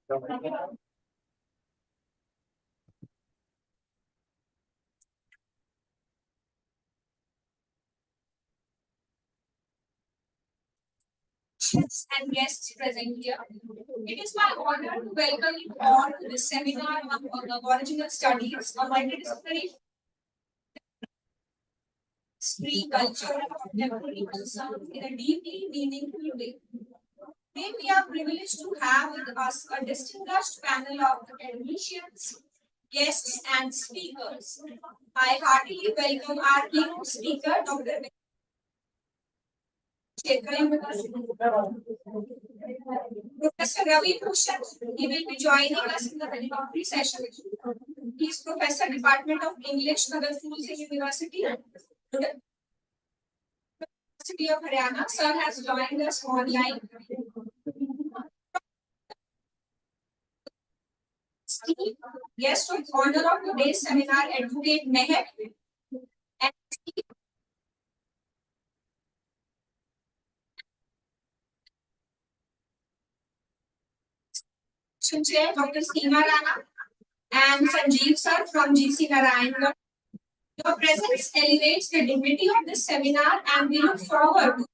And guests present here. It is my honor to welcome you all to this seminar on Aboriginal Studies, a multidisciplinary free culture of contemporary concerns in a deeply meaningful way. Today we are privileged to have with us a distinguished panel of academicians, guests, and speakers. I heartily welcome our keynote speaker, Dr. Professor Ravi Bhushan. He will be joining us in the valedictory session. He is Professor, Department of English, Nagar Fools University, University of Haryana. Sir has joined us online. Guest of honor of today's seminar, Advocate Meher. And Chair, Dr. Seema Rana and Sanjeev sir from GC Narayan. Your presence elevates the dignity of this seminar, and we look forward to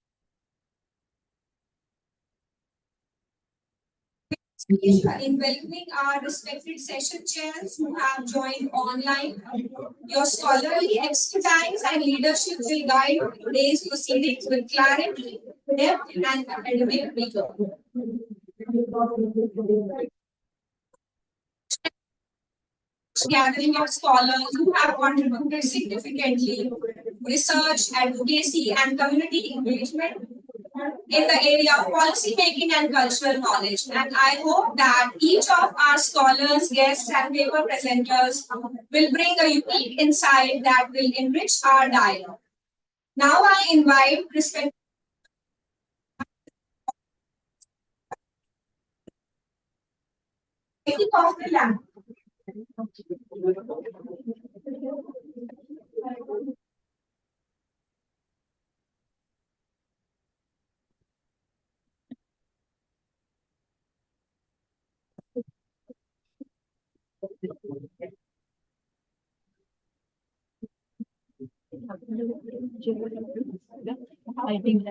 in welcoming our respected session chairs who have joined online. Your scholarly expertise and leadership will guide today's proceedings with clarity, depth, and academic vigor. Gathering of scholars who have contributed significantly to research, advocacy, and community engagement in the area of policy making and cultural knowledge. And I hope that each of our scholars, guests, and paper presenters will bring a unique insight that will enrich our dialogue. Now I invite respected of the land. I think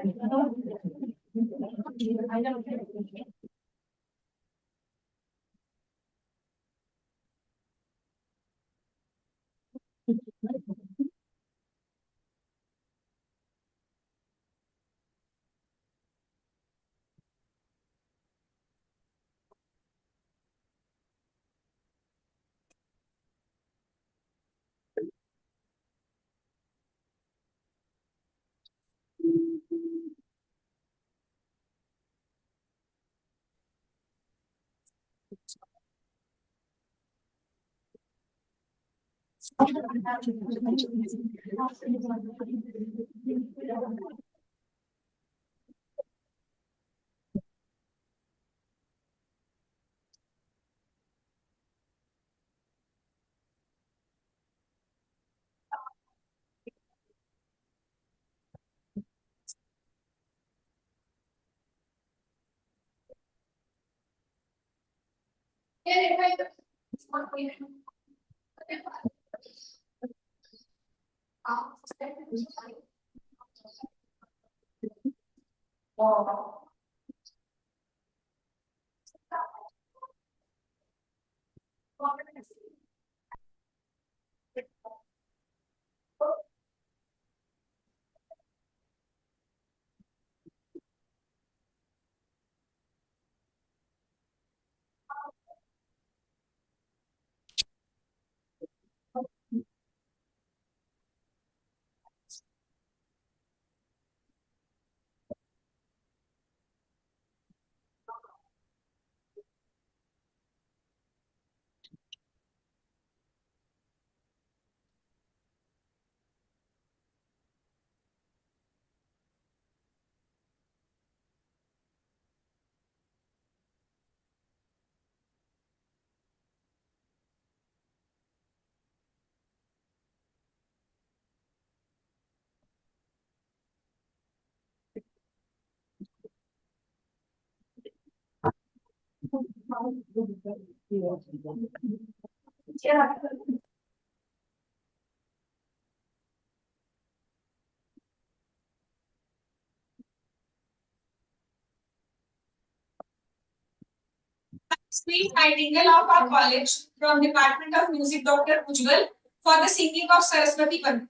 Sweet Nightingale of our college from Department of Music, Dr. Ujjwal, for the singing of Saraswati Pan.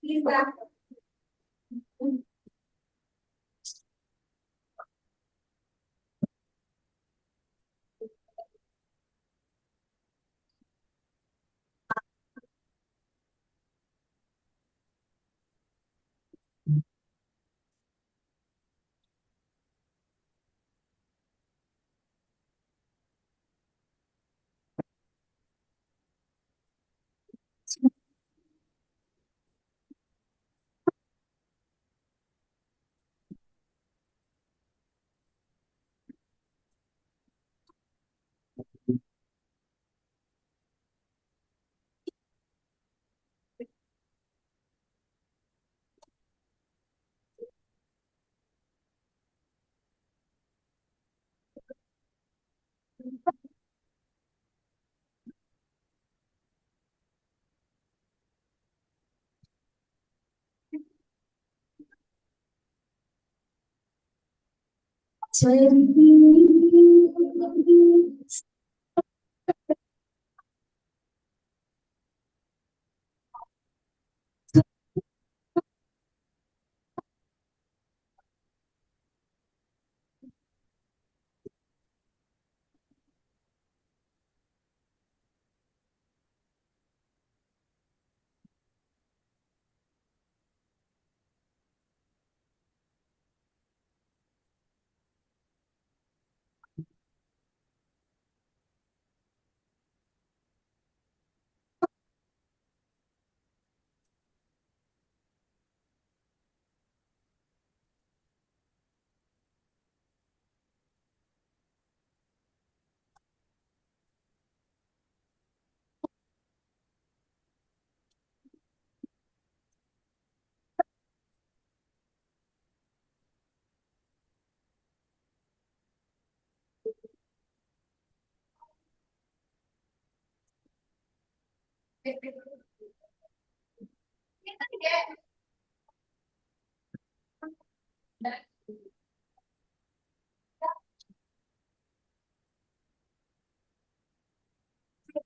Please, ma'am.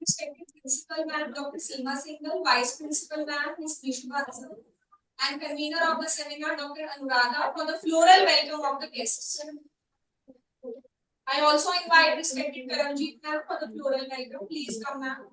Respected Principal Ma'am Dr. Seema Singhal, Vice Principal Ma'am Ms. Vishnu and convener of the seminar Dr. Anuradha for the floral welcome of the guests. I also invite respected Karamjeet Ma'am for the floral welcome. Please come, ma'am.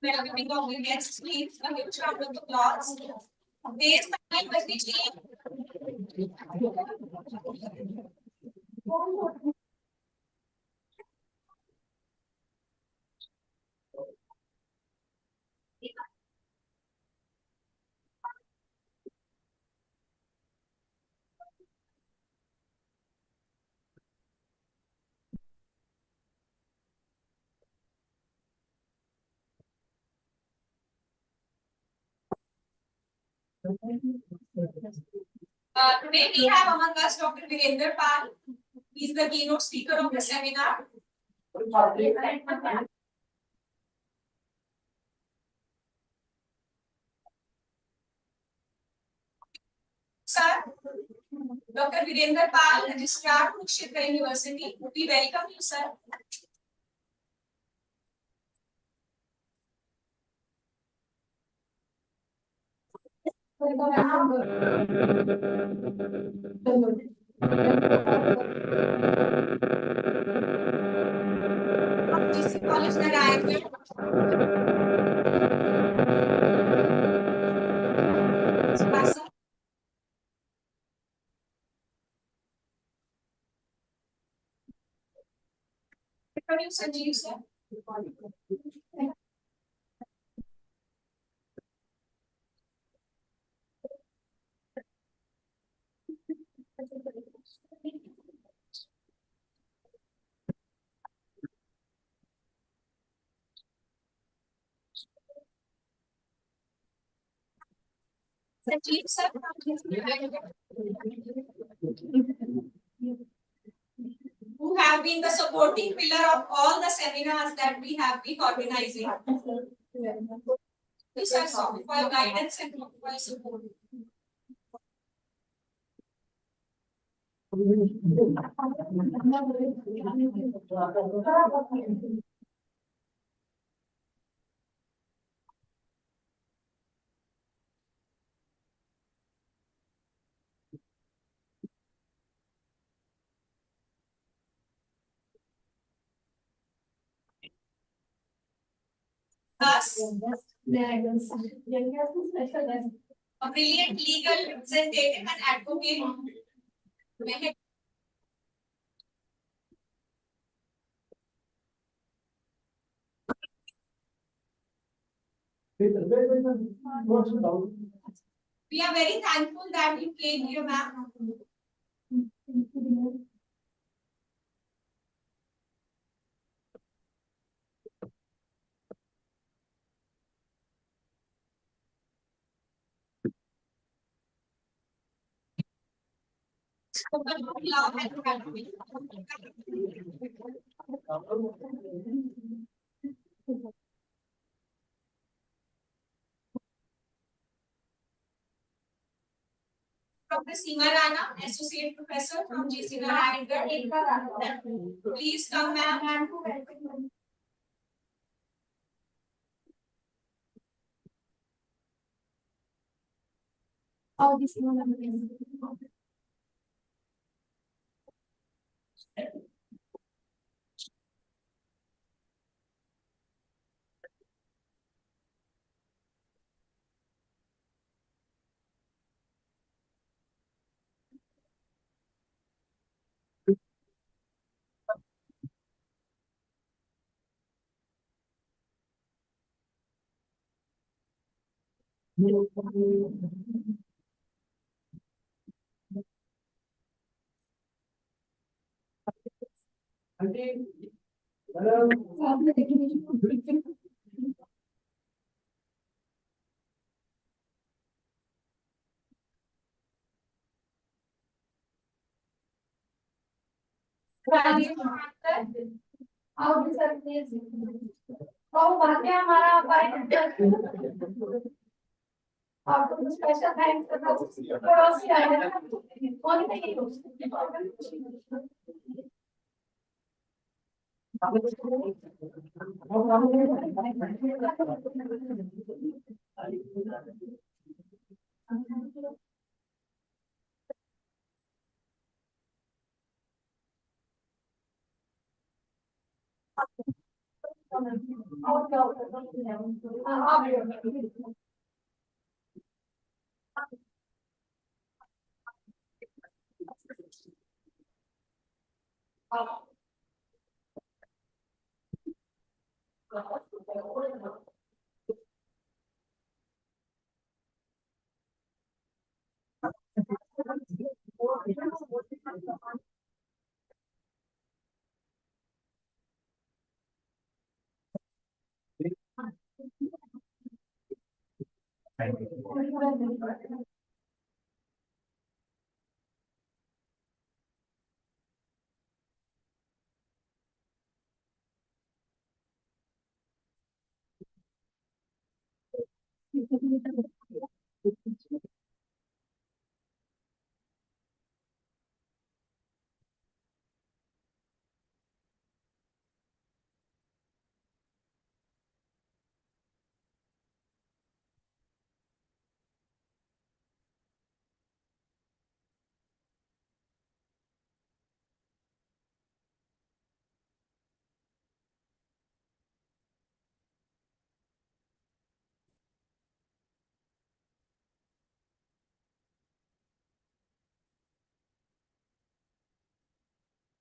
Welcoming of the guests, please, a huge round of applause. Today's panel will be today we have among us Dr. Virender Pal. He is the keynote speaker of the seminar. Sir, Dr. Virender Pal, Registrar, Kurukshetra University. We welcome you, sir. GC College Narayangarh. Sir. Introduce Sanjeev, sir. Sanjeev, sir. Who have been the supporting pillar of all the seminars that we have been organizing. These are some for your guidance and for your support. Us, a brilliant legal representative and advocate. We are very thankful that you came here, ma'am. Dr. Seema Rana, Associate Professor from GC Narayangarh. Please come, ma'am. Oh, this one. आपको special thanks पड़ोसी आए हैं कौन नहीं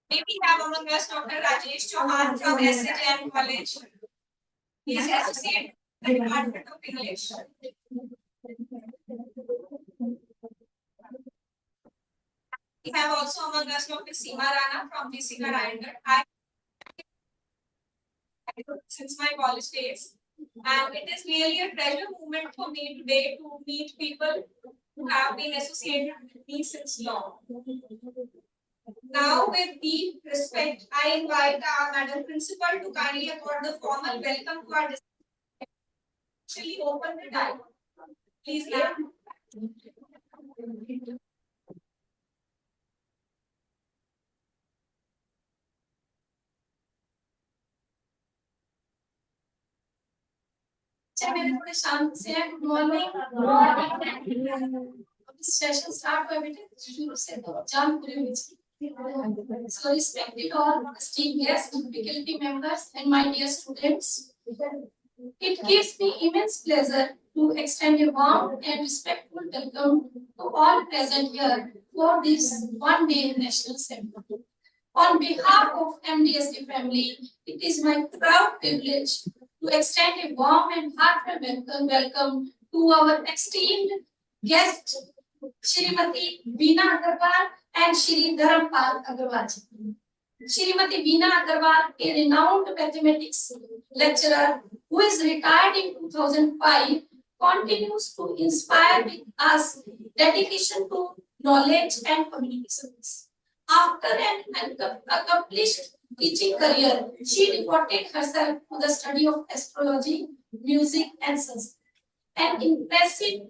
Maybe we have among us Dr. Rajesh Chauhan from SHM College. He is associate in the Department of English. We have also among us Dr. Seema Rana from Jessica Ryder. I since my college days, and it is really a pleasure moment for me today to meet people who have been associated with me since long. Now, with deep respect, I invite our Madam Principal to kindly accord the formal welcome to our actually open the dialogue. Please, ma'am. मेरे थोड़े शांत से हैं good morning session start हुआ बेटे शुरू से तो जान पूरी हुई थी so respected all esteemed guests faculty members and my dear students it gives me immense pleasure to extend a warm and respectful welcome to all present here for this one day national ceremony. On behalf of M.D.S.D family, it is my proud privilege to extend a warm and heartfelt welcome to our esteemed guests, Shrimati Veena Agarwal and Shri Dharampal Agarwal. Shrimati Veena Agarwal, a renowned mathematics lecturer who is retired in 2005, continues to inspire with us dedication to knowledge and communications. After an accomplished teaching career, she devoted herself to the study of astrology, music, and Sanskrit. An impressive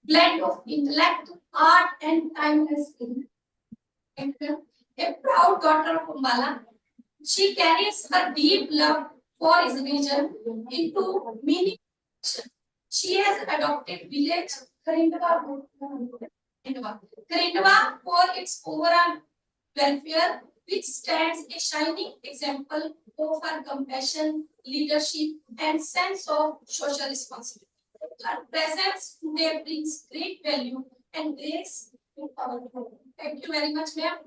blend of intellect, art, and timeless skill. A proud daughter of Ambala, she carries her deep love for his region into meaning. She has adopted village Karindwa for its overall welfare, which stands a shining example of her compassion, leadership, and sense of social responsibility. Her presence today brings great value and grace to our home. Thank you very much, ma'am.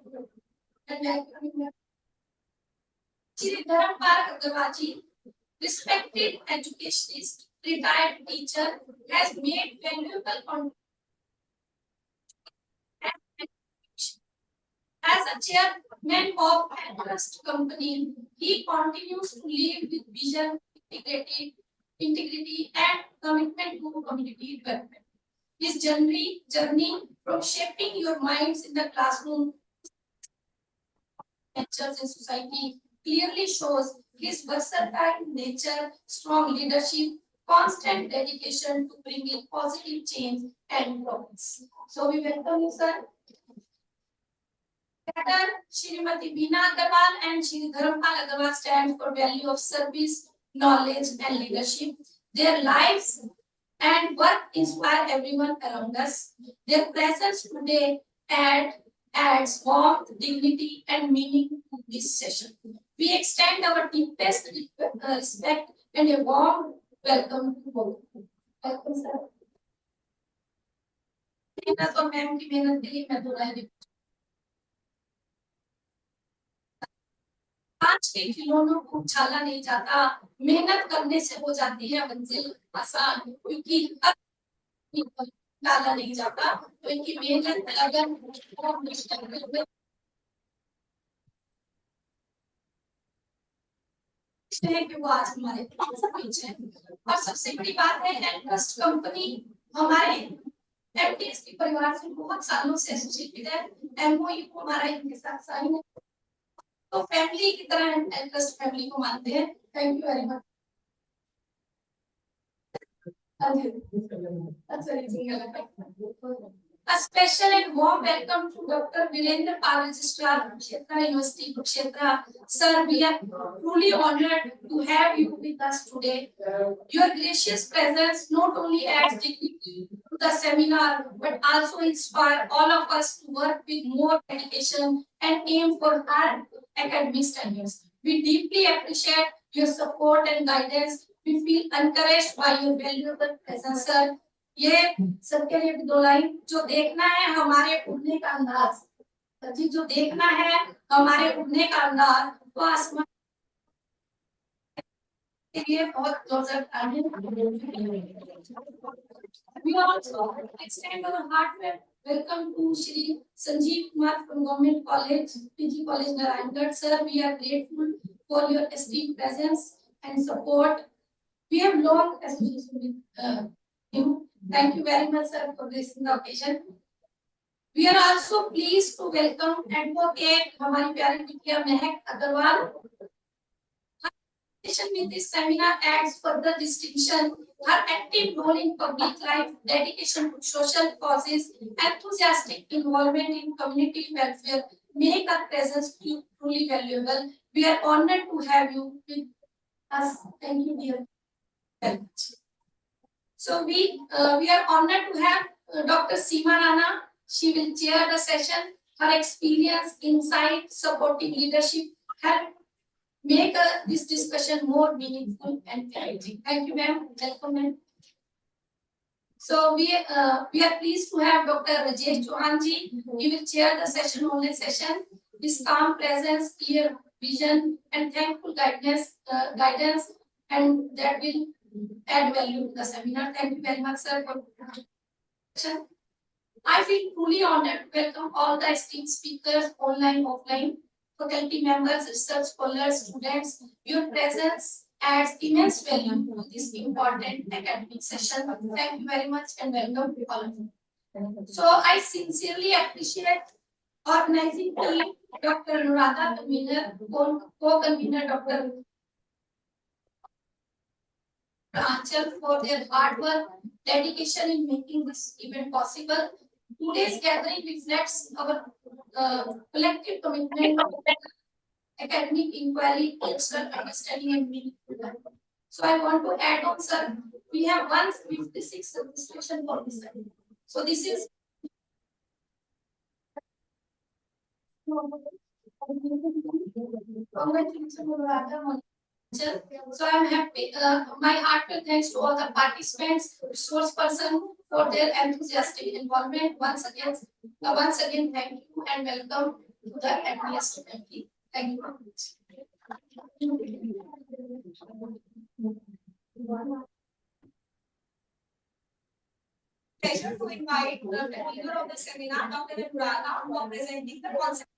And Shri Dharampal Agarwal, respected educationist, retired teacher, has made valuable contributions. As a chairman of M.D.S.D company, he continues to lead with vision, integrity, and commitment to community development. His journey from shaping your minds in the classroom, lectures, and society clearly shows His versatile nature, strong leadership, constant dedication to bringing positive change and progress. So we welcome you, sir. Cadre, Shrimati Beena Agarwal and Shri Dharampal Agarwal stand for value of service, knowledge, and leadership. Their lives and work inspire everyone around us. Their presence today adds warmth, dignity, and meaning to this session. We extend our deepest respect and a warm welcome to both. Welcome, sir. मेहनत और ma'am की मेहनत के लिए मैं दोहराई आज के खिलौनों को उछाला नहीं जाता मेहनत करने से हो जाती है मंजिल आसान क्योंकि डाला नहीं जाता तो इनकी मेहनत अगर है कि वो आज हमारे बीच है और सबसे बड़ी बात है एंट्रस्ट कंपनी हमारे एमडीएसडी परिवार से बहुत सालों से एसोसिएटेड है एमओयू हमारा इनके साथ साइन है तो फैमिली की तरह एंट्रस्ट फैमिली को मानते हैं thank you very much A special and warm welcome to Dr. Virendra Pal, Registrar, Kshetra University, Kshetra. Sir, we are truly honored to have you with us today. Your gracious presence not only adds dignity to the seminar, but also inspire all of us to work with more dedication and aim for higher academic standards. We deeply appreciate your support and guidance. We feel encouraged by your valuable presence, sir. ये सबके लिए दो line जो देखना है हमारे उड़ने का अंदाज जी जो देखना है हमारे उड़ने का अंदाज तो आसमान के लिए बहुत जोरदार We also extend our heartfelt welcome to Shri Sanjeev Kumar from Government College, PG College Narayangarh. Sir, we are grateful for your esteemed presence and support. We have long association with you. Thank you very much, sir, for this occasion. We are also pleased to welcome Advocate हमारी प्यारी बिटिया महक Agarwal. With this seminar adds further distinction. Her active role in public life, dedication to social causes, enthusiastic involvement in community welfare make her presence truly valuable. We are honored to have you with us. Thank you, dear. So we are honored to have Dr. Seema Rana. She will chair the session. Her experience, insight, supporting leadership help make this discussion more meaningful and engaging. Thank you, ma'am. Welcome, ma'am. So we are pleased to have Dr. Rajesh Chauhan ji. He will chair the session, online session. His calm presence, clear vision, and thankful guidance, and that will add value to the seminar. Thank you very much, sir, for session. I feel truly honored to welcome all the esteemed speakers, online, offline, faculty members, research scholars, students. Your presence adds immense value to this important academic session. Thank you very much and welcome to all of you. So I sincerely appreciate organizing team, Dr. Nurada, convener, co-convener, Dr. Anchal for their hard work, dedication in making this event possible. Today's gathering reflects our collective commitment to academic inquiry, cultural understanding, and meaningful learning. So I want to add on, sir, we have 156 registration for this study. So this is congratulations. So I'm happy. My heartfelt thanks to all the participants, resource person for their enthusiastic involvement. Once again, thank you and welcome to the M.D.S.D family. Thank you very much. Pleasure to invite the leader of the seminar, Dr. Abdullah, for presenting the concept.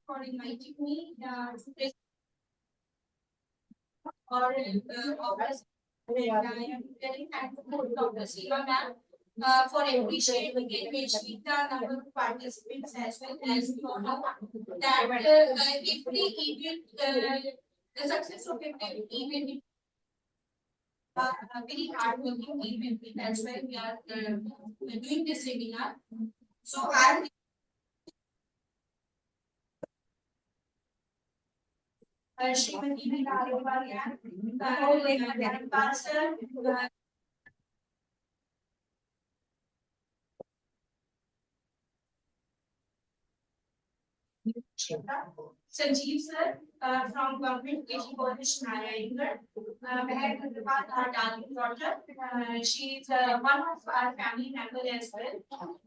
For inviting me, or And I am very thankful to Dr. Siva ma'am for appreciating engagement the number of participants as well as you know that every event, the success of every event a very hardworking event. That's why we are doing this seminar. So I Srimati Vinayavalia, Pastor Sanjeev sir from Government Education College, Narayangarh. Meher Gandhipal, our darling daughter. She is one of our family members as well.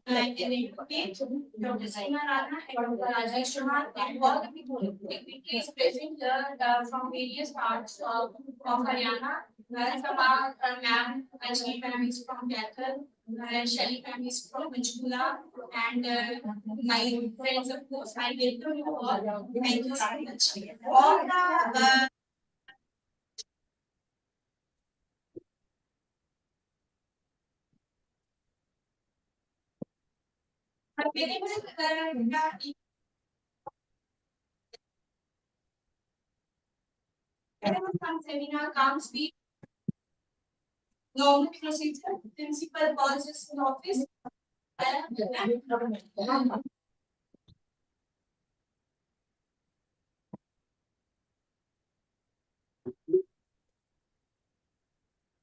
And an advocate, Dr. Saima Rana and Dr. Rajesh Kumar, and all the people. Dignitaries present from various parts of Haryana. Samar ma'am, Ajni ma'am is from Kathal. Shelly ma'am is from Panchkula. And my friends, of course, I welcome you all. Thank you so much. All the available seminar comes with normal procedure, principal calls us in office.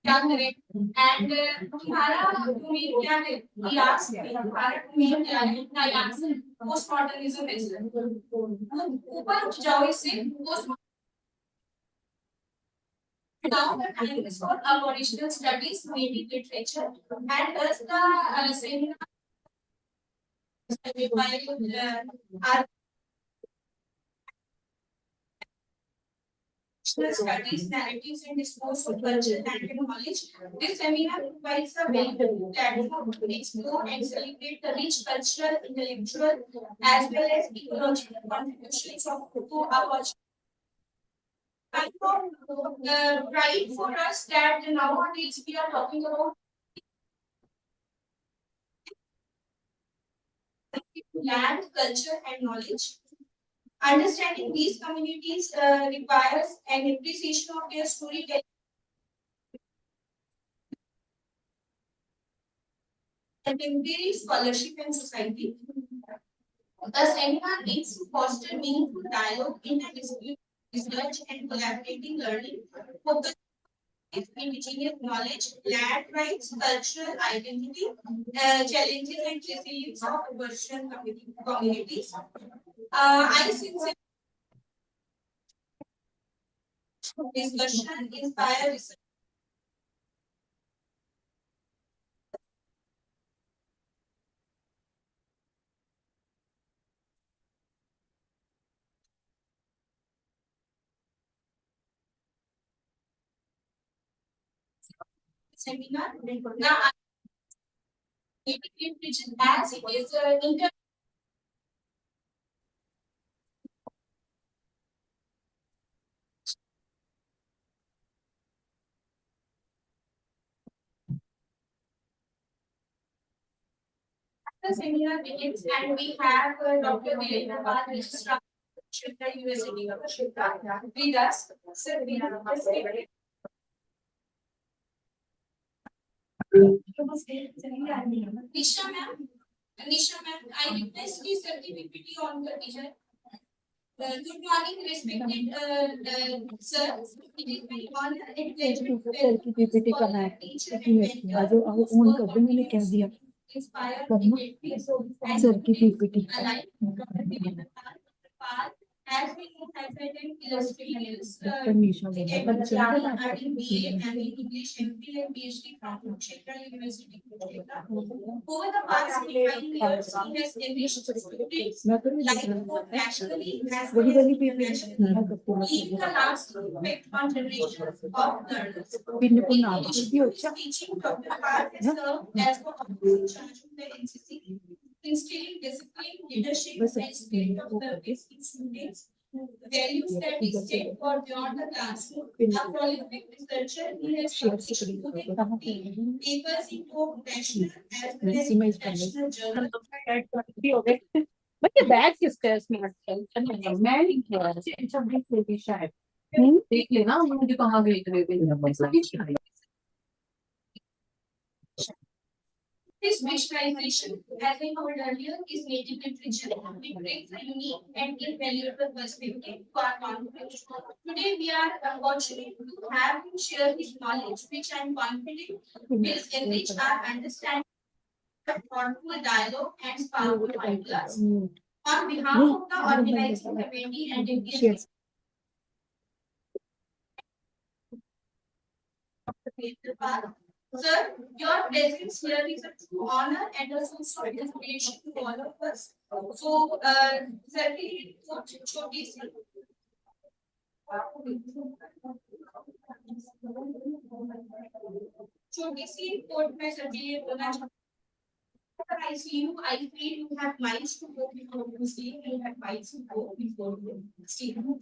क्या करें and तुम्हारा तुम्हें क्या है he asked me तुम्हारा तुम्हें क्या है ना आंसर postmodernism है ऊपर उठ जाओ इससे post now the time is for Aboriginal studies native literature and thus the seminar by our studies, narratives, and discourse of culture and knowledge. This seminar provides a valuable platform to explore and celebrate the rich cultural, intellectual, as well as ecological contributions of to our I thought right for us that nowadays we are talking about land, culture, and knowledge. Understanding these communities requires an appreciation of their storytelling, contemporary scholarship, and society. The seminar aims to foster meaningful dialogue, interdisciplinary research, and collaborating learning, focusing on indigenous knowledge, land rights, cultural identity, challenges, and resilience of Aboriginal communities. I sincerely discussion inspire research seminar. Now, I it as it is inter the seminar begins and we have Dr. Virendra Registrar Shilpa University of Shilpa with us. Sir, we have Nisha ma'am, Nisha ma'am, I request the certificate on the teacher. Good morning, respected sir. It is my honor and pleasure to welcome PPT का है आज आओ on कर दो मैंने क्या दिया करना सर की PPT as we know, has certain illustrious regarding BA and English, MPhil and PhD from Kurukshetra University, Kurukshetra. Over the past 25 years, he has enriched students' life both nationally as well as internationally. Leaving a lasting impact on generations of learners. In English teaching, Dr. Park has served as the officer in charge of the NCC, instilling discipline, leadership, and spirit of service in students values that we state for beyond the classroom. A prolific researcher, he has published more than 50 papers in both national as well as international journals. But the bag sister smart मैं सब देख लेगी शायद देख लेना मुझे कहाँ भेज रहे थे This visualization, as I told earlier, is native literature. It brings a unique and invaluable perspective to our conversation. Today, we are fortunate to have him share his knowledge, which I am confident will enrich our understanding, thoughtful dialogue, and sparkful ideas. On behalf of the organizing committee and MDSD, sir, your presence here is a true honor and a source of inspiration to all of us. So, certainly, Choti sir. Choti sir, court में सर्जिए बोला I see you, I feel you have miles to go before you sleep, you have miles to go before you sleep. Giving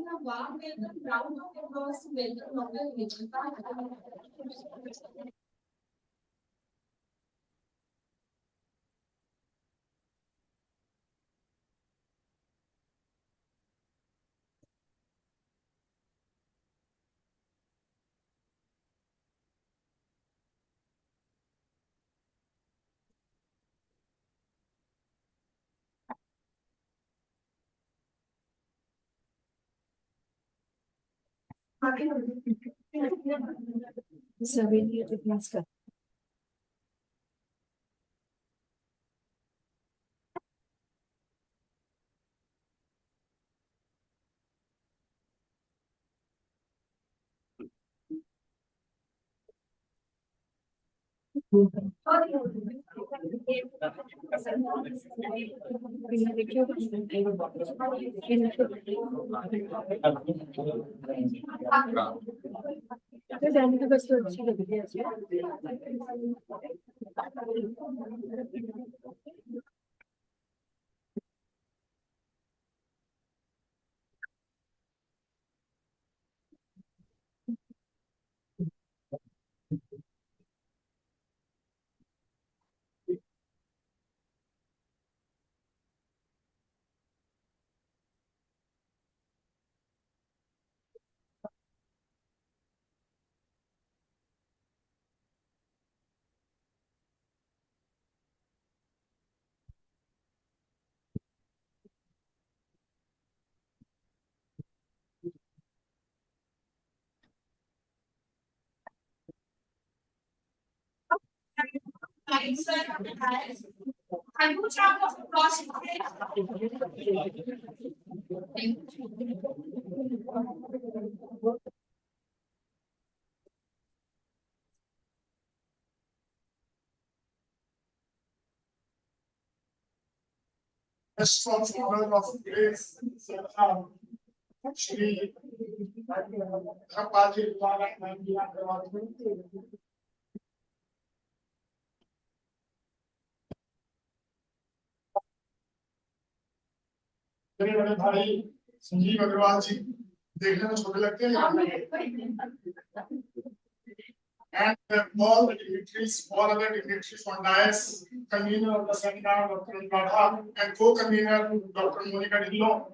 a warm welcome, round of applause to welcome Dr. Vijayanta. I do talk of the process. of grace, Shri Rapaji Dwara and मेरे बड़े भाई संजीव अग्रवाल जी देखने में छोटे लगते हैं and all the dignitaries, all other dignitaries on dais, convener of the seminar, Dr. Radha, and co-convener, Dr. Monica Dillo,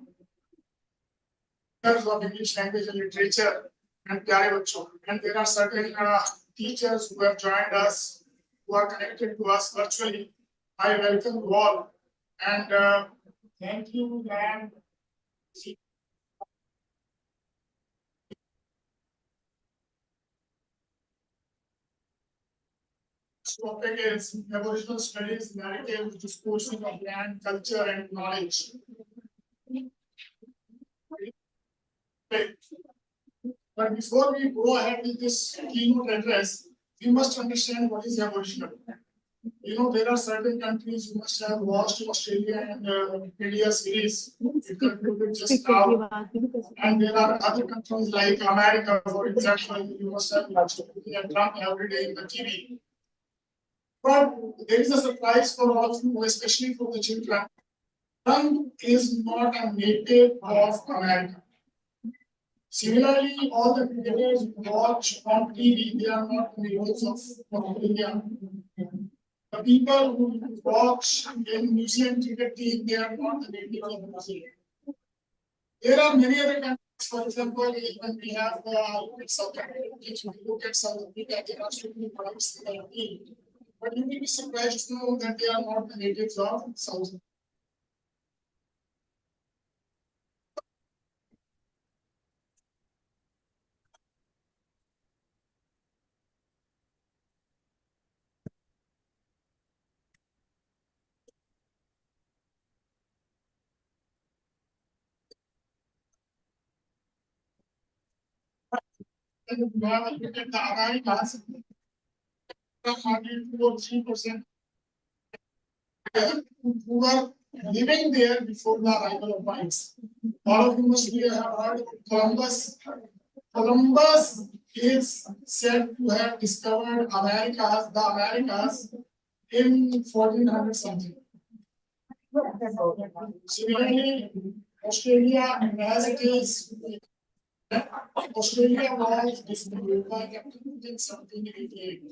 teachers of English language and literature, and प्यारे बच्चों. And there are certain teachers who have joined us, who are connected to us virtually. I welcome you all, and thank you, and topic is Aboriginal studies, narrative, discoursing of land, culture, and knowledge. But before we go ahead with this keynote address, we must understand what is Aboriginal. You know, there are certain countries you must have watched Australia and India series. It concluded just now. And there are other countries like America, for example, you must have watched Trump every day in the TV. But there is a surprise for all of you, especially for the children. Trump is not a native of America. Similarly, all the cricketers who watch on TV, they are not natives of India. The people who watch in New Zealand cricket team, they are not the natives of New Zealand. There are many other countries, for example, even we have South Africa, if you look at South Africa, there are so many products in their team. But you may be surprised to know that they are not the natives of South Africa. And you have a look at the Americas, hardly 2 or 3% who were living there before the arrival of whites. All of you must be have heard of Columbus. Columbus is said to have discovered the Americas in 1400 something. Similarly, Australia, as it is, Australia was discovered by Captain in 1788.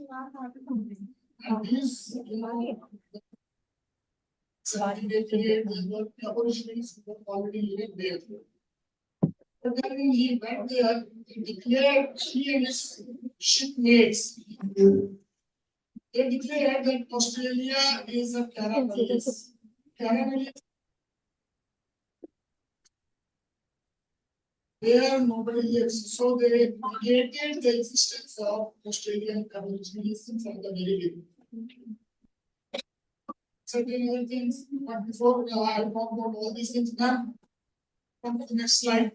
And these, 1788, the Aborigines were already living there. But then he went there, he declared, he and his shipmates, they declared that Australia is a caramelist. Caramelist, where nobody lives. So they negated the existence of Australian Aborigines from the very beginning. Certain other things, but before I talk about all these things, now, come to the next slide.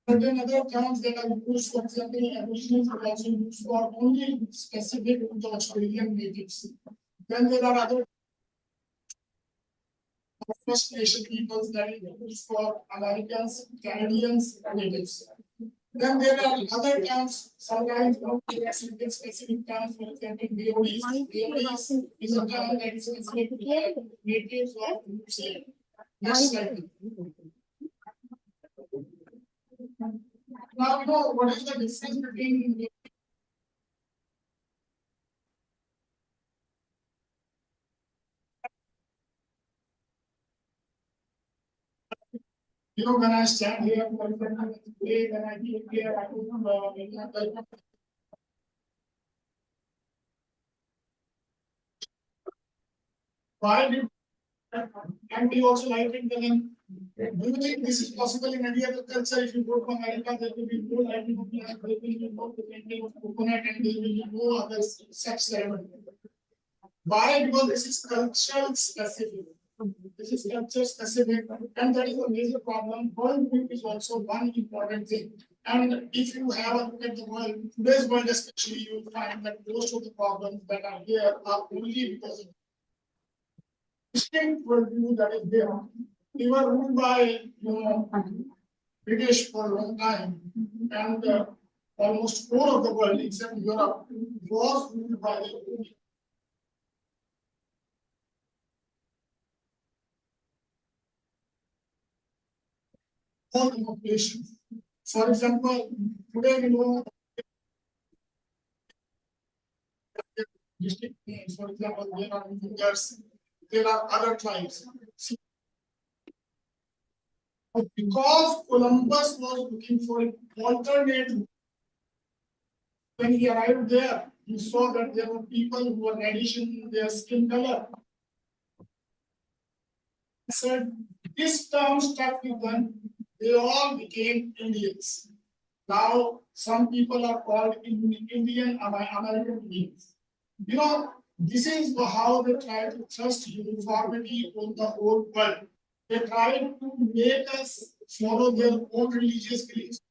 Certain other terms that are used, for example, Aboriginals are also used for only specific to the Australian natives. Then there are other First Nation peoples that are used for Americans, Canadians, and natives. Then there are other terms, sometimes there are specific terms, for example, DOEs. DOEs is a term that is specific to natives of New Zealand. Next slide. Now, what is the difference between when I stand here, for example, today, when I came here, I don't why did and we also like it then. Do you think this is possible in any other culture? If you go to America, there will be no lighting of plant, there will be no planting of coconut, and there will be no other such ceremony. Why? Because this is cultural specific. This is culture specific, and that is a major problem. Worldview is also one important thing. And if you have a look at the world, today's world especially, you will find that most of the problems that are here are only because of distinct worldview that is there. We were ruled by British for a long time, and almost all of the world except Europe was ruled by the whole population. For example, today we know district names. For example, there are Uyghurs, there are other tribes. Because Columbus was looking for an alternate, when he arrived there, he saw that there were people who were reddish in their skin color. He said, this term stuck with them, they all became Indians. Now, some people are called Indian American Indians. This is how they try to thrust uniformity on the whole world. They try to make us follow their own religious beliefs,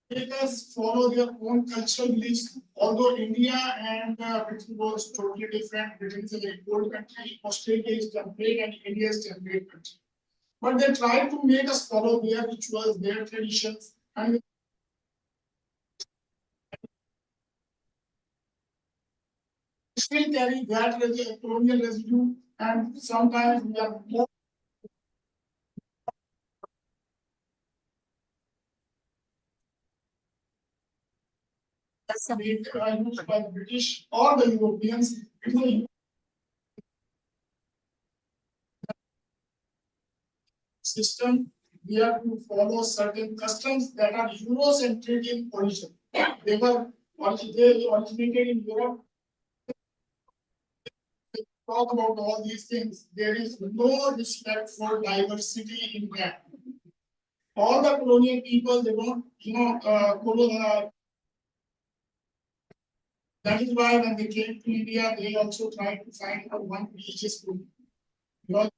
make us follow their own cultural beliefs. Although India and Britain was totally different, Britain is a very old country, Australia is temperate, and India is temperate country. But they try to make us follow their rituals, their traditions, and still carry that colonial residue, and sometimes we are more used by the British or the Europeans. It is a system. We have to follow certain customs that are Eurocentric in origin. They originated in Europe. Talk about all these things. There is no respect for diversity in that. All the colonial people, they don't, that is why when they came to India, they also tried to find out one religious group. Because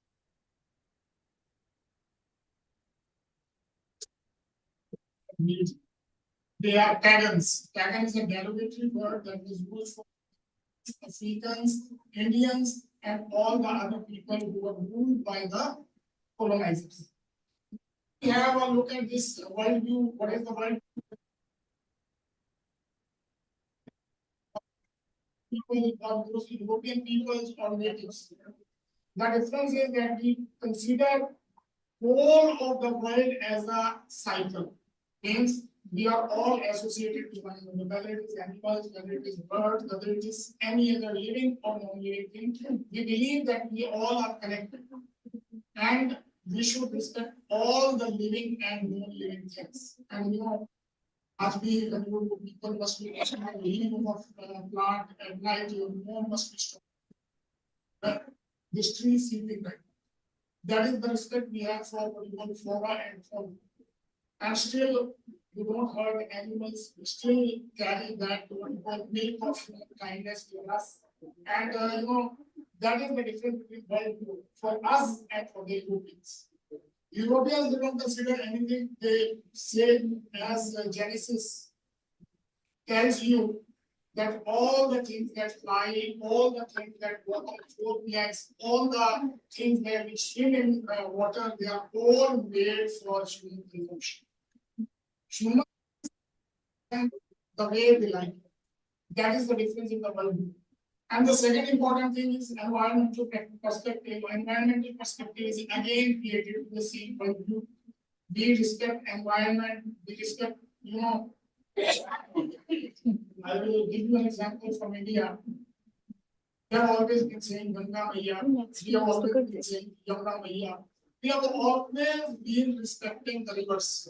they are pagans. Pagan is a derogatory word that was used for Africans, Indians, and all the other people who were ruled by the colonizers. We have a look at this worldview. What is the world? People or those European peoples or natives. The difference is that we consider whole of the world as a cycle. Means we are all associated with one another, whether it is animals, whether it is birds, whether it is any other living or non-living thing. We believe that we all are connected. And we should respect all the living and non-living things. And as we people must be living of plant at night, your home must be strong. This tree sleeping right. That is the respect we have for flora and fauna. And still, we don't hurt animals. We still carry that milk of kindness to us. And that is the difference between worldview for us and for the Europeans. Europeans, they don't consider anything. They say as Genesis tells you that all the things that fly, all the things that walk on four legs, all the things that which swim in water, they are all made for human consumption. Human the way they like. That is the difference in the world. And the second important thing is environmental perspective. Environmental perspective is again created to the same point of view. We respect environment, we respect, I will give you an example from India. We have always been saying Ganga Maiya. We have always been saying Yamuna Maiya. We have always been respecting the rivers.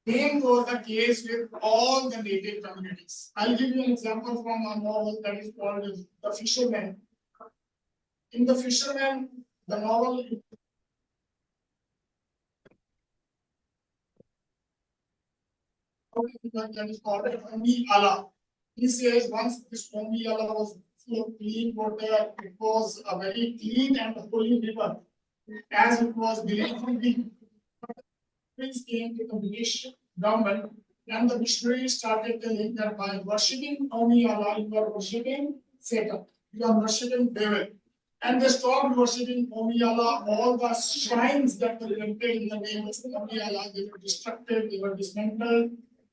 Same was the case with all the native communities. I'll give you an example from a novel that is called The Fisherman. In The Fisherman, the novel that is called Ambala. He says once this Ambala was full of clean water, it was a very clean and holy river, as it was believed to be. Prince came to the British government, and the missionaries started telling that by worshipping Ambala, you are worshipping Satan, you are worshipping devil. And they stopped worshipping Ambala. All the shrines that were erected in the name of Ambala, they were destructed, they were dismantled.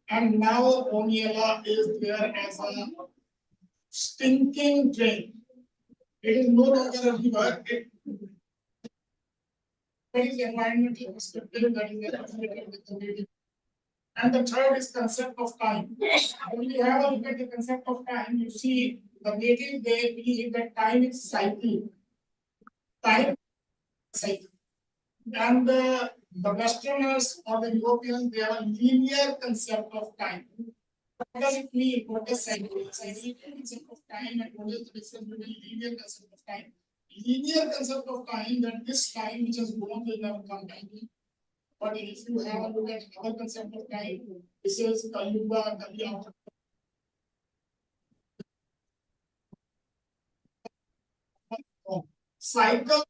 And now Ambala is there as a stinking drain. It is no longer a river. It is environmental perspective that is associated with the native. And the third is concept of time. When you have a look at the concept of time, you see the native, they believe that time is cycle. Time cycle. And the Westerners or the Europeans, they have a linear concept of time. What does it mean? What does cycle? Cyclical concept of time, and what is the difference between linear concept of time? Linear concept of time, that this time which has gone will never come back. But if you have a look at our concept of time, this is Kaliuga, Kaliya. Cycle.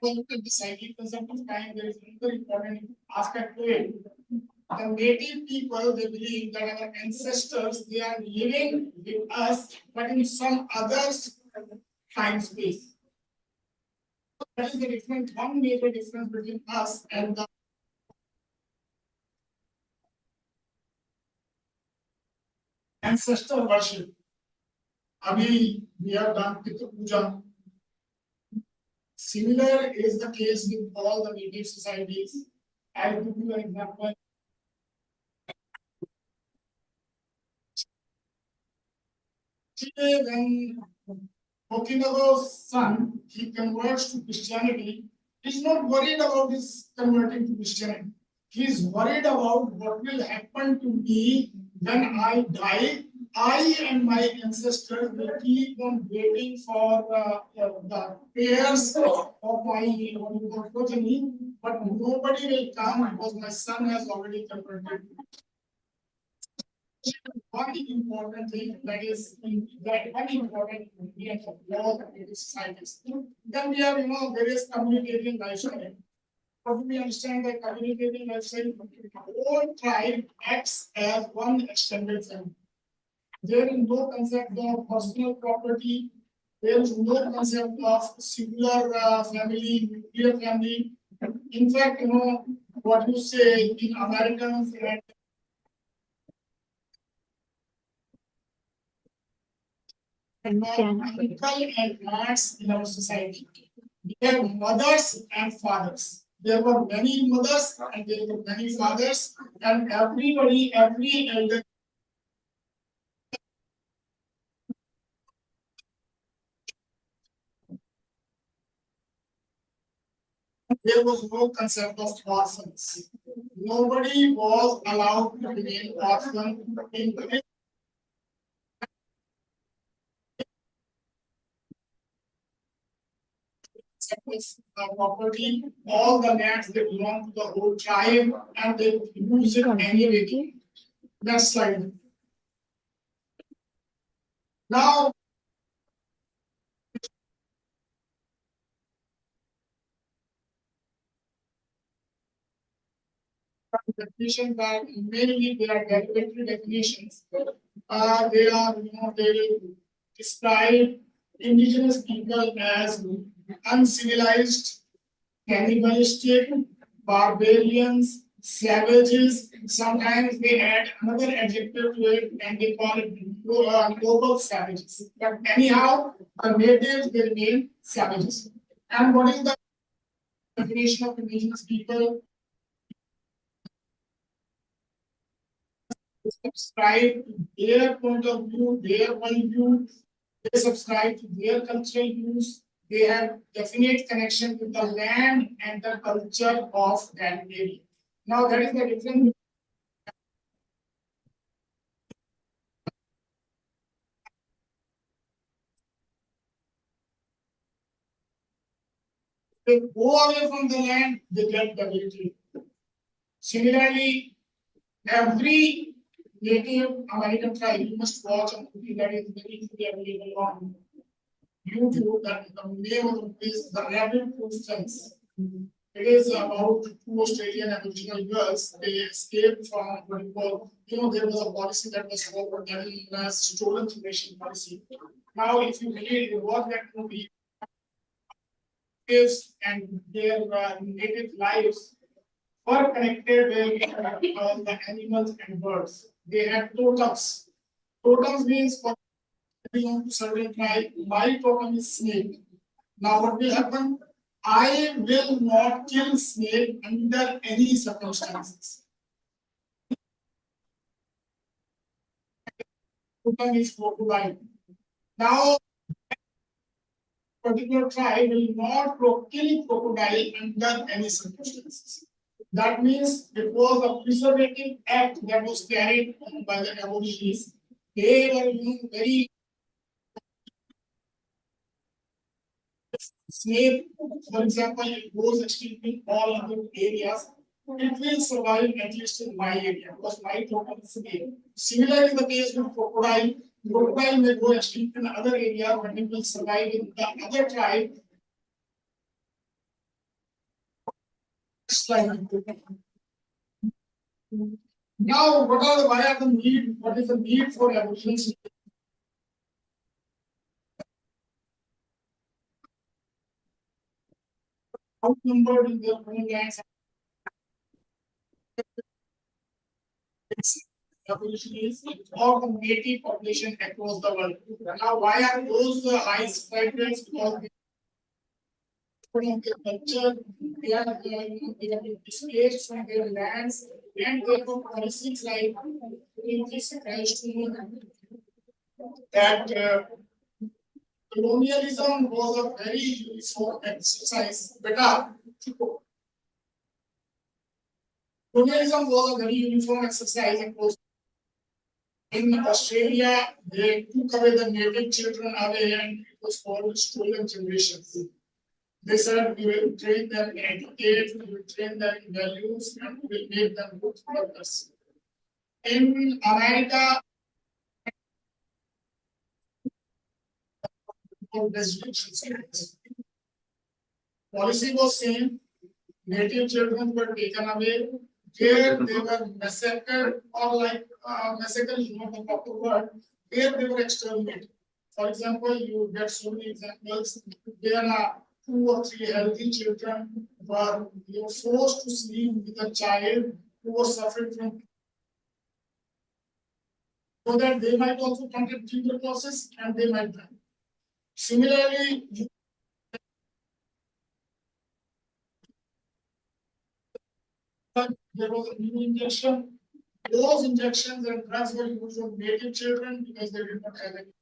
Look at the cyclic concept of time, there is another important aspect to it. The native people, they believe that our ancestors, they are living with us, but in some other time space. That is the difference, one major difference between us and the ancestor worship. Abhi, we have done Pitru Puja. Similar is the case with all the native societies. I'll give you an example. Today, when Okinawa's son, he converts to Christianity, he's not worried about his converting to Christianity. He's worried about what will happen to me when I die. I and my ancestors will keep on waiting for the prayers of my progeny, but nobody will come because my son has already converted. One important thing that is that one important ingredient of law that it is science. Then we have various communicating lifestyle. How do we understand that communicating lifestyle? The whole tribe acts as one extended family. There is no concept of personal property. There is no concept of singular family, nuclear family. In fact, what you say in Americans and uncle and aunts in our society. We have mothers and fathers. There were many mothers and there were many fathers, and everybody, every elder. There was no concept of orphans. Nobody was allowed to remain orphan in the property. All the lands they belong to the whole tribe, and they use it anyway. Next slide. Now, definitions are mainly they are derogatory definitions. They are, they will describe indigenous people as uncivilized, cannibalistic, barbarians, savages. Sometimes they add another adjective to it and they call it global savages. But anyhow, the natives they remain savages. And what is the definition of indigenous people? Subscribe to their point of view, their worldview. They subscribe to their cultural views. They have definite connection with the land and the culture of that area. Now that is the difference. They go away from the land, they get debilitated. Similarly, every Native American tribe, you must watch a movie that is very easily available on YouTube. That the name of the movie is The Rabbit Proof Fence. It is about two Australian Aboriginal girls. They escaped from what you call, there was a policy that was followed that is known as stolen generation policy. Now, if you really watch that movie, is and their native lives were connected with the animals and birds. They had totems. Totems means for belong to certain tribe. My totem is snake. Now, what will happen? I will not kill snake under any circumstances. Totem is crocodile. Now, particular tribe will not kill crocodile under any circumstances. That means it was a preservative act that was carried by the Aborigines. They were very snake, for example, it goes extinct in all other areas. It will survive at least in my area because my total is snake. Similar is the case with crocodile. Crocodile may go extinct in other area, but it will survive in the other tribe. Now, why are the need? What is the need for Aboriginals? Outnumbered in their own lands. Aborigines or the native population across the world. Now, why are those high strike rates? Because from their culture, they have been displaced from their lands, and they have policies like in this that colonialism was a very uniform exercise. Beta, colonialism was a very uniform exercise across. In Australia, they took away the native children away, and it was called stolen generations. They said we will train them in etiquette, we will train them in values, and we will make them good workers. In America, policy was same. Native children were taken away. There they were massacred, or like massacre is not the proper word. There they were exterminated. For example, you get so many examples. There are 2 or 3 healthy children were forced to sleep with a child who was suffering from, so that they might also contact tuberculosis and they might die. Similarly, there was a new injection. Those injections and drugs were used on native children because they did not have any.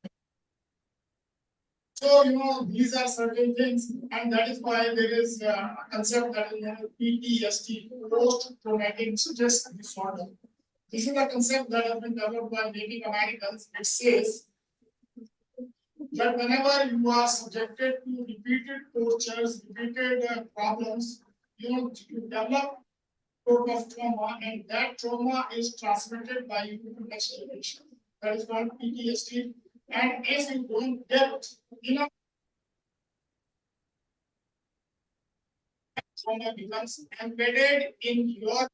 So, these are certain things, and that is why there is a concept that is PTSD, post-traumatic stress disorder. This is a concept that has been developed by Native Americans. It says that whenever you are subjected to repeated tortures, repeated problems, you develop sort of trauma, and that trauma is transmitted by you to next generation. That is called PTSD. And if you don't get enough trauma becomes embedded in your,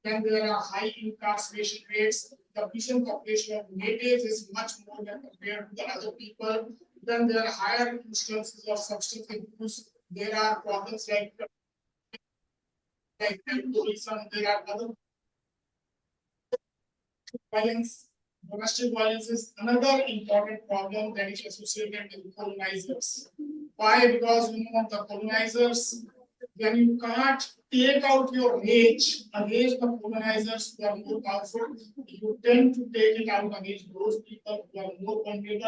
then there are high incarceration rates. The prison population of natives is much more than compared to the other people. Then there are higher instances of substance abuse. There are problems like alcoholism. There are other violence. Domestic violence is another important problem that is associated with colonizers. Why? Because the colonizers, when you can't take out your rage against the colonizers who are more powerful, you tend to take it out against those people who are more vulnerable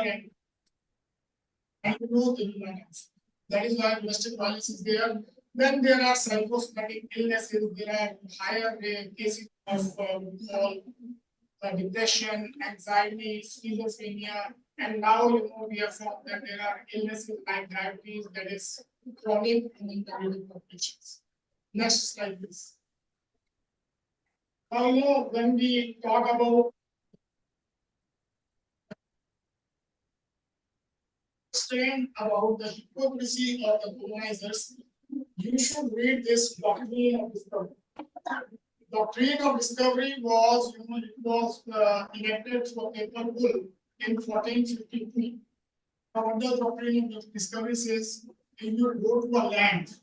and the human rights. That is why domestic violence is there. Then there are psychosomatic illnesses. There are higher cases of depression, anxiety, schizophrenia, and now we have found that there are illnesses like diabetes that is chronic and intermittent populations. Next slide, please. Now, when we talk about the hypocrisy of the colonizers, you should read this doctrine of discovery. Doctrine of discovery was, enacted through a paper bull in 1453. Now, the doctrine of discovery says, if you go to a land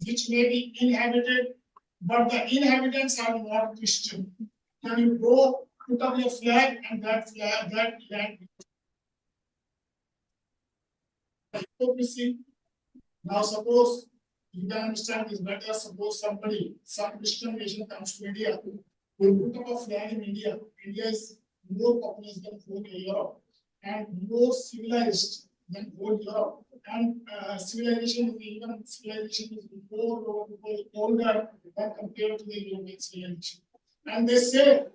which may be inhabited, but the inhabitants are not Christian, then you go put up your flag, and that land, hypocrisy. Now, suppose you can understand this better. Suppose some Christian nation comes to India, we put up a flag in India. India is more populous than whole Europe and more civilized than whole Europe. And civilization is more older when compared to the European civilization. And they say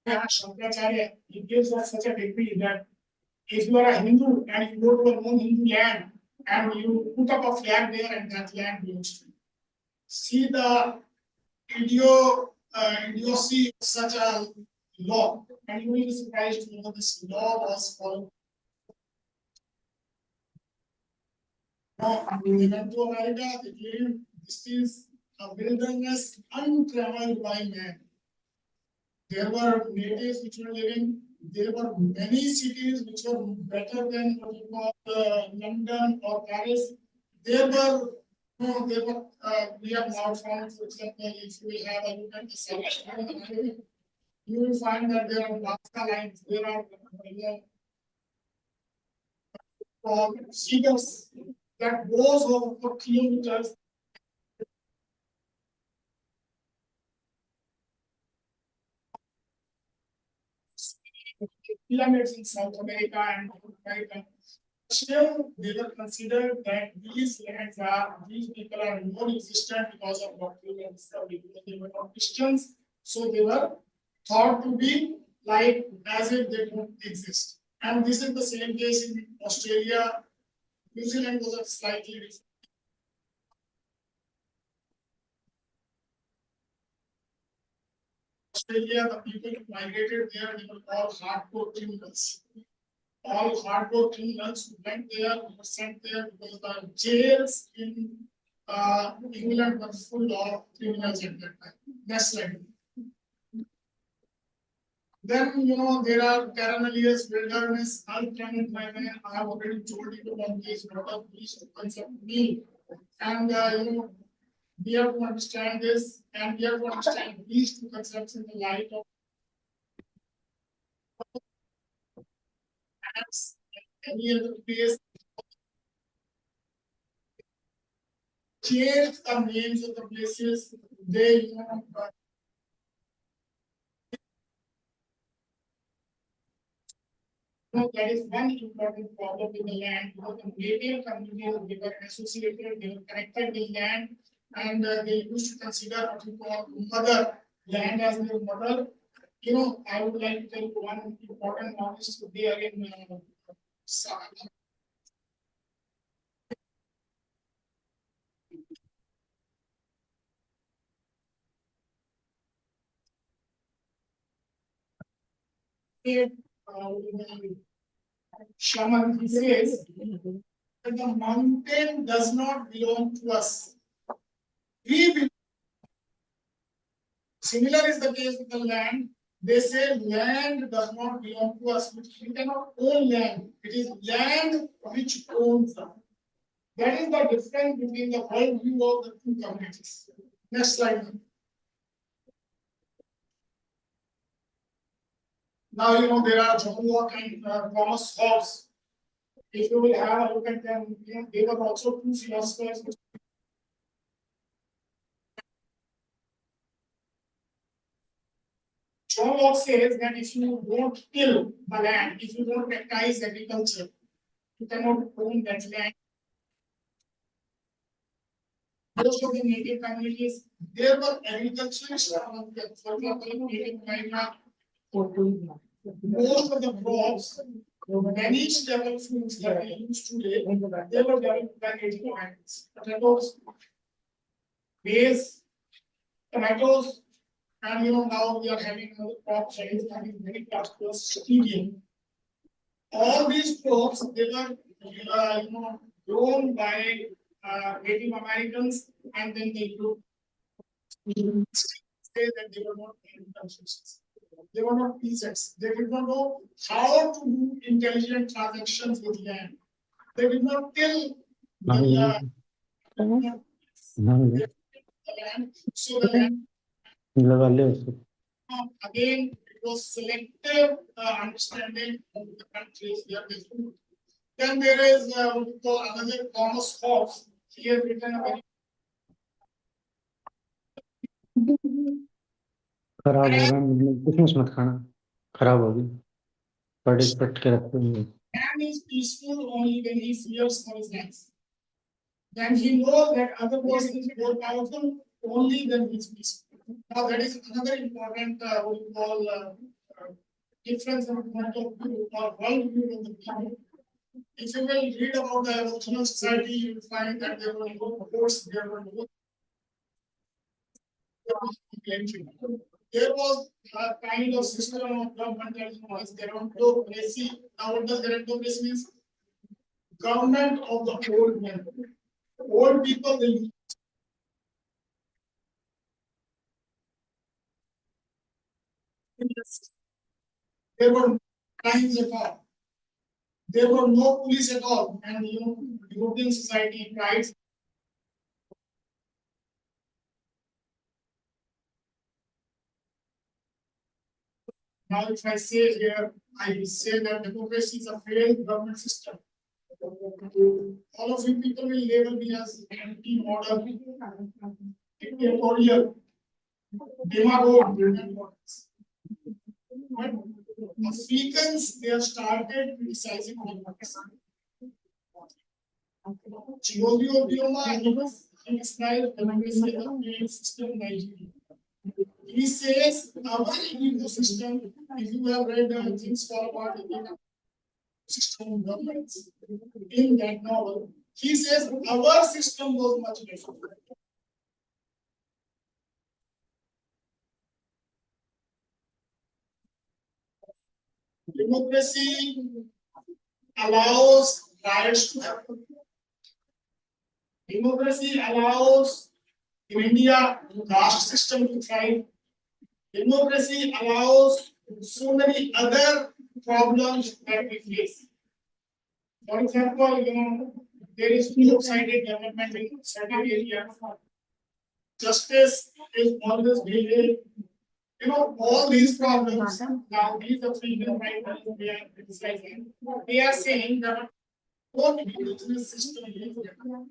Shankaracharya, it gives us such a degree that if you are a Hindu and you go to a non-Hindu land and you put up a flag there and that land belongs to you. See the idiocy of such a law, and you will be surprised to know this law was followed. Now, they went to America, they claimed this is a wilderness untrammeled by man. There were natives which were living. There were many cities which were better than what you call London or Paris. There were, we have now found, for example, if we have a look at the south, you will find that there are Nazca lines, there are cedars that goes over for kilometers. Pyramids in South America and North America. Still, they were considered that these people are non-existent because of what we have discovered. Because they were not Christians, so they were thought to be like as if they don't exist. And this is the same case in Australia. New Zealand was a slightly different. Australia, the people who migrated there, they were all hardcore criminals. All hardcore criminals who went there were sent there because the jails in England were full of criminals at that time. Next slide. Then, there are Caramelius, wilderness, uncanny environment. I have already told you about this, what are these concepts mean. And, we have to understand this, and we have to understand these two concepts in the light of apps and any other place. Change the names of the places. They, that is one important problem with the land. The native communities they were associated, they were connected with land, and they used to consider what we call mother land as their mother. I would like to tell you one important knowledge today again. Shaman, he says that the mountain does not belong to us. We belong. Similar is the case with the land. They say land does not belong to us. We cannot own land. It is land which owns us. That is the difference between the world view of the two communities. Next slide. Now, there are John Locke and Thomas Hobbes. If you will have a look at them, they were also two philosophers. John Locke says that if you don't till the land, if you don't practice agriculture, you cannot own that land. Most of the native communities, there were agriculturists among them. For example, in native America, most of the crops, many staple foods that we use today, they were developed by native Americans. Potatoes, maize, tomatoes, and now we are having another crop change that is very prosperous, stevia. All these crops, they were grown by Native Americans, and then they grew. Say that they were not agriculturists. They were not peasants. They did not know how to do intelligent transactions with land. They did not till the land. So the land, again, it was selective understanding of the countries where they grew. Then there is what we call another Thomas Hobbes. He has written a very खराब हो रहा है business मत खाना खराब होगी बड़े cut के रखते हैं man is peaceful only when he fears for his life. Then he knows that other person is more powerful only when he is peaceful. Now that is another important what we call difference in point of view or world view of the people. If you will read about the Aboriginal society, you will find that there were no courts, there were no. There was a kind of system of government that was gerontocracy. Now, what does gerontocracy mean? Government of the old men. Old people, they There were no crimes at all. There were no police at all, and European society prides. Now, if I say here, I will say that democracy is a failed government system. All of you people will label me as anti-modern, dictatorial, demagogue, and what else. But Africans, they have started criticizing democracy. Chigodio Bioma, he described democracy as a failed system in Nigeria. He says our Indian system, if you have read things fall apart in system governments in that novel, he says our system was much better. Democracy allows riots to happen. Democracy allows in India caste system to thrive. Democracy allows so many other problems that we face. For example, there is two-sided development in certain areas. Justice is always delayed. All these problems, now these are three different they are criticizing. They are saying that our indigenous system is better.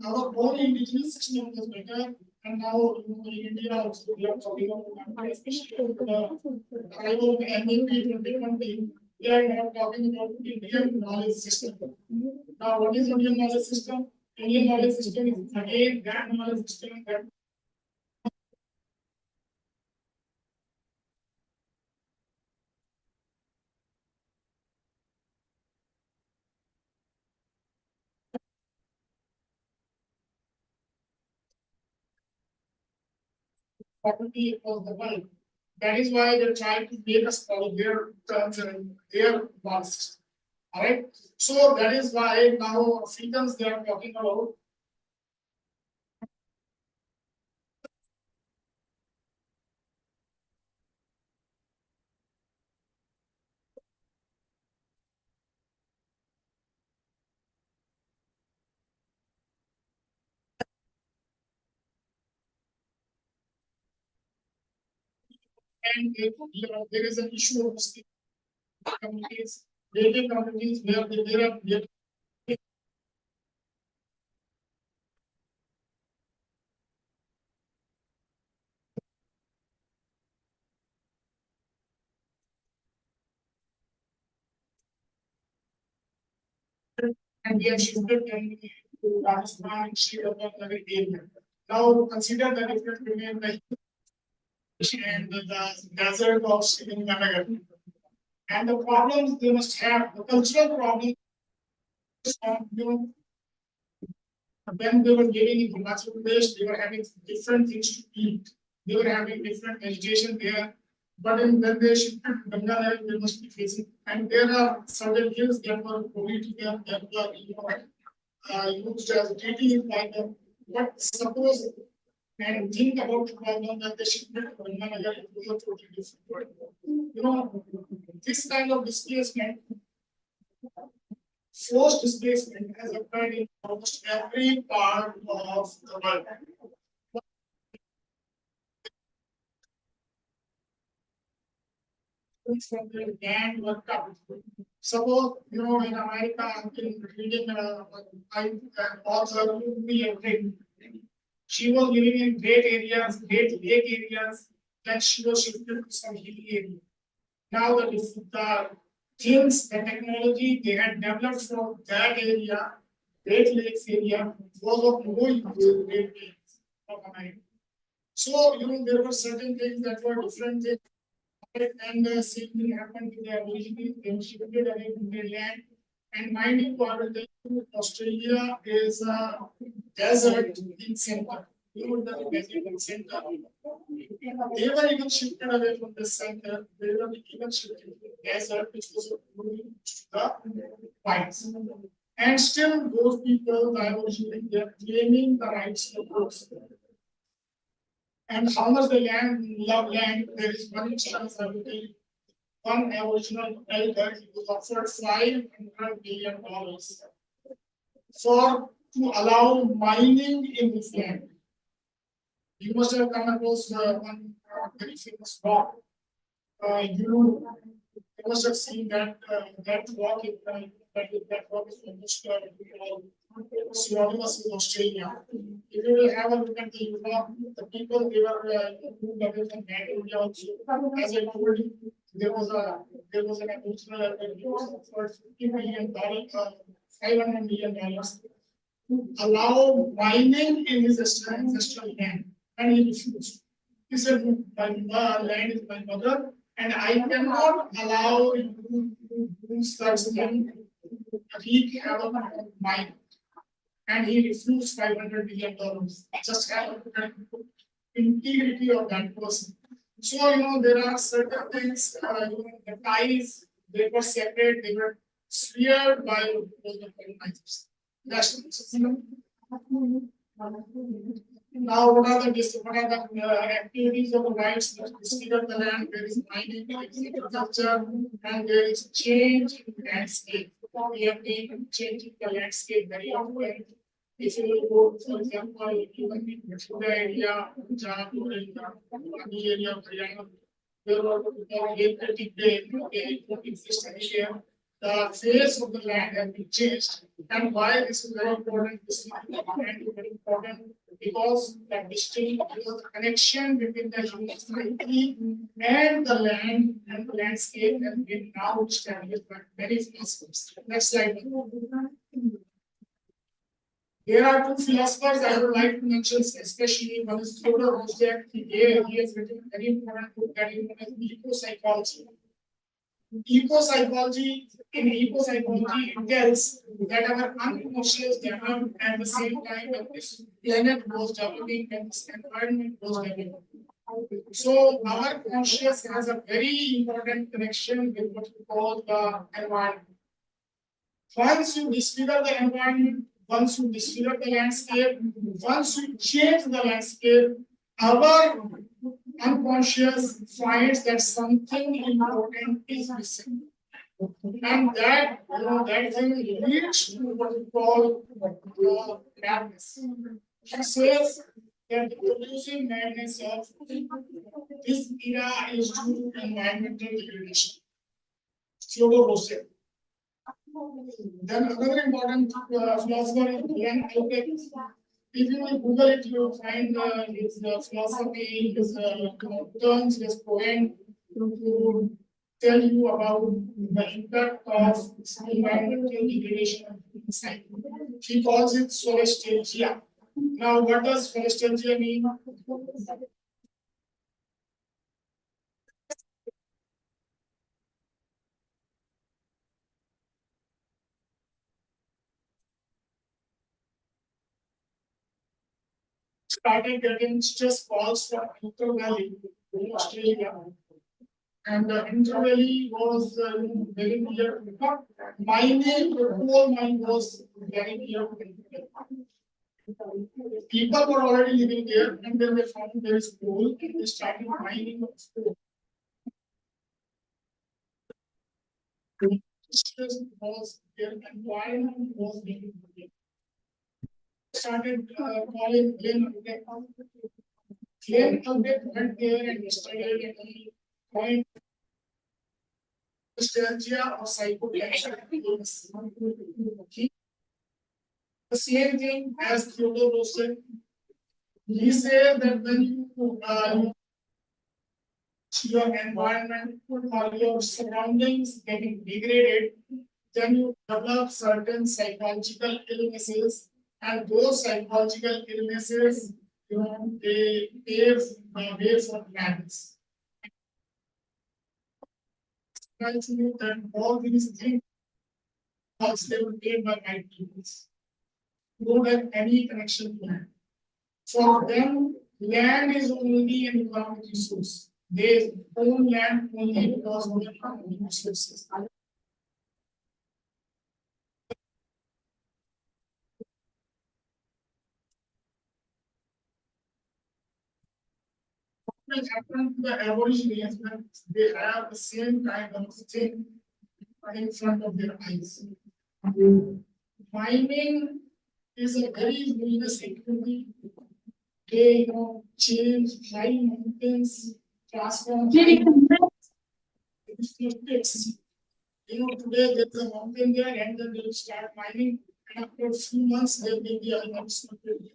Our own indigenous system is better. And now in India also we are talking about especially the arrival of MEP 2020. We are now talking about Indian knowledge system. Now, what is Indian knowledge system? Indian knowledge system is again that knowledge system that property of the world. That is why they're trying to make us follow their terms and their laws. All right. So that is why now Africans they are talking about and there is an issue of communities, native communities where there are and we have shifted them to Rajasthan, Sri Lanka, area. Now consider the difference between the and the desert of Sri Lanka. And the problems they must have, the cultural problems, when they were living in Himachal Pradesh, they were having different things to eat. They were having different vegetation there. But when they shifted to Bengal, they must be facing. And there are certain hills that were political, that were used as dating like them. But suppose and think about the problem that they shifted to Bengal, it was a totally different world. This kind of displacement forced displacement has occurred in almost every part of the world. From the land worked out. Suppose, in America, I've been reading an author, she was living in great areas, great lake areas, then she was shifted to some hilly area. Now the things, the technology they had developed from that area, Great Lakes area, was of no use in Great Lakes of America. So, there were certain things that were different things. And the same thing happened to the Aborigines, they were shifted away from their land. And mind you, Australia is a desert in center. The desert in center. They were even shifted away from the center. They were even shifted to the desert, which was moving to the whites. And still, those people, the Aborigines, they are claiming the rights of those. And how much they love land, there is one instance I will tell you. One Aboriginal elder was offered $500 million for to allow mining in his land. You must have come across one very famous rock. You must have seen that that rock is that rock is almost synonymous with Australia. If you will have a look at the rock, the people they were moved away from that area also. As I told you, there was an Aboriginal elder who was offered $50 million, $500 to allow mining in his ancestral land, and he refused. He said, "My land is my mother, and I cannot allow you to do such thing. He have a mine." And he refused $500 million. Just have a integrity of that person. So, there are certain things, the ties, they were separate, they were severed by the colonizers. That's now, what are the activities of the rights that disfigure the land? There is mining, there is agriculture, and there is change in the landscape. We have been changing the landscape very often. If you will go, for example, even in the area, Punjab or in the area of Haryana, there were they exist anywhere. The face of the land has been changed. And why this is very important? This is very important because the distinct the connection between the human society and the land and the landscape has been now established by many philosophers. Next slide. There are two philosophers I would like to mention, especially one is Theodore Roosevelt. He has written a very important book that is known as eco-psychology. In eco-psychology, it tells that our unconscious developed at the same time that this planet was developing and this environment was developing. So our conscious has a very important connection with what we call the environment. Once you disfigure the environment, once you disfigure the landscape, once you change the landscape, our unconscious finds that something important is missing. And that thing leads to what we call madness. He says that the producing madness of this era is due to environmental degradation. Theodore Roosevelt. Then another important philosopher is Glenn Albert. If you will Google it, you will find his philosophy, his terms, his poem to tell you about the impact of environmental degradation in society. He calls it solastalgia. Now, what does solastalgia mean? Started getting stress calls from Hunter Valley in Australia. And Hunter Valley was very near, mining, coal mine was very near. People were already living there, and then they found there is coal, and they started mining of coal. Stress was their environment was being started calling Glenn Albert. Glenn Albert went there and studied and he coined nostalgia or psychopaths. The same thing as Theodore Roosevelt. He said that when your environment or your surroundings getting degraded, then you develop certain psychological illnesses, and those psychological illnesses, they pave the way for madness. Actually, that all these things they were made by white people. Don't have any connection to land. For them, land is only an economic resource. They own land only because of their economic resources. will happen to the Aborigines when they have the same kind of thing in front of their eyes. Mining is a very luminous activity. They change high mountains, transform high mountains. Today there's a mountain there, and then they will start mining, and after a few months, there will be a mountain.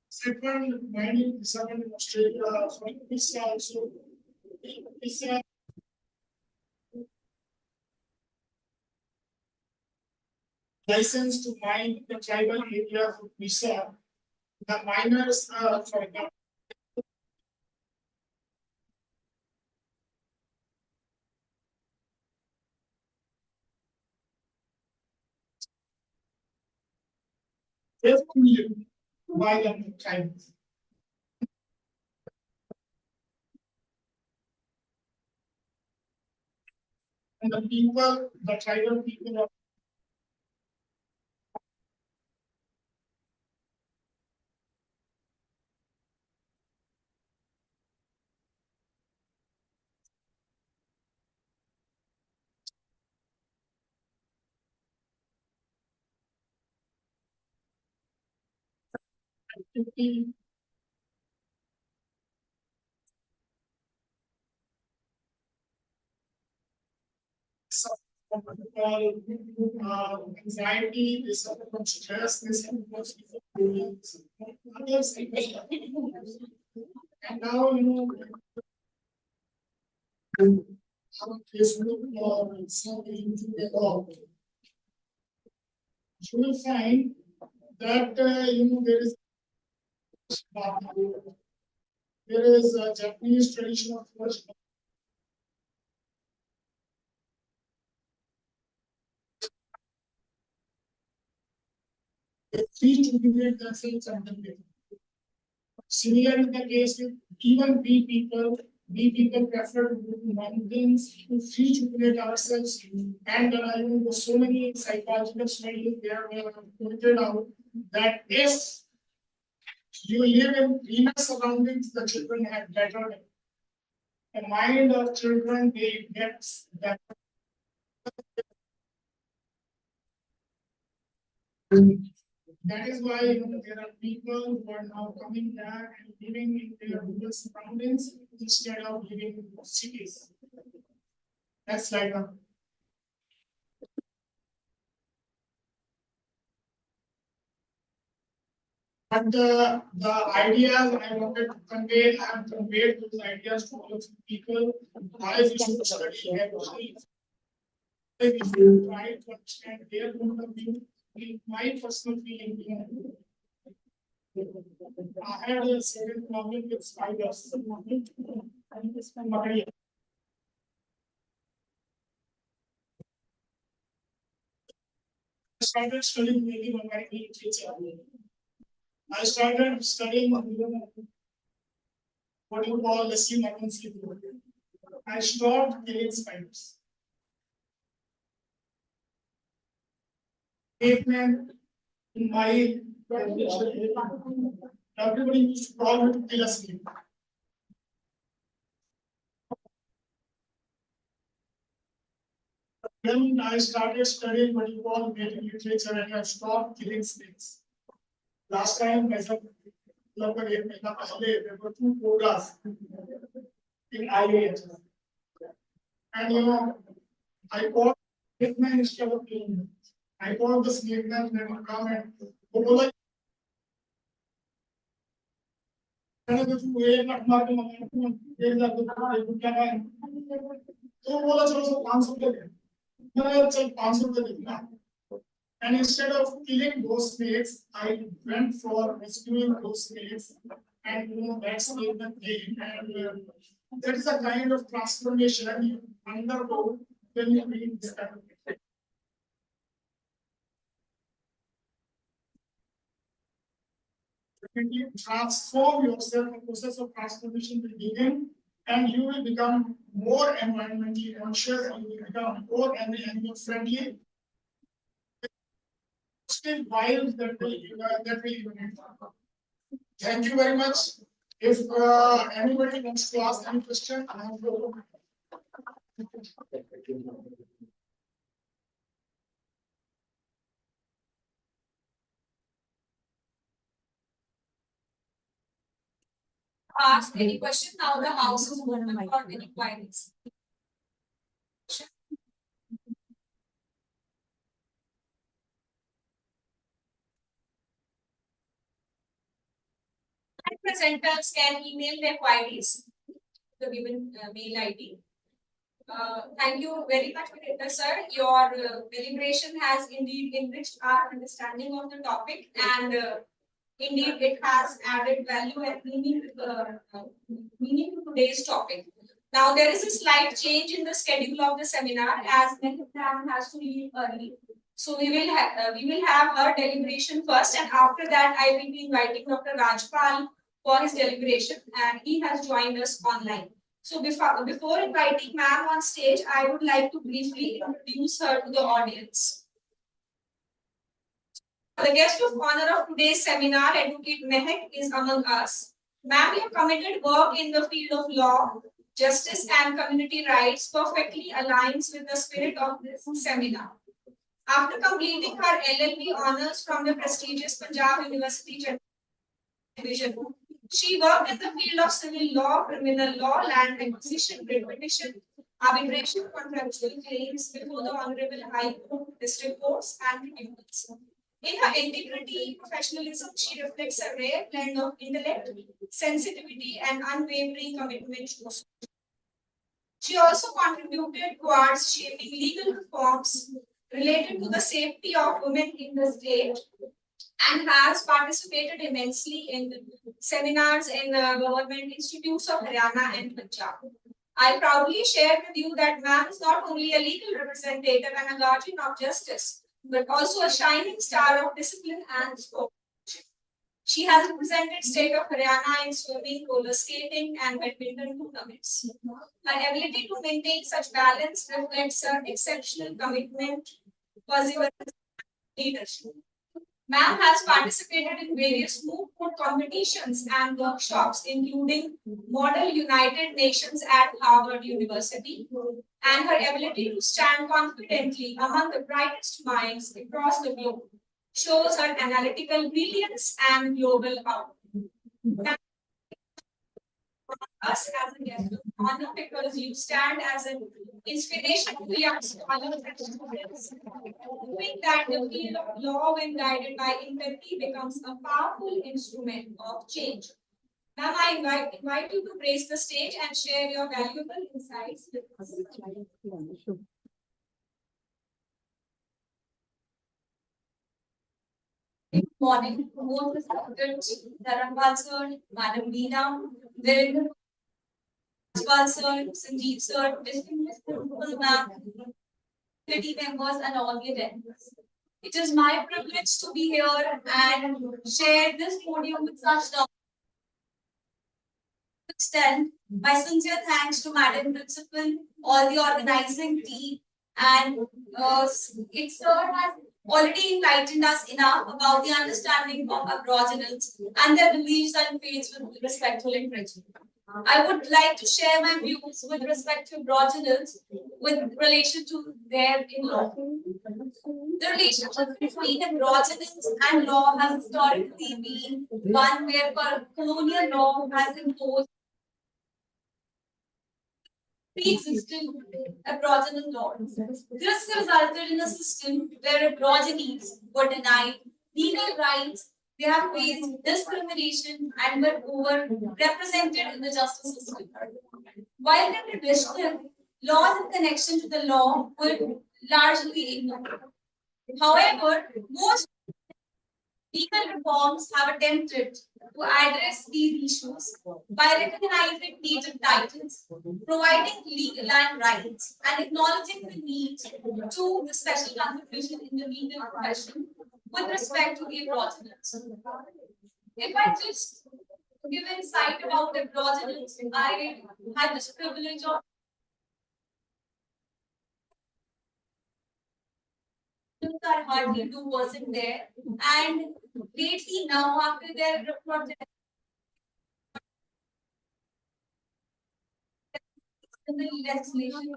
Second, mining is happened in Australia, so it's also it's a license to mine the tribal area of Visa. The miners are for example, by the tribes. And the people, the tribal people of activity suffer from what we call anxiety, they suffer from stress, they suffer from others. And now, on Facebook or some YouTube at all, you will find that there is a Japanese tradition of first free to create themselves and the similar in the case with even we people prefer to go to mountains to free to create ourselves. And so many psychological studies there were pointed out that if you live in greener surroundings, the children have better. The mind of children, they get better. That is why there are people who are now coming back and living in their rural surroundings instead of living in cities. That's like a but the ideas I wanted to convey, I have conveyed those ideas to all of you people. Why we should study everything. If you try to understand their point of view, my personal feeling, I had a certain problem with spiders. I started studying maybe when I was teacher. I started studying what you call the sea emergency. I stopped killing spiders. Statement in my everybody used to call it kill a snake. Then I started studying what you call native literature and I stopped killing snakes. Last time, as a there were two quotas in IAH. And I called snake man instead of killing them. I called the snake man and they would come and बोला मैंने तो तू एक लाख मार के मंगाया तू 1,00,000 क्या है तो बोला चलो 500 दे मैं चल 500 दे दूंगा. And instead of killing those snakes, I went for rescuing those snakes, and that's the thing. And that is a kind of transformation you undergo when you read this kind of thing. When you transform yourself, the process of transformation will begin, and you will become more environmentally conscious, and you will become more animal friendly. Still wild that will. Thank you very much. If anybody wants to ask any question, I have the Ask any question. Now the house is open for any queries. And presenters can email their queries to the given mail ID. Thank you very much, Virendra sir. Your deliberation has indeed enriched our understanding of the topic, and indeed it has added value and meaning to today's topic. Now there is a slight change in the schedule of the seminar as Mehtan has to leave early. So we will have her deliberation first, and after that I will be inviting Dr. Rajpal for his deliberation, and he has joined us online. So before inviting ma'am on stage, I would like to briefly introduce her to the audience. The guest of honor of today's seminar, Advocate Mehak, is among us. Ma'am, your committed work in the field of law, justice, and community rights perfectly aligns with the spirit of this seminar. After completing her LLB honors from the prestigious Punjab University Division, she worked in the field of civil law, criminal law, land acquisition, writ petition, arbitration, contractual claims before the Honorable High Court, district courts, and tribunals. In her integrity, professionalism, she reflects a rare blend of intellect, sensitivity, and unwavering commitment to society. She also contributed towards shaping legal reforms related to the safety of women in the state and has participated immensely in seminars in government institutes of Haryana and Punjab. I proudly share with you that ma'am is not only a legal representative and a guardian of justice, but also a shining star of discipline and sport. She has represented state of Haryana in swimming, roller skating, and badminton tournaments. Her ability to maintain such balance reflects her exceptional commitment, perseverance, and leadership. Ma'am has participated in various moot court competitions and workshops, including Model United Nations at Harvard University, and her ability to stand confidently among the brightest minds across the globe shows her analytical brilliance and global outlook. Us as a guest of honor because you stand as an inspiration to young scholars and students. Knowing that the field of law, when guided by empathy, becomes a powerful instrument of change. Now, I invite you to grace the stage and share your valuable insights with us. Good morning, both the Dharamwal sir, Madam Veena, Virendra Rajpal sir, Sanjeev sir, distinguished principal ma'am, committee members, and all the attendees. It is my privilege to be here and share this podium with such knowledge. Extend my sincere thanks to Madam Principal, all the organizing team, and it sir has already enlightened us enough about the understanding of Aboriginals and their beliefs and faiths with respect to literature. I would like to share my views with respect to Aboriginals with relation to their in-law. The relationship between Aboriginals and law has historically been one where colonial law has imposed pre-existing Aboriginal laws. This resulted in a system where Aborigines were denied legal rights, they have faced discrimination and were overrepresented in the justice system. While the traditional laws in connection to the law were largely ignored. However, most legal reforms have attempted to address these issues by recognizing native titles, providing legal land rights, and acknowledging the need to the special contribution in the legal profession with respect to the Aboriginals. If I just give insight about the Aboriginals, I had this privilege of I hardly do wasn't there. And lately now after their project in the legislation.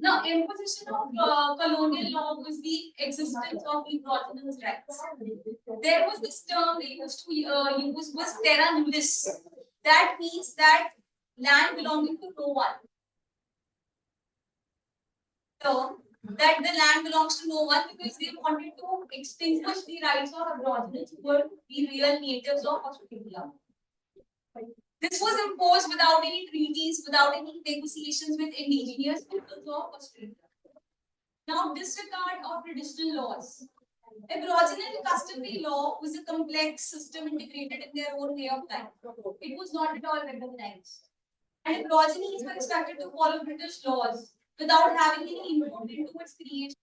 Now, imposition of colonial law was the existence of Aboriginal rights. There was this term they used to use was terra nullius. That means that land belonging to no one. Term that the land belongs to no one because they wanted to extinguish the rights of Aborigines who were the real natives of Australia. This was imposed without any treaties, without any negotiations with indigenous peoples of Australia. Now, disregard of traditional laws. Aboriginal customary law was a complex system integrated in their own way of life. It was not at all recognized. And Aborigines were expected to follow British laws without having any input into its creation,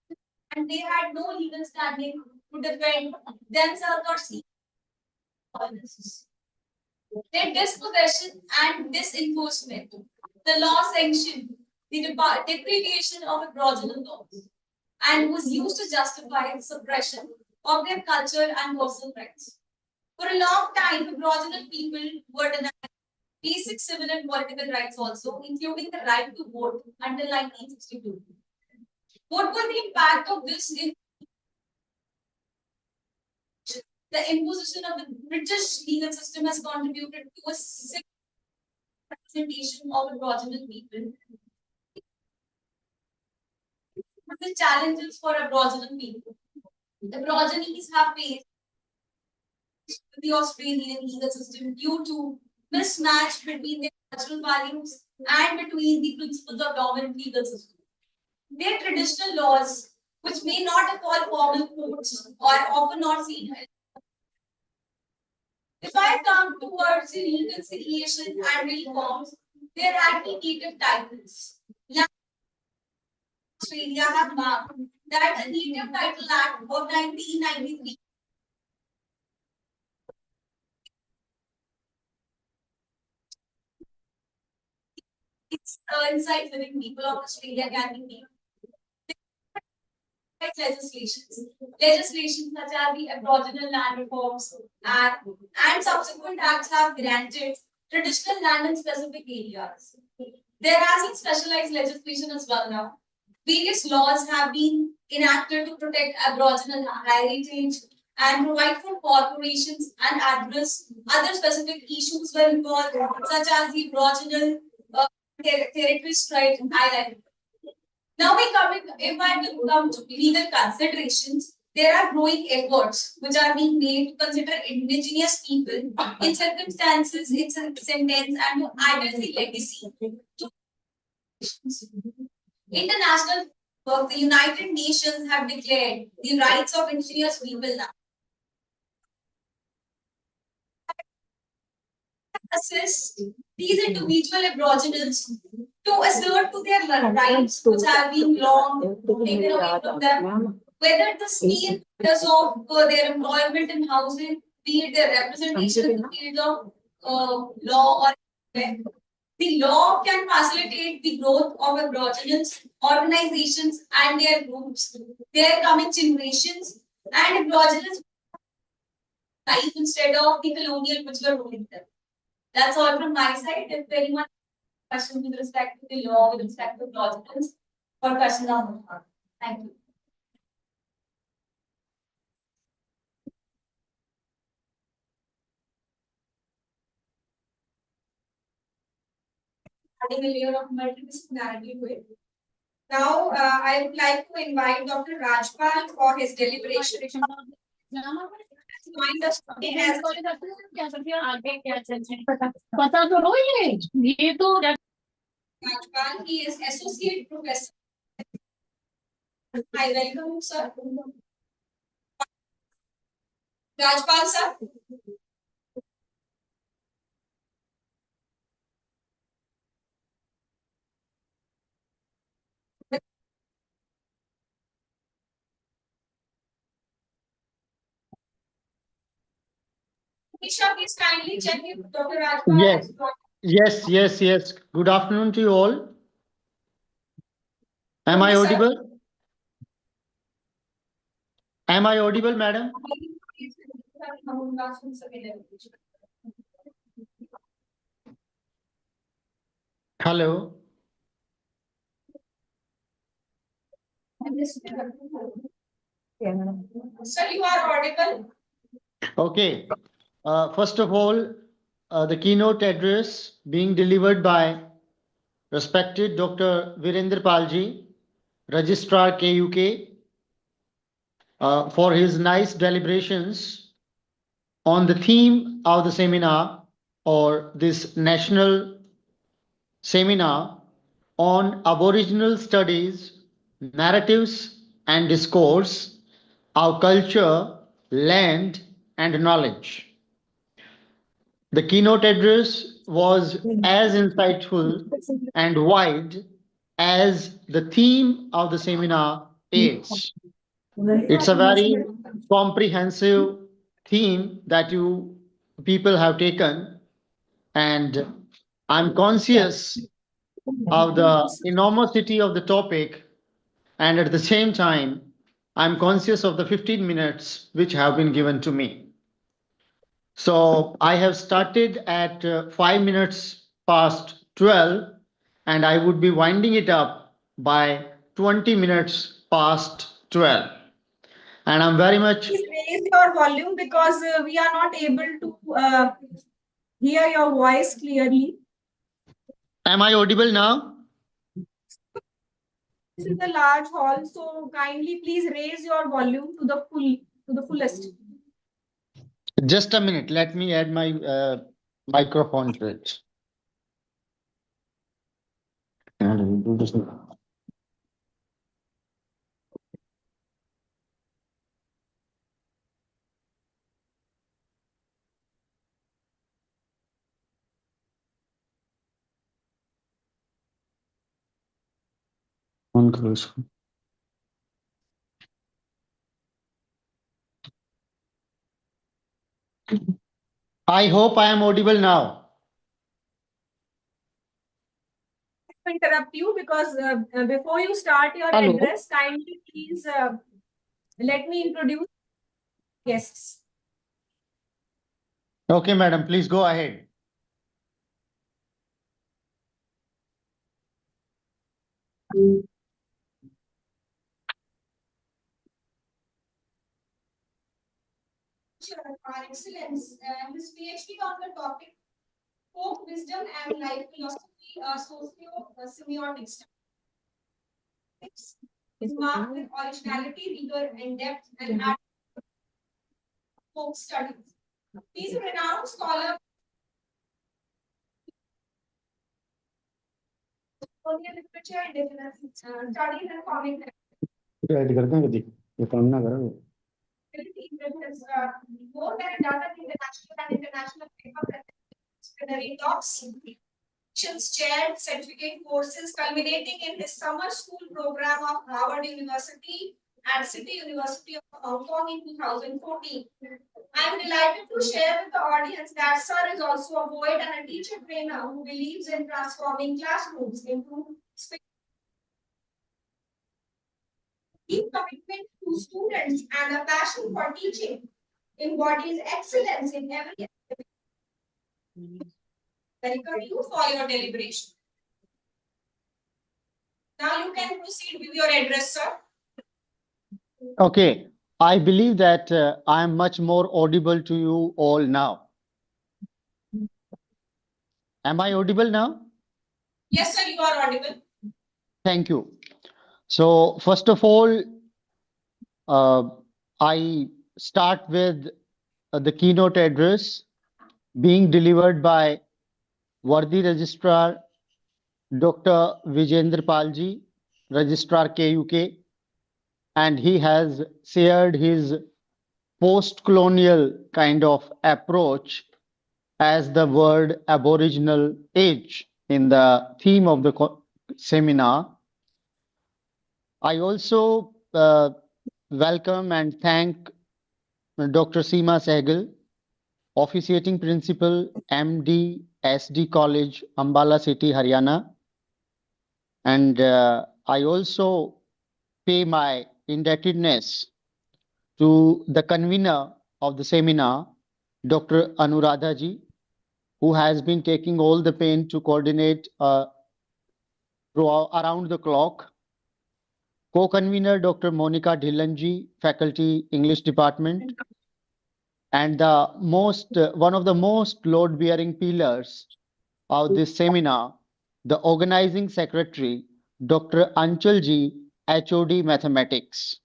and they had no legal standing to defend themselves or seek violence. Their dispossession and disenforcement. The law sanctioned the deprivation of Aboriginal laws and was used to justify the suppression of their culture and personal rights. For a long time, Aboriginal people were denied basic civil and political rights also, including the right to vote until 1962. What was the impact of this in the imposition of the British legal system has contributed to a sick representation of Aboriginal people. The challenges for Aboriginal people. The Aborigines have faced the Australian legal system due to mismatch between their cultural values and between the principles of dominant legal system. Their traditional laws, which may not involve formal courts, are often not seen. If I come towards reconciliation and reforms, there are native titles. Australia have marked that a Native Title Act of 1993 it's inside living people of Australia can be made. Legislations such as the Aboriginal Land Reforms Act and subsequent acts have granted traditional land in specific areas. There has been specialized legislation as well now. Various laws have been enacted to protect Aboriginal heritage and provide for corporations and address other specific issues were involved, such as the Aboriginal territory strike island. Now if I will come to legal considerations, there are growing efforts which are being made to consider indigenous people in circumstances, its sentence, and to address the legacy. International work, the United Nations have declared the rights of indigenous people now. Assist these individual Aboriginals to assert to their rights which have been long taken away from them, whether the scheme because of their employment and housing, be it their representation in the field of law or the law can facilitate the growth of Aboriginals, organizations and their groups, their coming generations, and Aboriginals life instead of the colonial which were ruling them. That's all from my side. If anyone has questions with respect to the law, with respect to Aboriginals, or questions on the thank you. Adding a layer of multidisciplinarity to it. Now, I would like to invite Dr. Rajpal for his deliberation. Joined us today as पता तो लो ये तो Rajpal. He is Associate Professor. I welcome you, sir. Rajpal, sir. Isha, please kindly check if Dr. Rajpal Yes. has Yes. Good afternoon to you all. Am I Yes, sir. audible? Am I audible, madam? Hello. Sir, you are audible. Okay. First of all, the keynote address being delivered by respected Dr. Virender Palji, Registrar KUK, for his nice deliberations on the theme of the seminar or this national seminar on Aboriginal studies, narratives and discourse, our culture, land and knowledge. The keynote address was as insightful and wide as the theme of the seminar is. It's a very comprehensive theme that you people have taken, and I'm conscious of the enormity of the topic, and at the same time, I'm conscious of the 15 minutes which have been given to me. So I have started at 5 minutes past 12, and I would be winding it up by 20 minutes past 12. And I'm very much. Please raise your volume because we are not able to hear your voice clearly. Am I audible now? This is a large hall, so kindly please raise your volume to the fullest. Just a minute. Let me add my microphone to it. On करो इसको. I hope I am audible now. Interrupt you because before you start your Hello. address, kindly please let me introduce guests. Okay, madam, please go ahead. Our excellence, his PhD on the topic folk wisdom and life philosophy, socio-semiotic studies is marked with originality, rigor, and depth and folk studies. He is a renowned scholar colonial literature, indigenous studies, and comic add करते हैं कभी ये काम ना करो. more than a dozen international paper disciplinary talks, chaired certificate courses culminating in his summer school program of Harvard University and City University of Hong Kong in 2014. I am delighted to share with the audience that Sir is also a poet and a teacher trainer who believes in transforming classrooms into deep commitment to students and a passion for teaching embodies excellence in every aspect. Welcome you for your deliberation. Now you can proceed with your address, sir. Okay, I believe that I am much more audible to you all now. Am I audible now? Yes, sir, you are audible. Thank you. So first of all, I start with the keynote address being delivered by worthy registrar Dr. Vijender Palji, registrar KUK, and he has shared his post-colonial kind of approach as the word Aboriginal age in the theme of the seminar. I also welcome and thank Dr. Seema Sehgal, officiating principal, M.D.S.D College, Ambala City, Haryana. And I also pay my indebtedness to the convener of the seminar, Dr. Anuradha ji, who has been taking all the pain to coordinate a throughout around the clock. Co-convener Dr. Monica Dhillanji, Faculty English Department, and the most one of the most load-bearing pillars of this seminar, the organizing secretary, Dr. Anchalji, HOD Mathematics.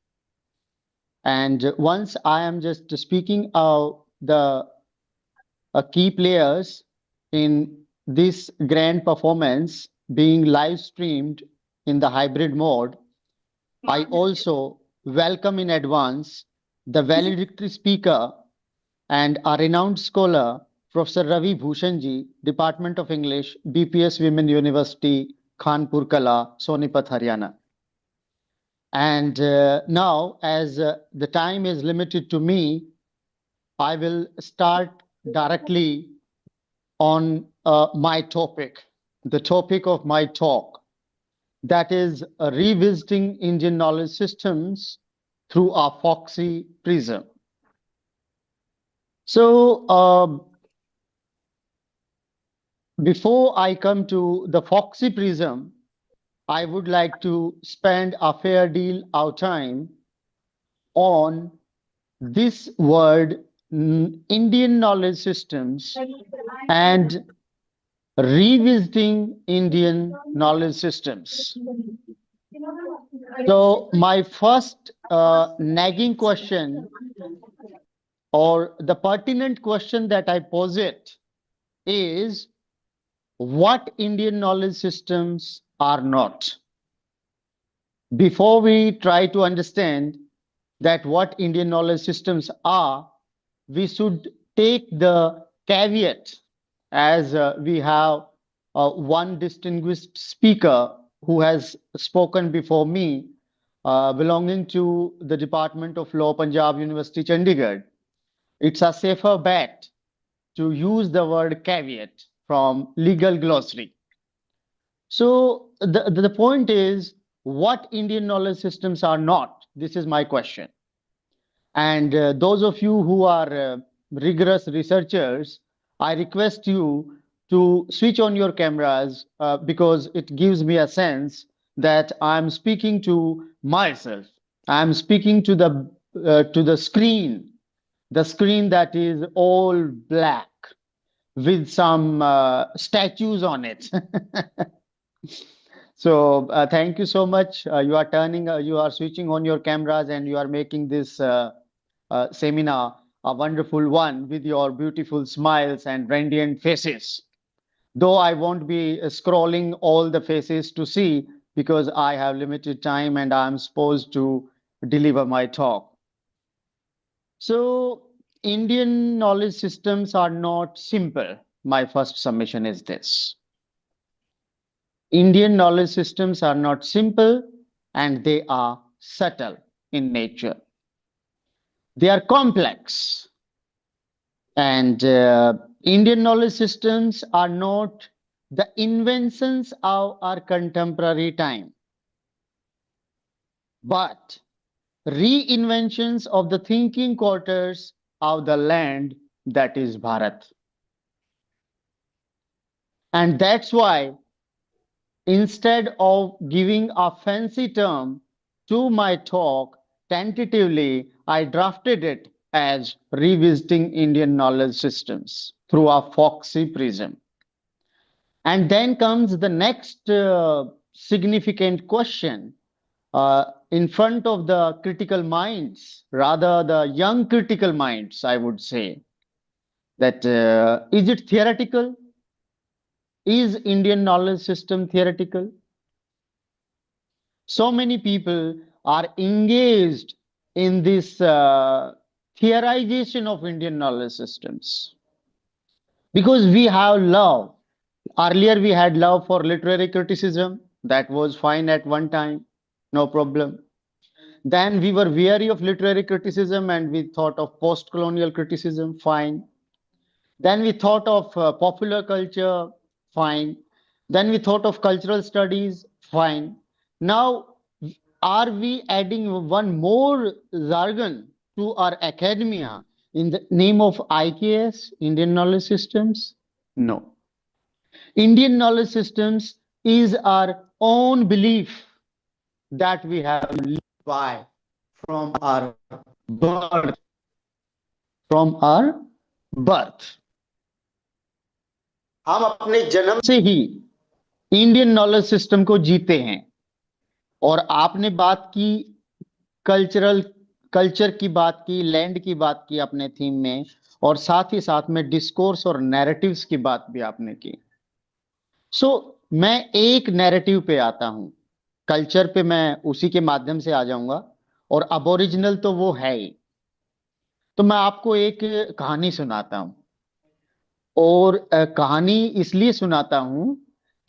And once I am just speaking of the key players in this grand performance being live streamed in the hybrid mode, I also welcome in advance the valedictory speaker and a renowned scholar, Professor Ravi Bhushanji, Department of English, BPS Women University, Kanpur Kala, Sonipat, Haryana. And now, as the time is limited to me, I will start directly on my topic, the topic of my talk, that is revisiting Indian knowledge systems through a foxy prism. So, before I come to the foxy prism, I would like to spend a fair deal of time on this word, Indian knowledge systems, and revisiting Indian knowledge systems. So my first nagging question, or the pertinent question that I posit, is what Indian knowledge systems are not. Before we try to understand that what Indian knowledge systems are, we should take the caveat, as we have one distinguished speaker who has spoken before me, belonging to the Department of Law, Punjab University, Chandigarh. It's a safer bet to use the word caveat from legal glossary. So the point is, what Indian knowledge systems are not? This is my question. And those of you who are rigorous researchers, I request you to switch on your cameras because it gives me a sense that I'm speaking to myself. I'm speaking to the screen that is all black with some statues on it. So thank you so much. You are switching on your cameras and you are making this seminar a wonderful one with your beautiful smiles and radiant faces. Though I won't be scrolling all the faces to see because I have limited time and I'm supposed to deliver my talk. So Indian knowledge systems are not simple. My first submission is this. Indian knowledge systems are not simple and they are subtle in nature. They are complex. And Indian knowledge systems are not the inventions of our contemporary time, but reinventions of the thinking quarters of the land that is Bharat. And that's why, instead of giving a fancy term to my talk, tentatively, I drafted it as revisiting Indian knowledge systems through a foxy prism. And then comes the next significant question in front of the critical minds, rather the young critical minds, I would say, that is it theoretical? Is Indian knowledge system theoretical? So many people are engaged in this theorization of Indian knowledge systems because we have love. Earlier, we had love for literary criticism. That was fine at one time, no problem. Then we were weary of literary criticism and we thought of post-colonial criticism, fine. Then we thought of popular culture, fine. Then we thought of cultural studies, fine. Now, are we adding one more jargon to our academia in the name of IKS, Indian Knowledge Systems? No. Indian knowledge systems is our own belief that we have lived by from our birth. From our birth. हम अपने जन्म से ही Indian knowledge system को जीते हैं। और आपने बात की कल्चर की बात की, लैंड की बात की अपने थीम में, और साथ ही साथ में डिस्कोर्स और नैरेटिव्स की बात भी आपने की। सो मैं एक नैरेटिव पे आता हूं, कल्चर पे मैं उसी के माध्यम से आ जाऊंगा, और अबोरिजिनल तो वो है ही। तो मैं आपको एक कहानी सुनाता हूं, और कहानी इसलिए सुनाता हूं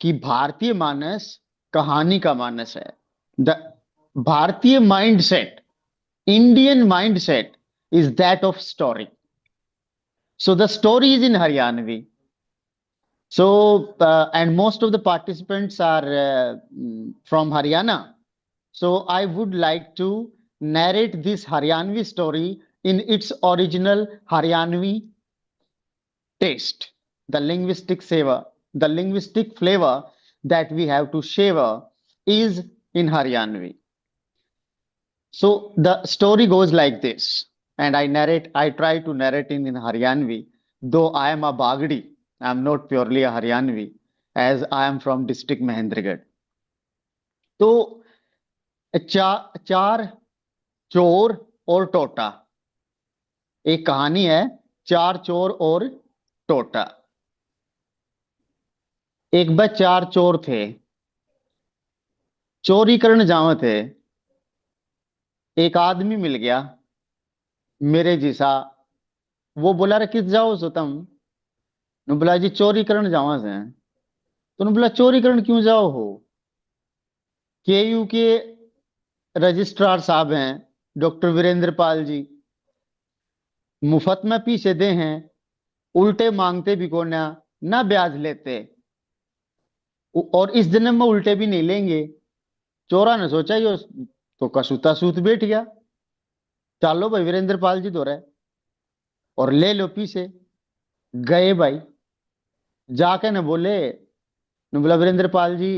कि भारतीय मानस कहानी का मानस है। द भारतीय mindset, Indian mindset is that of story. So the story is in Haryanvi. So, and most of the participants are from Haryana. So I would like to narrate this Haryanvi story in its original Haryanvi taste. The linguistic flavor that we have to savor is in Haryanvi. So the story goes like this, and I try to narrate in Haryanvi, though I am a Bagdi, I am not purely a Haryanvi, as I am from district Mahendragarh. तो चार चोर और टोटा, एक कहानी है, चार चोर और टोटा। एक बार चार चोर थे, चोरी करने जावे थे। एक आदमी मिल गया मेरे जैसा, वो बोला रे किस जाओ सो तुम? ने बोला जी चोरी करने जावा से। तो ने बोला चोरी करने क्यों जाओ हो? केयू के रजिस्ट्रार साहब हैं डॉक्टर वीरेंद्र पाल जी, मुफ्त में पीछे दे हैं, उल्टे मांगते भी को ना ब्याज लेते, और इस जन्म में उल्टे भी नहीं लेंगे। चोरा ने सोचा यो तो कसूता सूत बैठ गया, चलो भाई वीरेंद्र पाल जी तो रहे, और ले लो पीछे। गए भाई, जाके न बोले, न बोला वीरेंद्र पाल जी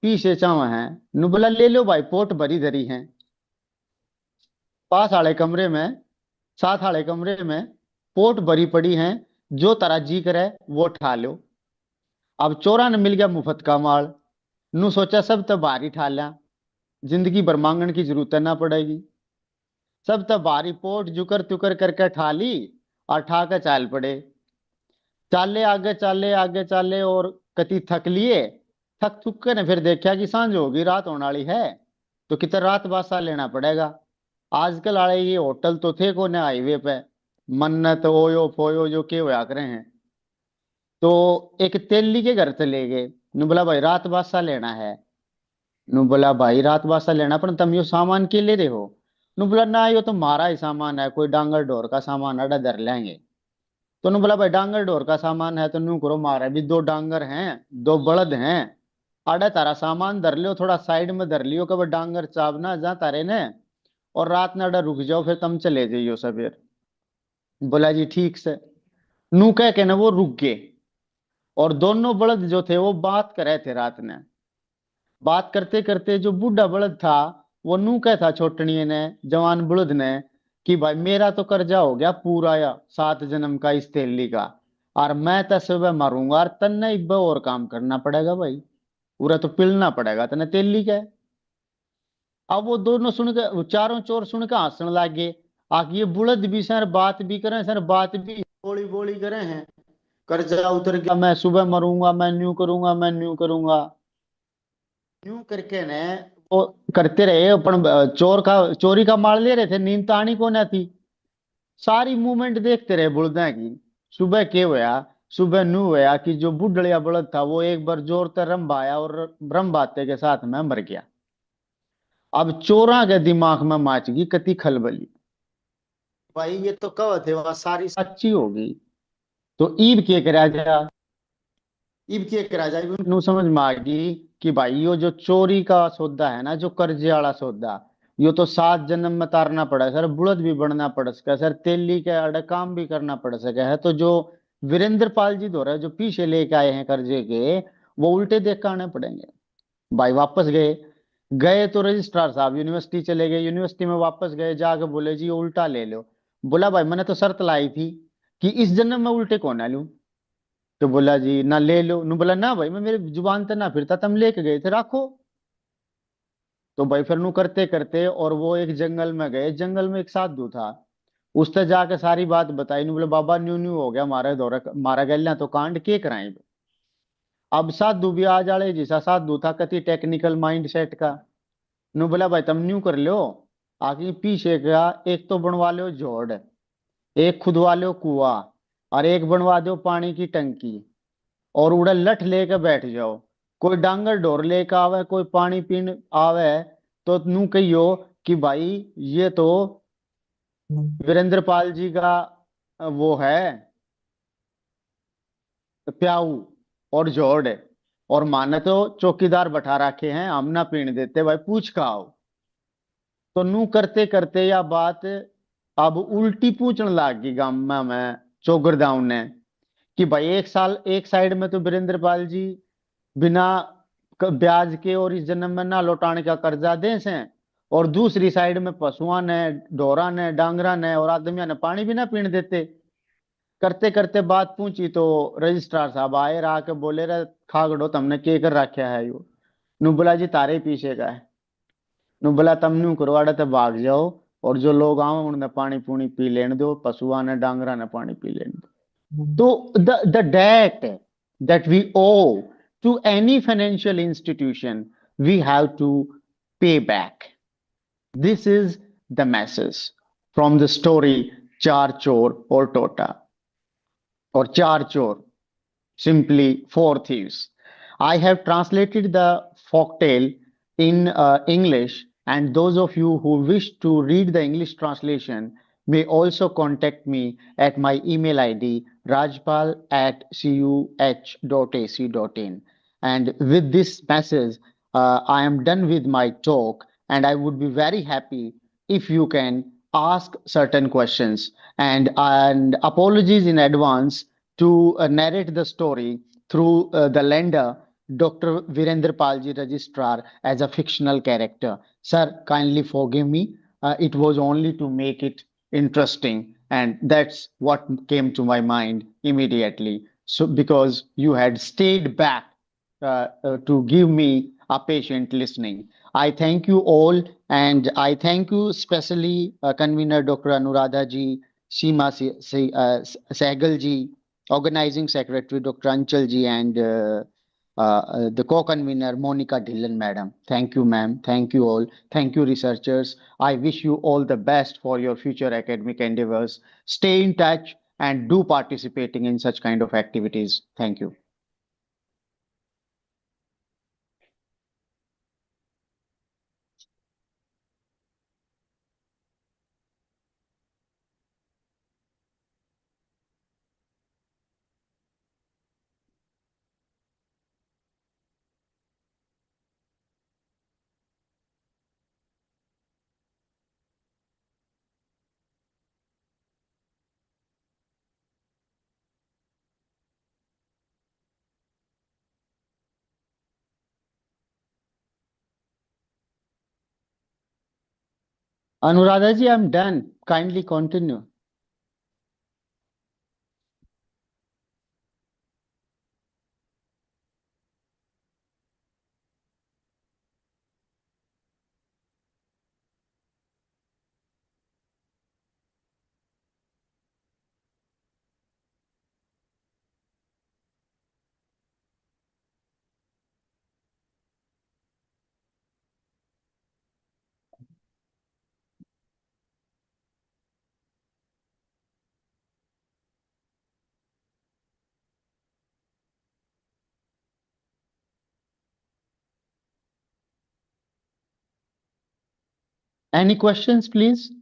पीछे चावा हैं, न बोला ले लो भाई पोट भरी धरी हैं। पास आले कमरे में, साथ आले कमरे में पोट भरी पड़ी हैं, जो तारा जी करे वो ठा लो। अब चोरा ने मिल गया मुफ्त का माल, नु सोचा सब तो भारी ठा लिया, जिंदगी भर मांगने की जरूरत ना पड़ेगी। सब तो भारी पोट जुकर तुकर करके ठा ली, और ठा के चाल पड़े। चाले आगे चाले, और कति थक लिए। थक थुक के ने फिर देखा कि सांझ होगी, रात होने वाली है, तो कितना रात बासा लेना पड़ेगा। आजकल आले ये होटल तो थे को ना हाईवे पे, मन्नत ओयो फोयो जो के होया करे हैं। तो एक तेली के घर चले गए, नु बोला भाई रात बासा लेना है। नु बोला भाई रात बासा लेना, पर तुम यो सामान के ले रहे हो? नु बोला ना यो तो हमारा ही सामान है, कोई डांगर ढोर का सामान अड़ा धर लेंगे। तो नु बोला भाई डांगर ढोर का सामान है तो नू करो, मारा भी दो डांगर हैं, दो बलद हैं, अड़ा तारा सामान धर लियो, थोड़ा साइड में धर लियो, कब डांगर चावना जा तारे ने, और रात ने अड़ा रुक जाओ, फिर तुम चले जाइयो सवेर। बोला जी ठीक से। नू कह के ना वो रुक गए, और दोनों बलद जो थे वो बात कर रहे थे रात ने। बात करते करते जो बूढ़ा बलद था, वो नू कह था छोटनिए ने, जवान बलद ने, कि भाई मेरा तो कर्जा हो गया पूरा या 7 जन्म का इस तेली का, और मैं तो सुबह मरूंगा, और तन्ने इब्बे और काम करना पड़ेगा भाई, पूरा तो पिलना पड़ेगा तने तेली का। अब वो दोनों सुन के, वो चारों चोर सुन के हंसने लगे। आगे ये बुलद भी सर बात भी करें, सर बात भी बोली बोली करे हैं, कर्जा उतर गया, मैं सुबह मरूंगा, मैं न्यू करूंगा, मैं न्यू करूंगा, यूं करके ने वो करते रहे। अपन चोर का चोरी का माल ले रहे थे, नींद तो आनी को ना थी, सारी मूवमेंट देखते रहे बुलदा की। सुबह के होया, सुबह नू होया कि जो बुढ़लिया बलद था वो एक बार जोर से रंभाया, और रंभाते के साथ में मर गया। अब चोरा के दिमाग में माच गई कति खलबली, भाई ये तो कव थे वहां सारी सच्ची होगी। तो ईब के करा जा, ईब के करा जाए, नू समझ में आ गई कि भाई यो जो चोरी का सौदा है ना, जो कर्जे वाला सौदा, यो तो 7 जन्म में तारना पड़ा सर, बुलद भी बनना पड़ सके सर, तेली के अड़े काम भी करना पड़ सके है। तो जो वीरेंद्र पाल जी दो रहे जो पीछे लेके आए हैं कर्जे के, वो उल्टे देख के आने पड़ेंगे। भाई वापस गए, गए तो रजिस्ट्रार साहब यूनिवर्सिटी चले गए, यूनिवर्सिटी में वापस गए, जाके बोले जी उल्टा ले लो। बोला भाई मैंने तो शर्त लाई थी कि इस जन्म में उल्टे को ना लूं। तो बोला जी ना ले लो, नु बोला ना भाई मैं मेरी जुबान तो ना फिरता, तुम लेके गए थे राखो। तो भाई फिर नु करते करते और वो एक जंगल में गए, जंगल में एक साधु था, उससे जाके सारी बात बताई। नु बोले बाबा न्यू न्यू हो गया मारा दौरा मारा गया तो कांड के कराए। अब साधु भी आ जाले जैसा साधु था कति टेक्निकल माइंड सेट का। नु बोला भाई तुम न्यू कर लो, आगे पीछे का एक तो बनवा लो जोड़, एक खुदवा लो कुआं, और एक बनवा दो पानी की टंकी, और उड़ा लठ लेके बैठ जाओ। कोई डांगर ढोर लेके आवे, कोई पानी पीने आवे, तो नू कहियो कि भाई ये तो वीरेंद्र पाल जी का वो है प्याऊ और जोड़ है, और माने तो चौकीदार बैठा रखे हैं, हम ना पीने देते भाई पूछ का आओ। तो नू करते करते या बात अब उल्टी पूछने लग गई गामा में चौगरदाऊ ने, कि भाई एक साल एक साइड में तो वीरेंद्र पाल जी बिना ब्याज के और इस जन्म में ना लौटाने का कर्जा दे से, और दूसरी साइड में पशुओं ने, ढोरा ने, डांगरा ने और आदमियों ने पानी भी ना पीने देते। करते करते बात पूछी तो रजिस्ट्रार साहब आए, रहा के बोले रे खागड़ो तुमने के कर रखा है यो। नु बोला जी तारे ही पीछे का है। नु बोला तुम न्यू करवाड़ा तो भाग जाओ, और जो लोग आओ उन्हें पानी पूनी पी लेने दो, पशुओं ने डांगरा ने पानी पी लेने दो। तो the debt that we owe to any financial institution, we have to pay back. This is the message from the story Char Chor or Tota, or Char Chor, simply four thieves. I have translated the folktale in English, and those of you who wish to read the English translation may also contact me at my email ID rajpal@cuh.ac.in. And with this message, I am done with my talk, and I would be very happy if you can ask certain questions. And apologies in advance to narrate the story through the lender, Dr. Virendra Palji, Registrar, as a fictional character. Sir, kindly forgive me. It was only to make it interesting, and that's what came to my mind immediately. So, because you had stayed back to give me a patient listening. I thank you all, and I thank you especially convener Dr. Anuradha ji, Seema Sehgal ji, organizing secretary Dr. Anchal ji, and the co-convener Monica Dhillon madam. Thank you, ma'am. Thank you all. Thank you, researchers. I wish you all the best for your future academic endeavors. Stay in touch and do participating in such kind of activities. Thank you. Anuradha ji, I'm done. Kindly continue. Any questions, please?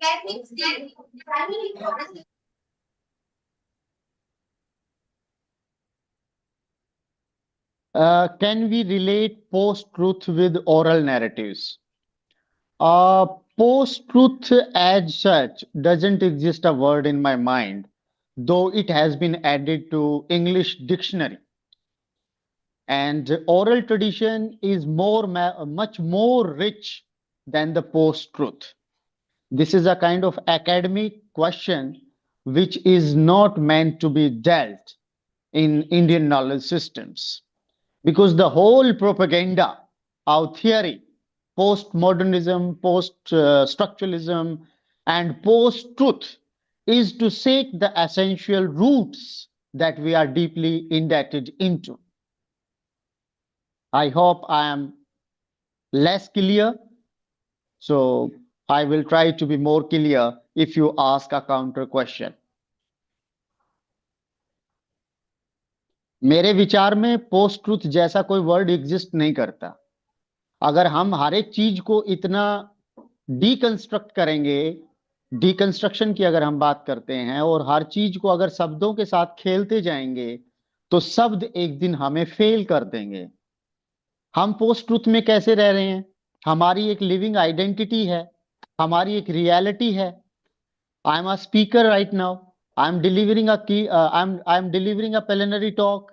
That means the primary Can we relate post-truth with oral narratives? Uh, Post-truth as such doesn't exist a word in my mind, though it has been added to English dictionary. And oral tradition is much more rich than the post-truth. This is a kind of academic question which is not meant to be dealt in Indian knowledge systems. Because the whole propaganda, our theory, postmodernism, post-structuralism, and post-truth is to seek the essential roots that we are deeply indebted into. I hope I am less clear, so I will try to be more clear if you ask a counter question. मेरे विचार में post truth जैसा कोई word exist नहीं करता। अगर हम हर एक चीज को इतना डीकंस्ट्रक्ट करेंगे, डीकंस्ट्रक्शन की अगर हम बात करते हैं और हर चीज को अगर शब्दों के साथ खेलते जाएंगे, तो शब्द एक दिन हमें फेल कर देंगे। हम पोस्ट ट्रूथ में कैसे रह रहे हैं? हमारी एक लिविंग आइडेंटिटी है, हमारी एक रियलिटी है। I am a speaker right now, I am delivering a plenary talk.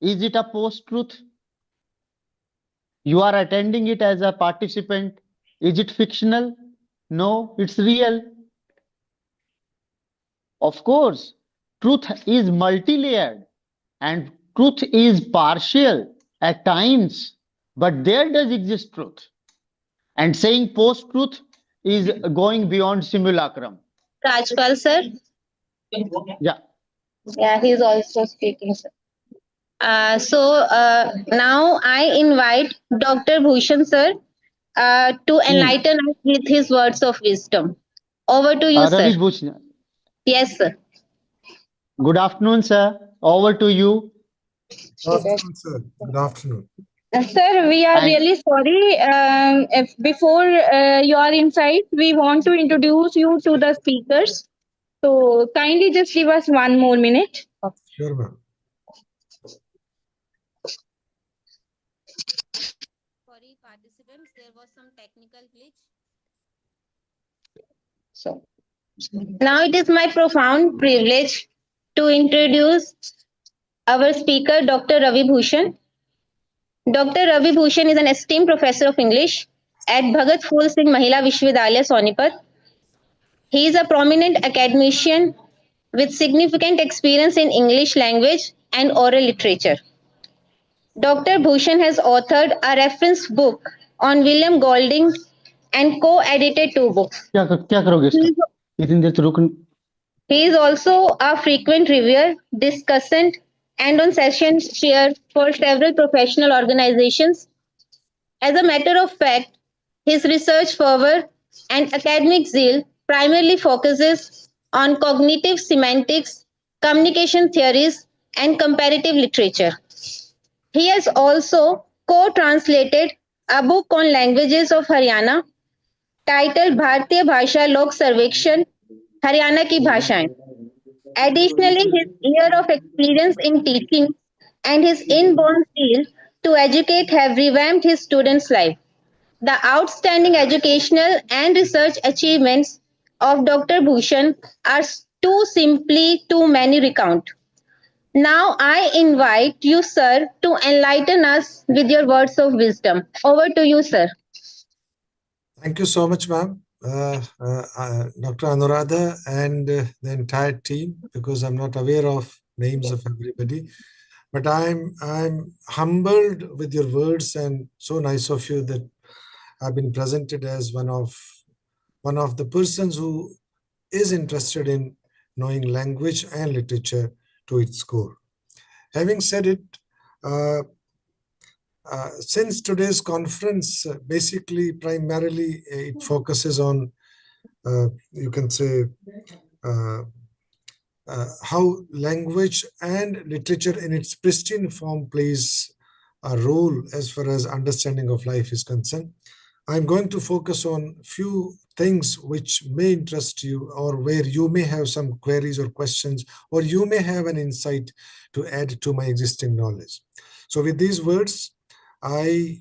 Is it a post truth? You are attending it as a participant. Is it fictional? No, it's real. Of course, truth is multi-layered and truth is partial at times, but there does exist truth. And saying post-truth is going beyond simulacrum. Rajpal sir. Yeah. Yeah, he's also speaking, sir. Now I invite Dr. Bhushan sir to enlighten us with his words of wisdom. Over to you, sir. Ravi Bhush, Yes, sir. good afternoon, sir. Over to you. Good afternoon, sir. Good afternoon. Sir, we are And really sorry. If before you are inside, we want to introduce you to the speakers. So kindly just give us 1 more minute. Sure, ma'am. Sorry, participants, there was some technical glitch. So now it is my profound privilege to introduce our speaker, Dr. Ravi Bhushan. Dr. Ravi Bhushan is an esteemed professor of English at Bhagat Phul Singh Mahila Vishwavidyalaya, Sonipat. He is a prominent academician with significant experience in English language and oral literature. Dr. Bhushan has authored a reference book on William Golding and co-edited 2 books. क्या करोगे इसका? इतनी देर तो रुक। He is also a frequent reviewer, discussant, and on session chair for several professional organizations. As a matter of fact, his research fervor and academic zeal primarily focuses on cognitive semantics, communication theories, and comparative literature. He has also co-translated a book on languages of Haryana titled भारतीय भाषा लोक सर्वेक्षण हरियाणा की भाषाएं. Additionally, his year of experience in teaching and his inborn zeal to educate have revamped his students' life. The outstanding educational and research achievements of Dr. Bhushan are too many recount. Now I invite you, sir, to enlighten us with your words of wisdom. Over to you, sir. Thank you so much, ma'am. Dr. Anuradha and the entire team, because I'm not aware of names of everybody, but I'm humbled with your words, and so nice of you that I've been presented as one of the persons who is interested in knowing language and literature to its core. Having said it, since today's conference basically primarily it focuses on you can say how language and literature in its pristine form plays a role as far as understanding of life is concerned. I'm going to focus on few things which may interest you, or where you may have some queries or questions, or you may have an insight to add to my existing knowledge. So with these words, I,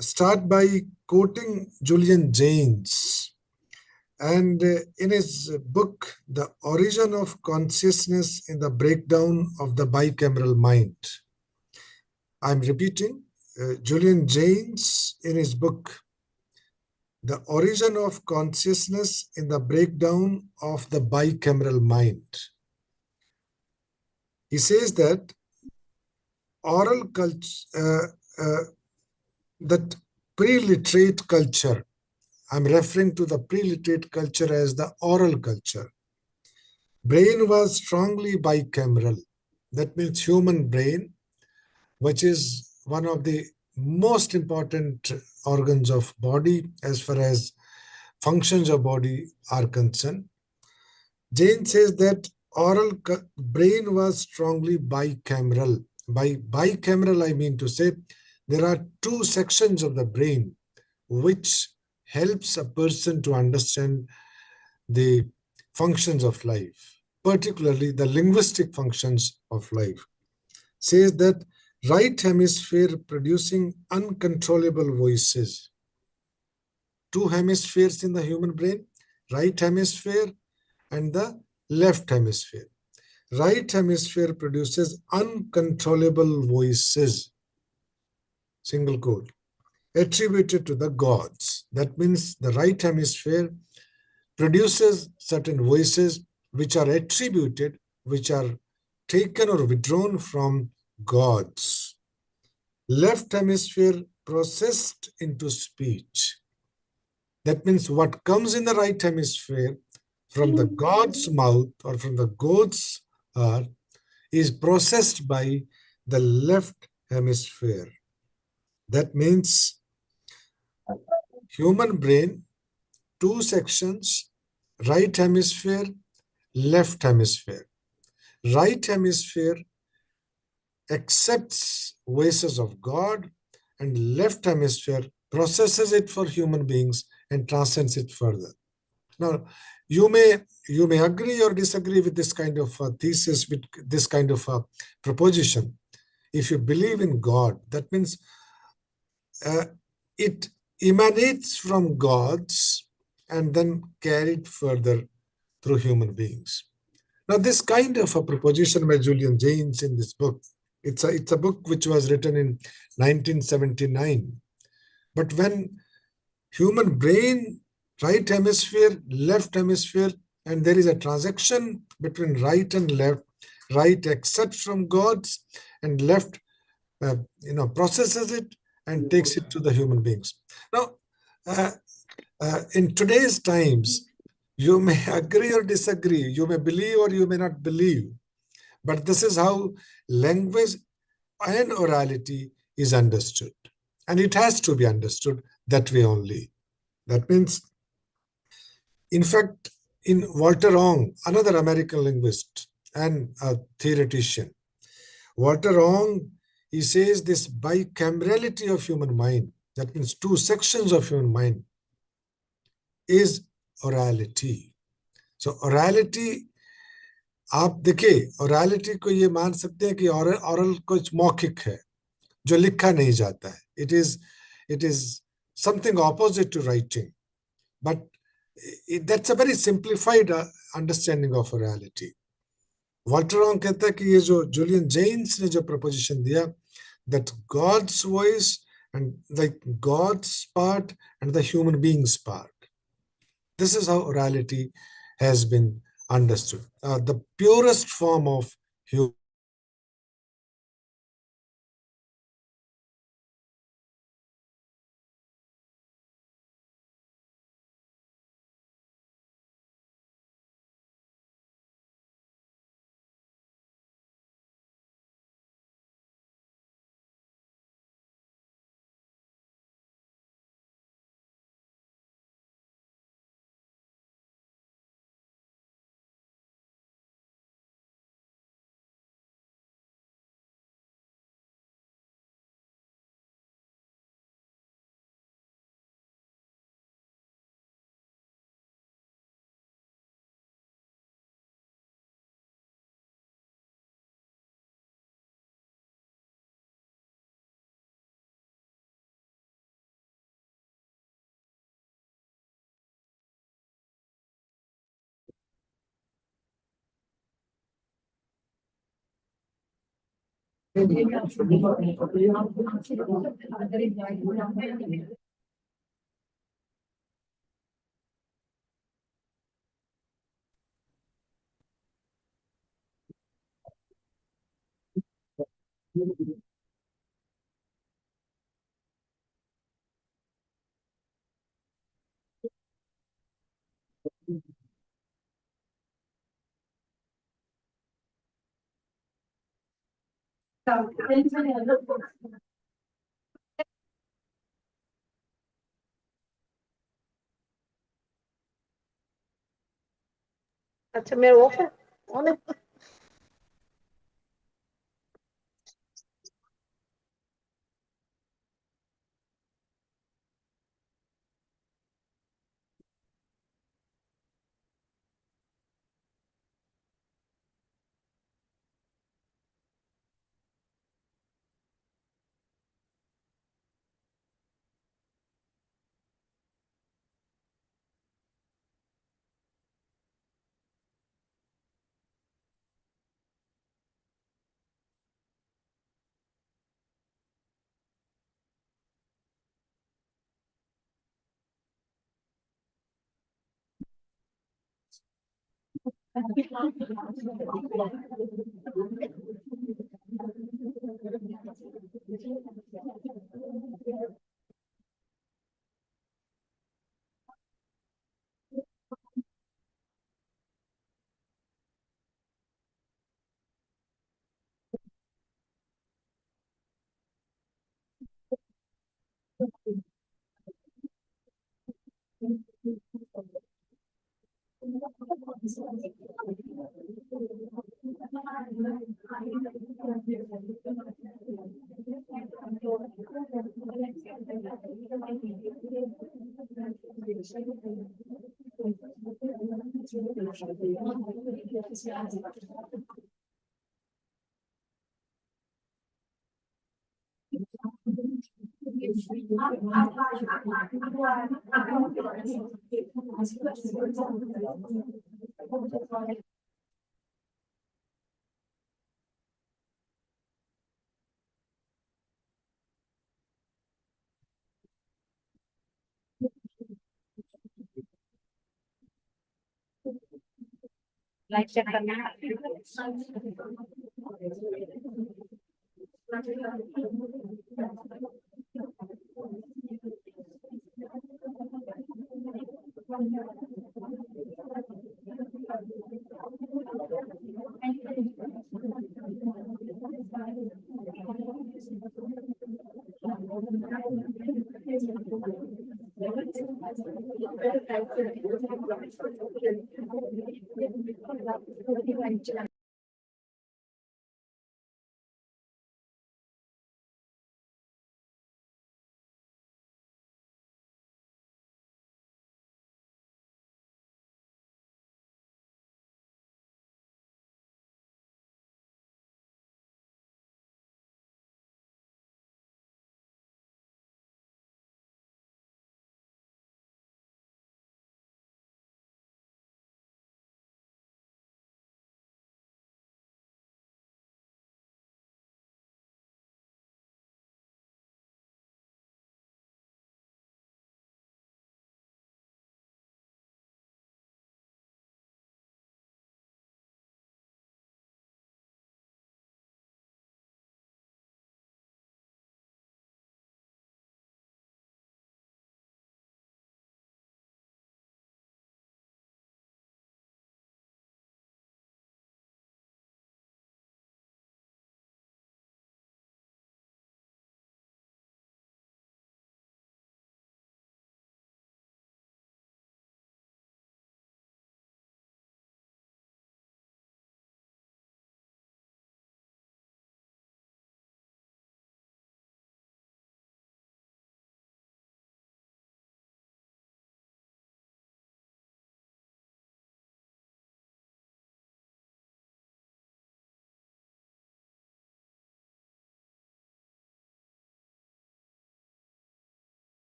start by quoting Julian Jaynes. And in his book, The Origin of Consciousness in the Breakdown of the Bicameral Mind, I'm repeating, Julian Jaynes, in his book, The Origin of Consciousness in the Breakdown of the Bicameral Mind, he says that oral culture, that pre-literate culture, I'm referring to the pre-literate culture as the oral culture. Brain was strongly bicameral. That means human brain, which is one of the most important organs of body as far as functions of body are concerned. Jane says that oral brain was strongly bicameral. By bicameral, I mean to say there are two sections of the brain which helps a person to understand the functions of life, particularly the linguistic functions of life. Says that right hemisphere producing uncontrollable voices. Two hemispheres in the human brain, right hemisphere and the left hemisphere. Right hemisphere produces uncontrollable voices, single quote, attributed to the gods. That means the right hemisphere produces certain voices which are attributed, which are taken or withdrawn from gods. Left hemisphere processed into speech. That means what comes in the right hemisphere from the god's mouth or from the god's heart is processed by the left hemisphere. That means human brain, two sections, right hemisphere, left hemisphere. Right hemisphere accepts voices of God, and left hemisphere processes it for human beings and transcends it further. Now, you may agree or disagree with this kind of thesis, with this kind of proposition. If you believe in God, that means it emanates from gods and then carried further through human beings. Now, this kind of a proposition by Julian Jaynes in this book, it's a book which was written in 1979. But when human brain, right hemisphere, left hemisphere, and there is a transaction between right and left, right accepts from gods and left processes it and takes it to the human beings. Now, in today's times, you may agree or disagree, you may believe or you may not believe, but this is how language and orality is understood. And it has to be understood that way only. That means, in fact, in Walter Ong, another American linguist and a theoretician, Walter Ong, he says this bicamerality of human mind, that means two sections of human mind, is orality. So orality, आप देखिए orality को ये मान सकते हैं कि oral कुछ मौखिक है जो लिखा नहीं जाता है. It is something opposite to writing, but that's a very simplified understanding of orality. Walter Ong कहता है कि ये जो Julian Jaynes ने जो proposition दिया, that God's voice and like God's part and the human being's part. This is how orality has been understood. The purest form of human अच्छा मेरे ऑफ है ऑन है लाइक चेक करना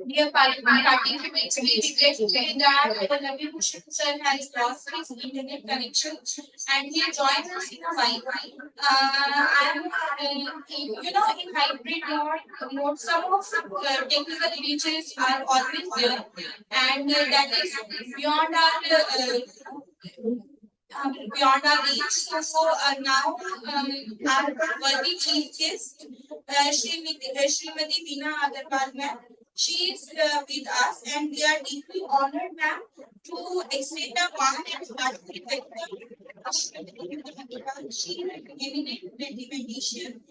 Dear participants, dear participants, we regret to say that our Ravi Bhushan sir has lost his internet connection and he joined us in a while. In hybrid mode, some of technical glitches are always there, and that is beyond our reach. So now our worthy chief guest, Srimati Veena Agarwal ma'am, she is with us, and we are deeply honored, ma'am, to extend a warm and heartfelt welcome. She is an eminent mathematician,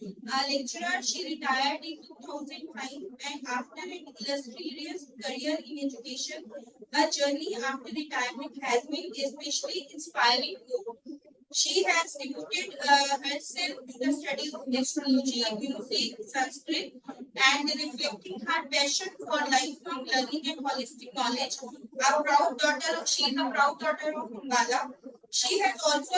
lecturer. She retired in 2005, and after an illustrious career in education, her journey after retirement has been especially inspiring. She has devoted herself to the study of astrology, music, Sanskrit, and reflecting her passion for lifelong learning and holistic knowledge. She is a proud daughter of Ambala. She has also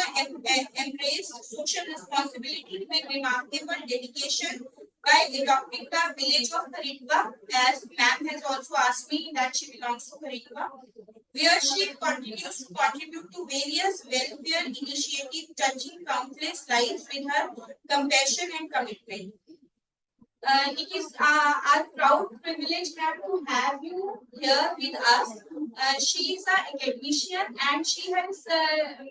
embraced social responsibility with remarkable dedication by adopting the village of Haritwa, as ma'am has also asked me that she belongs to Haritwa, where she continues to contribute to various welfare initiatives touching countless lives with her compassion and commitment. It is our proud privilege, ma'am, to have you here with us. She is an academician, and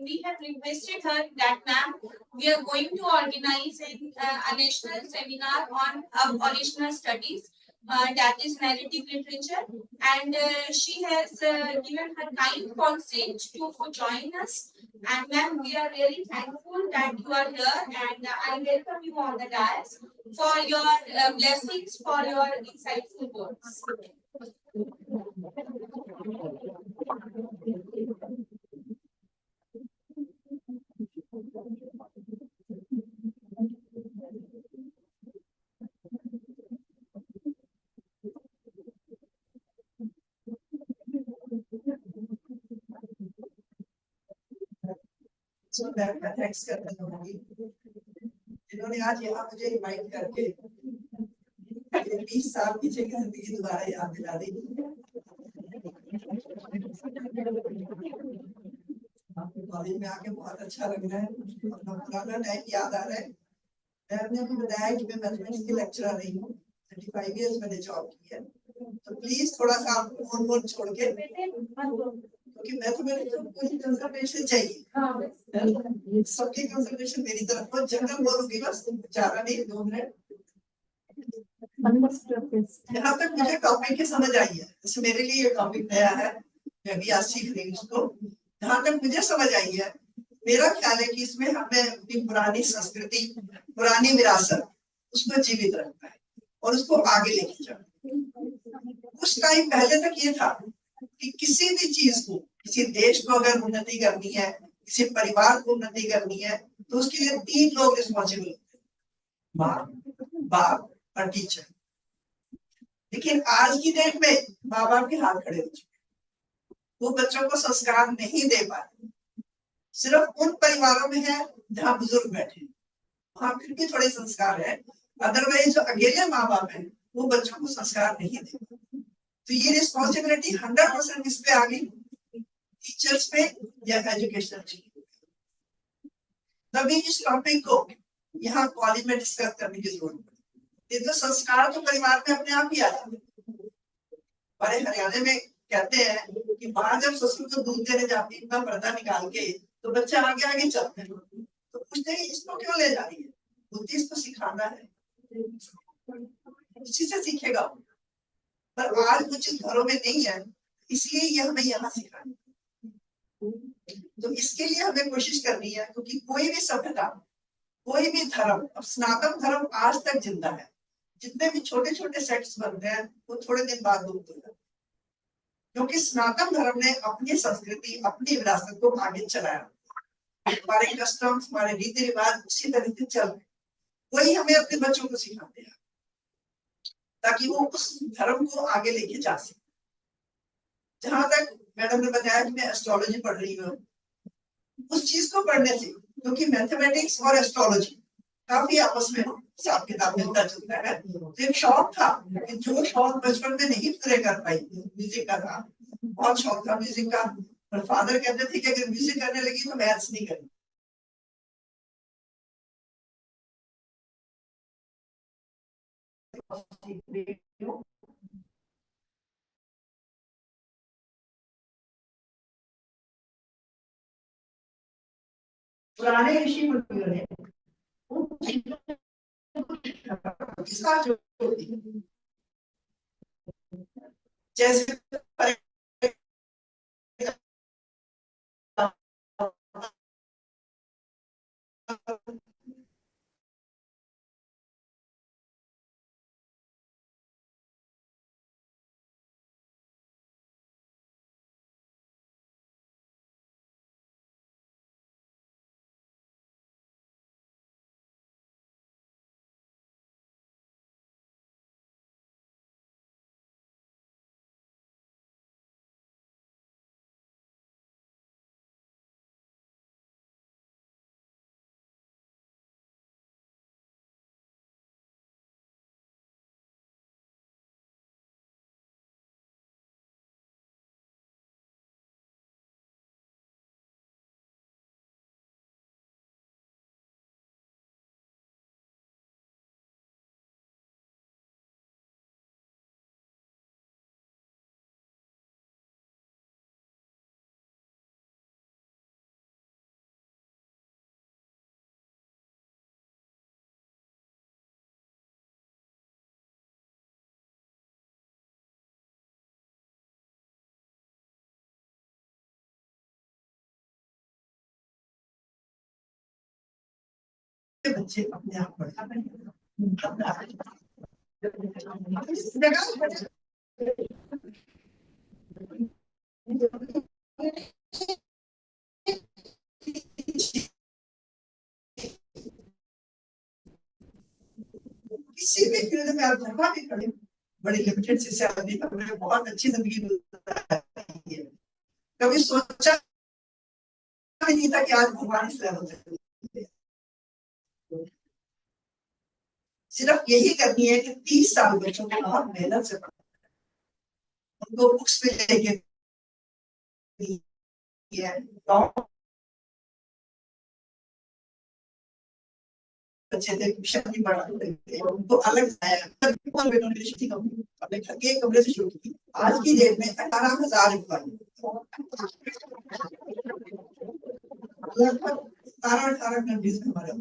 we have requested her that, ma'am, we are going to organize a national seminar on Aboriginal studies, that is narrative literature, and she has given her kind consent to join us. And ma'am, we are really thankful that you are here, and I welcome you on the dais for your blessings, for your insightful words. So मैं thanks करना चाहूंगी जिन्होंने आज यहाँ मुझे invite करके 20 साल पीछे की जिंदगी दोबारा याद दिला दी। कॉलेज में आके बहुत अच्छा लग रहा है, अपना पुराना टाइम याद आ रहा है। मैंने अभी बताया कि मैं मैथमेटिक्स की लेक्चरर रही हूँ, 35 इयर्स मैंने जॉब की है, तो प्लीज थोड़ा सा आपको फोन छोड़ के, क्योंकि मैथमेटिक्स को कुछ कंसंट्रेशन चाहिए, सबकी कंसंट्रेशन मेरी तरफ को जनरल बोलूंगी बस, ज्यादा नहीं, 2 मिनट। यहाँ तक मुझे टॉपिक की समझ आई है, जैसे मेरे लिए ये टॉपिक नया है, मैं भी आज सीख रही हूँ उसको। जहाँ तक मुझे समझ आई है, मेरा ख्याल है कि इसमें हमें अपनी पुरानी संस्कृति, पुरानी विरासत, उसको जीवित रखना है और उसको आगे लेके जाना। उस टाइम पहले तक ये था कि किसी भी चीज को, किसी देश को अगर उन्नति करनी है, किसी परिवार को उन्नति करनी है, तो उसके लिए 3 लोग रिस्पॉन्सिबल होते हैं, माँ, बाप और टीचर। लेकिन आज की डेट में माँ बाप के हाथ खड़े हो चुके, वो बच्चों को संस्कार नहीं दे पाते। सिर्फ उन परिवारों में है जहाँ बुजुर्ग बैठे, वहां फिर भी थोड़े संस्कार है, अदरवाइज जो अकेले माँ बाप है वो बच्चों को संस्कार नहीं देते। तो ये रिस्पॉन्सिबिलिटी 100% किस पे आ गई, टीचर्स पे या एजुकेशन पे। तभी इस टॉपिक को यहाँ कॉलेज में डिस्कस करने की जरूरत है। ये तो संस्कार तो परिवार में अपने आप ही आ जाते हैं। हमारे हरियाणा में कहते हैं कि माँ जब ससुर को दूध देने जाती है, पर्दा निकाल के, तो बच्चे आगे आगे चलते हैं, तो पूछते हैं इसको क्यों ले जा रही है, बुद्धि इसको सिखाना है, इसी से सीखेगा। पर आज कुछ घरों में नहीं है, इसलिए ये हमें यहाँ सिखाना। तो इसके लिए हमें कोशिश करनी है, क्योंकि कोई भी सभ्यता, कोई भी धर्म, अब सनातन धर्म आज तक जिंदा है। जितने भी छोटे छोटे सेक्ट्स बनते हैं वो थोड़े दिन बाद लुप्त हो जाते हैं। क्योंकि सनातन धर्म ने अपनी संस्कृति, अपनी विरासत को आगे चलाया। हमारे कस्टम्स, हमारे रीति रिवाज उसी तरह से चल रहे, वही हमें अपने बच्चों को सिखाते हैं ताकि वो उस धर्म को आगे लेके जा सके। जहां तक मैडम ने बताया कि मैं एस्ट्रोलॉजी पढ़ रही हूँ, उस चीज को पढ़ने से, क्योंकि मैथमेटिक्स और एस्ट्रोलॉजी काफी आपस में हिसाब किताब मिलता जुलता है, तो एक शौक था कि जो शौक बचपन में नहीं पूरे कर पाई, म्यूजिक का था, बहुत शौक था म्यूजिक का, पर फादर कहते थे कि अगर म्यूजिक करने लगी तो मैथ्स नहीं करेगी। पुराने ऋषि मुनियों ने उन चीजों के साथ जोड़ दी। जैसे बच्चे अपने आप बढ़ किसी भी फील्ड में आप जहाँ भी खड़े, बड़ी लिमिटेड से सैलरी, हमने बहुत अच्छी जिंदगी गुजारी है। कभी सोचा नहीं था कि आज भगवान इस लेवल तक, सिर्फ यही करनी है कि 30 साल बच्चों को बहुत मेहनत से पढ़ा, उनको बुक्स पे लेके अच्छे थे, ट्यूशन भी पढ़ाते थे, उनको अलग अपने घर के कमरे से शुरू की। आज की डेट में 18,000 लगभग 18 कंट्रीज में हमारे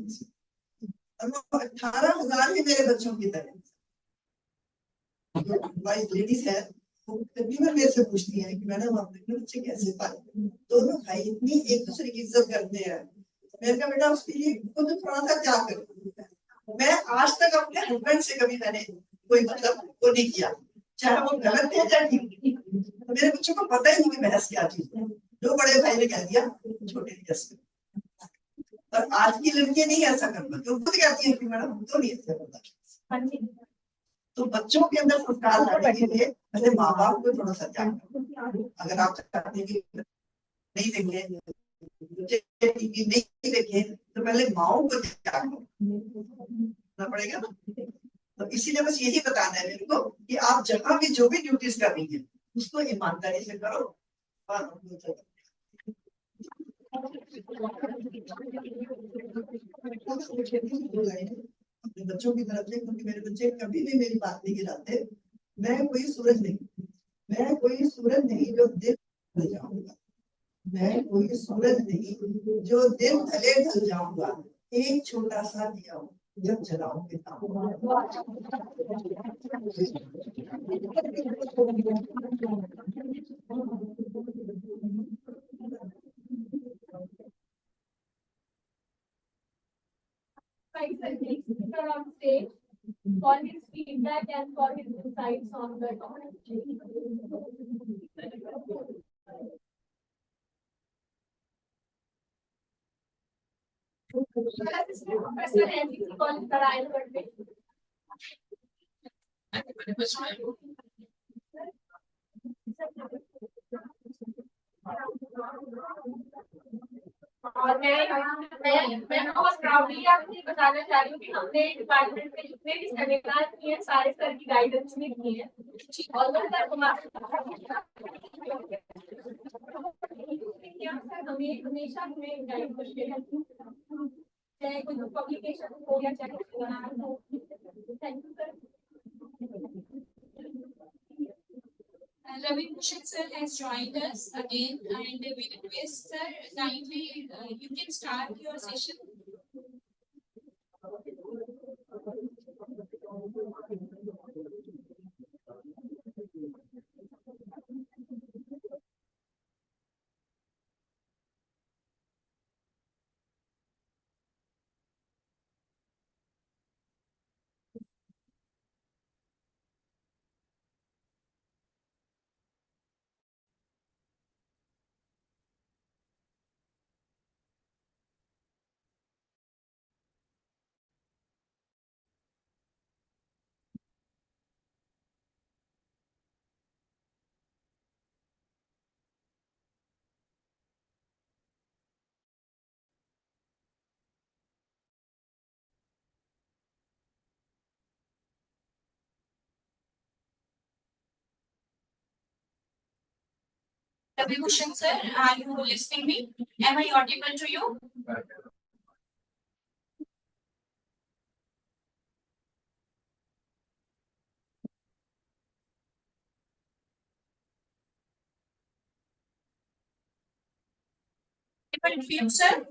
18,000 ही मेरे बच्चों की तरह लेडीज है, तकरीबन मेरे से पूछती है कि मैडम आप अपने बच्चे कैसे पाले। दोनों भाई इतनी एक दूसरे की इज्जत करते हैं। मैंने कहा बेटा उसके लिए खुद थोड़ा सा क्या करूं। मैं आज तक अपने हस्बैंड से कभी मैंने कोई मतलब वो नहीं किया, चाहे वो गलत है चाहे ठीक। तो मेरे बच्चों को पता ही नहीं कि बहस क्या चीज है, जो बड़े भाई ने कह दिया छोटे ने जैसे। और आज की लड़कियां नहीं ऐसा करना, जो खुद कहती है कि मैडम हम तो नहीं ऐसा करना। तो बच्चों के अंदर संस्कार लाने के लिए पहले माँ बाप को थोड़ा सा जागरूक, अगर आप चाहते हैं कि नहीं देंगे टीवी नहीं देखे तो पहले माओ को जागरूक करना पड़ेगा ना। तो इसीलिए बस यही बताना है मेरे को कि आप जहाँ भी जो भी ड्यूटीज कर रही है उसको ईमानदारी से करो और अपने बच्चों की तरफ से, क्योंकि मेरे बच्चे कभी भी मेरी बात नहीं गिराते। मैं कोई सूरज नहीं, मैं कोई सूरज नहीं जो दिन ढल जाऊंगा, मैं कोई सूरज नहीं जो दिन ढले ढल जाऊंगा, एक छोटा सा दिया हूँ जब जलाओगे on stage for his feedback and for his insights on the topic. assistant professor MDSD college Narayangarh में और मैं बहुत प्राउडली आपको बताना चाह रही हूँ कि हमने डिपार्टमेंट में जितने भी सेमिनार किए हैं सारे सर की गाइडेंस में किए हैं और वो सर हमें हमेशा हमें गाइड करते हैं चाहे कोई पब्लिकेशन हो या चाहे सेमिनार हो। Thank you sir. Ravi Bhushan sir has joined us again, and we request sir kindly you can start your session. Ravi Bhushan sir, are you listening me? Am I audible to you? Audible to you, sir?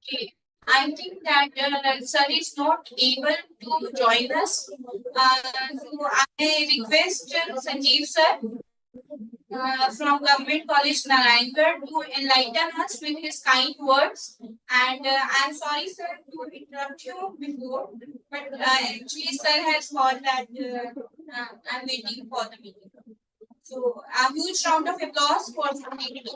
Okay. I think that sir is not able to join us. So I request Sanjeev sir from Government College Narayangarh to enlighten us with his kind words. And I'm sorry, sir, to interrupt you before, but actually, sir has thought that I'm waiting for the meeting. So, a huge round of applause for Sanjeev.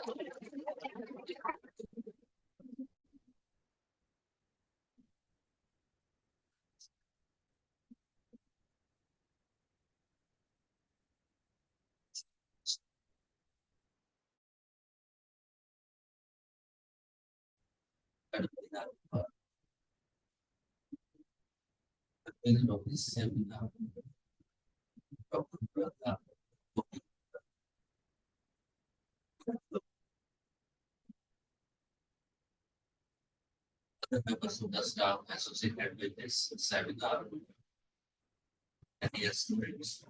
The members of the staff associated with this seminar and dear students.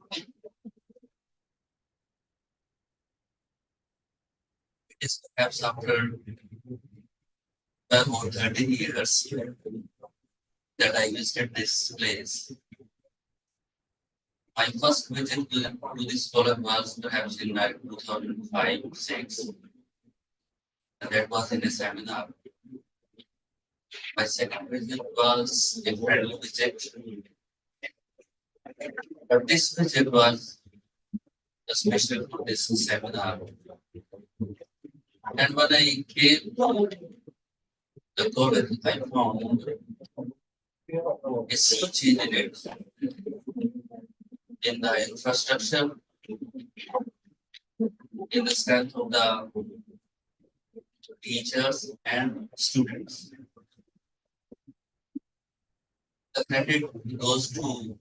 It is perhaps after more 30 years that I visited this place. My first visit to this scholar was perhaps in 2005-6, and that was in a seminar. My second visit was a friendly visit, but this visit was special to this seminar. And when I came to the college, I found a sea change in it, in the infrastructure, in the strength of the teachers and students. The credit goes to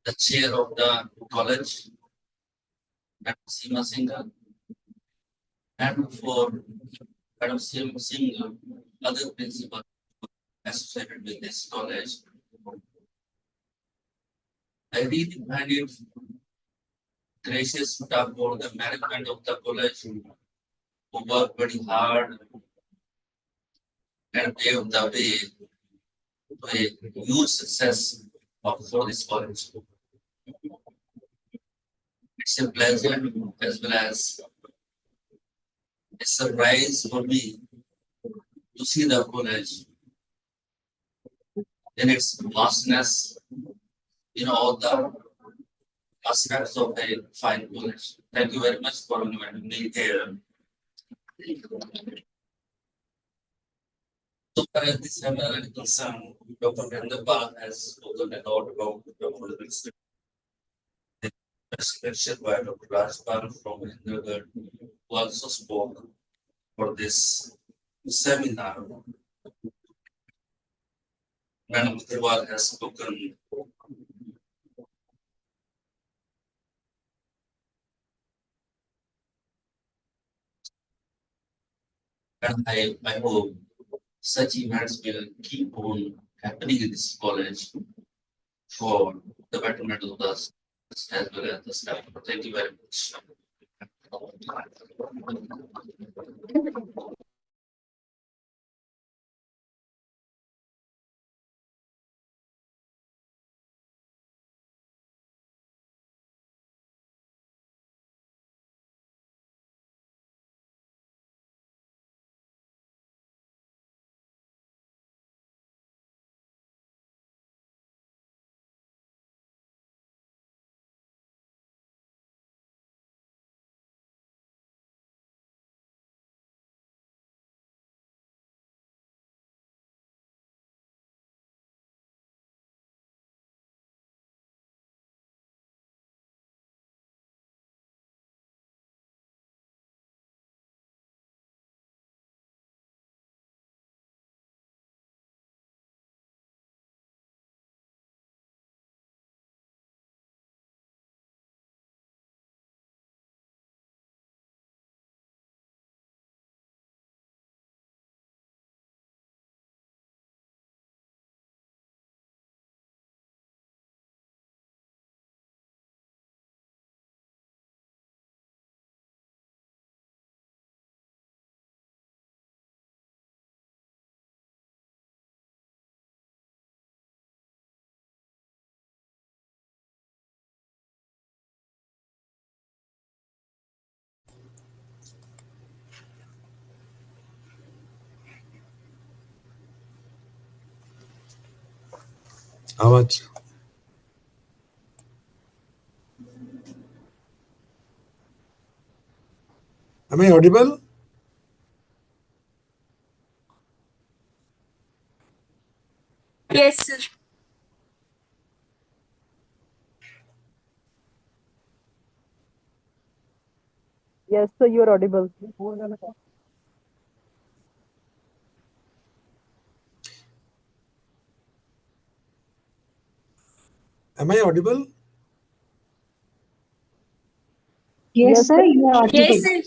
the chair of the college, Madam Seema Singh, and for Madam Seema Singh, other principals associated with this college. I really find it gracious to talk about the management of the college, who work very hard and pave the way to a huge success for this college. It's a pleasure as well as a surprise for me to see the college in its vastness, all the aspects of a fine college. Thank you very much for inviting me here. So far as this seminar is concerned, Dr. Ambala has spoken a lot about the politics. Lecture by Dr. Rajpal from Indragarh, who also spoke for this seminar. Madam Tiwal has spoken. And I hope such events will keep on happening in this college for the betterment of the students as well as the staff. Thank you very much. How much? Am I audible? Yes, sir. Yes, sir, you are audible. Am I audible? Yes, sir, you are Yes, audible. sir.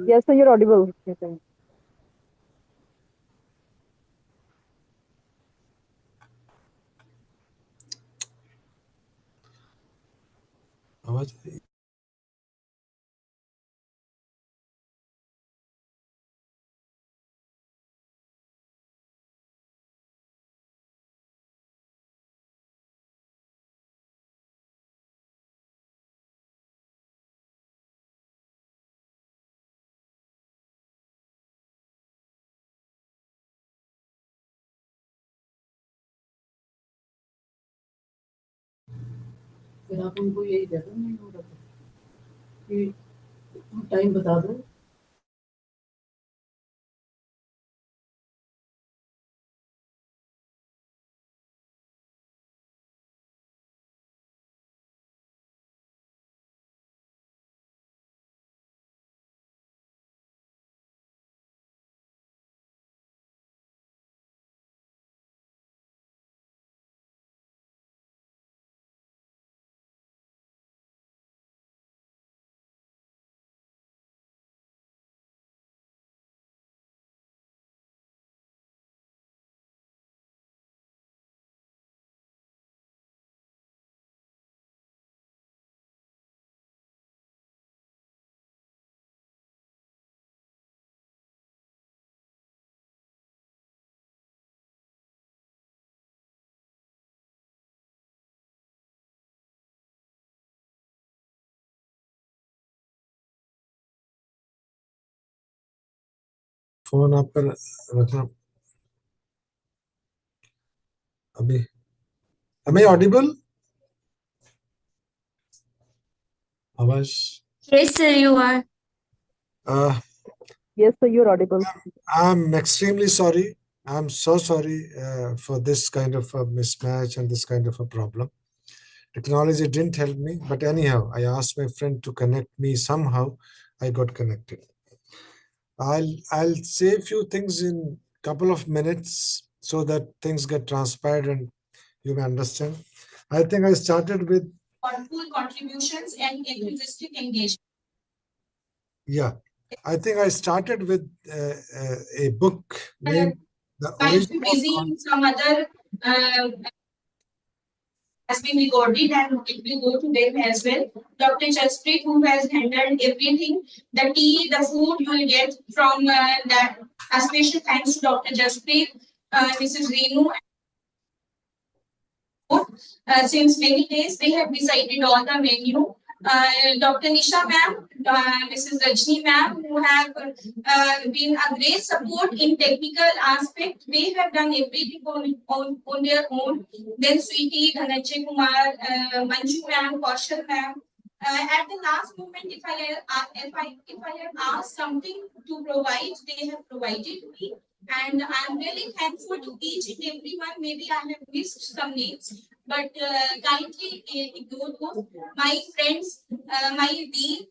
Yes, sir, you're audible. How much? फिर आप उनको यही दे दो, नहीं हो रहा कि time बता दो। फोन आप पर रखना अभी। Am I audible? Avash? Yes, sir, you are. Yes, sir, you're audible. I'm extremely sorry. I'm so sorry for this kind of a mismatch and this kind of a problem. Technology didn't help me, but anyhow, I asked my friend to connect me somehow. I got connected. I'll say a few things in couple of minutes so that things get transpired and you may understand. I think I started with Thoughtful contributions and enthusiastic engagement. yeah. I think I started with a book named The Might Origin be of busy in some other has been recorded and it will go to them as well. Dr. Jasprit, who has handled everything, the tea, the food you will get from that. A special thanks to Dr. Jasprit, Mrs. Renu. Since many days, they have decided all the menu. Dr. Nisha ma'am, Mrs. Rajni ma'am, who have been a great support in technical aspect. They have done everything on their own. Then Sweetie, Dhananjay Kumar, Manju ma'am, Kaushal ma'am. At the last moment, if I have asked something to provide, they have provided me. And I'm really thankful to each and everyone. Maybe I have missed some names, but kindly ignore those. My friends, my Dee,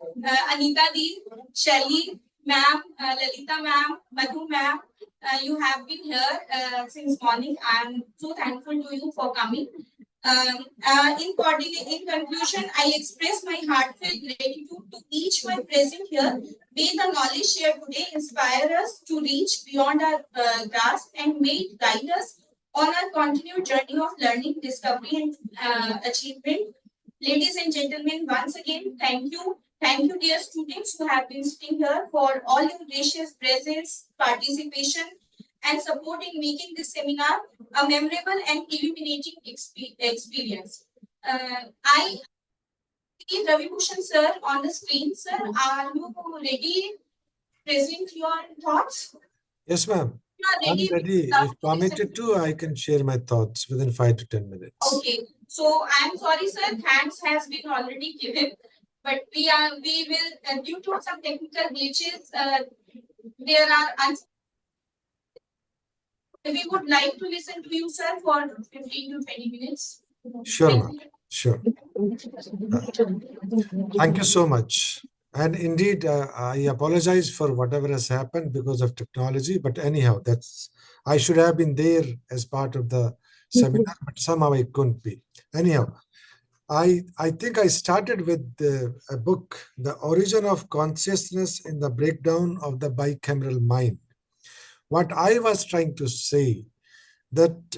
Anita Dee, Shelly ma'am, Lalita ma'am, Madhu ma'am, you have been here since morning. I'm so thankful to you for coming. In conclusion, I express my heartfelt gratitude to each one present here. May the knowledge shared today inspire us to reach beyond our grasp and may it guide us on our continued journey of learning, discovery, and achievement. Ladies and gentlemen, once again, thank you. Thank you, dear students who have been sitting here for all your gracious presence, participation, and support in making this seminar a memorable and illuminating experience. I see Ravi Bhushan sir on the screen. Sir, are you ready to present your thoughts? yes, ma'am. You are I'm ready. ready. Love If to listen. permitted to, I can share my thoughts within 5 to 10 minutes. Okay, so I'm sorry, sir. Thanks has been already given, but we will due to some technical glitches. There are. We would like to listen to you, sir, for 15 to 20 minutes. Sure, Thank ma'am. you. Sure. Thank you so much. And indeed, I apologize for whatever has happened because of technology. But anyhow, I should have been there as part of the seminar, but somehow I couldn't be. Anyhow, I think I started with a book, The Origin of Consciousness in the Breakdown of the Bicameral Mind. What I was trying to say that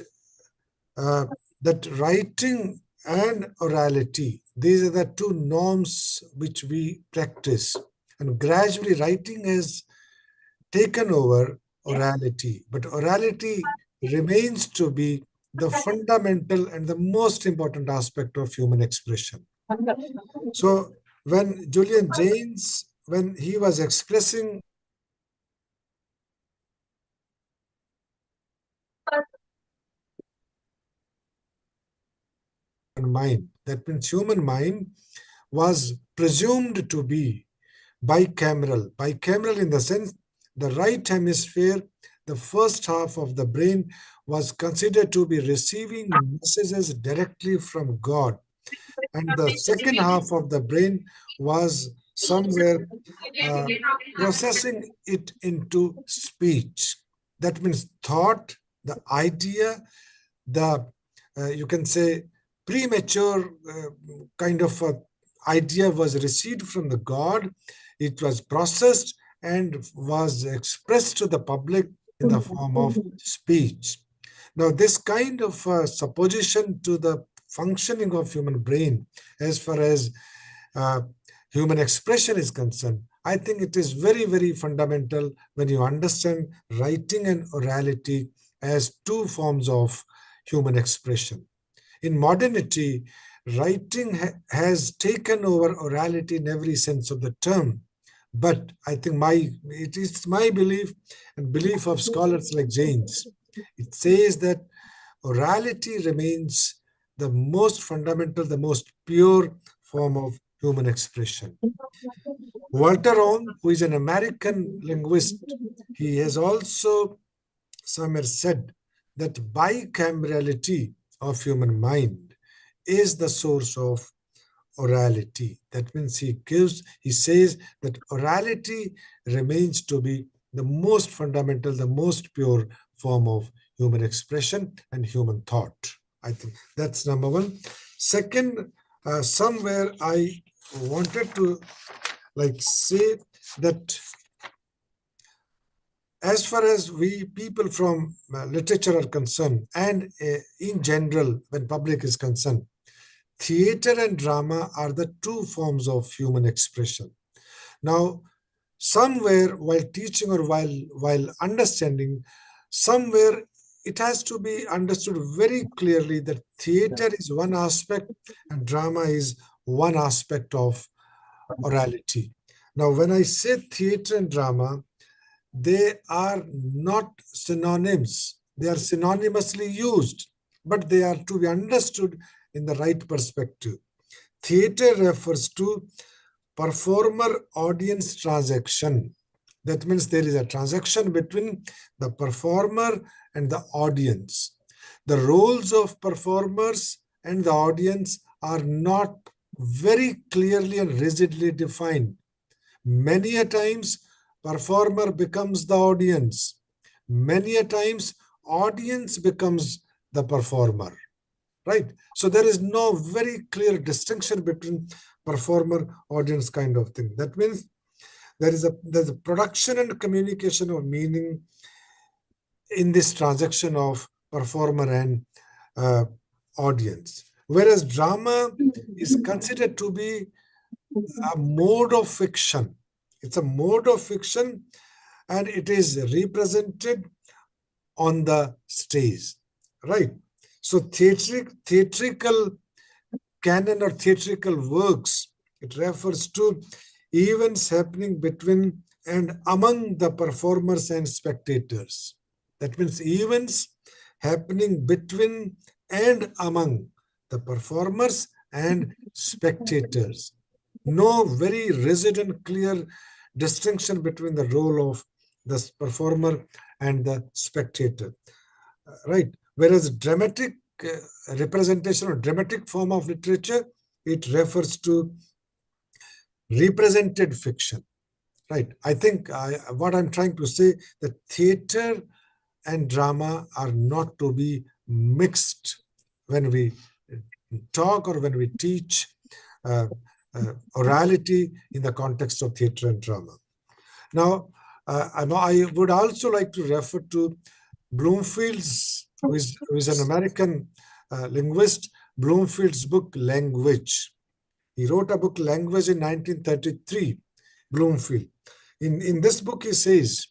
that writing and orality, these are the two norms which we practice, and gradually writing has taken over orality, but orality remains to be the fundamental and the most important aspect of human expression. So when Julian Jaynes, when he was expressing mind, that means human mind was presumed to be bicameral. Bicameral in the sense the right hemisphere, the first half of the brain was considered to be receiving messages directly from God. And the second half of the brain was somewhere processing it into speech. That means thought, the idea, the you can say premature kind of idea was received from the God. It was processed and was expressed to the public in the form of speech. Now, this kind of supposition to the functioning of human brain, as far as human expression is concerned, I think it is very, very fundamental when you understand writing and orality as two forms of human expression. In modernity, writing has taken over orality in every sense of the term, But I think it is my belief and belief of scholars like James. It says that orality remains the most fundamental, the most pure form of human expression. Walter Ong, who is an American linguist, he has also somewhere said that bicamerality of human mind is the source of orality. That means he says that orality remains to be the most fundamental, the most pure form of human expression and human thought. I think that's number one. Second, somewhere I wanted to say that as far as we people from literature are concerned, and in general, when public is concerned, theater and drama are the two forms of human expression. Now, somewhere while teaching or while understanding, somewhere it has to be understood very clearly that theater is one aspect and drama is one aspect of orality. Now, when I say theater and drama, they are not synonyms. They are synonymously used, but they are to be understood in the right perspective. Theater refers to performer-audience transaction. That means there is a transaction between the performer and the audience. The roles of performers and the audience are not very clearly and rigidly defined. Many a times, performer becomes the audience. Many a times, audience becomes the performer. Right? So there is no very clear distinction between performer audience kind of thing. That means there's a production and communication of meaning in this transaction of performer and audience. Whereas drama is considered to be a mode of fiction. It's a mode of fiction and it is represented on the stage, right? So theatrical canon or theatrical works, it refers to events happening between and among the performers and spectators. That means events happening between and among the performers and spectators. No very rigid and clear distinction between the role of the performer and the spectator, right? Whereas dramatic representation or dramatic form of literature, it refers to represented fiction, right? I think what I'm trying to say, that theater and drama are not to be mixed when we talk or when we teach orality in the context of theater and drama. Now, I would also like to refer to Bloomfield's, who is an American linguist, Bloomfield's book, Language. He wrote a book, Language, in 1933, Bloomfield. In this book, he says,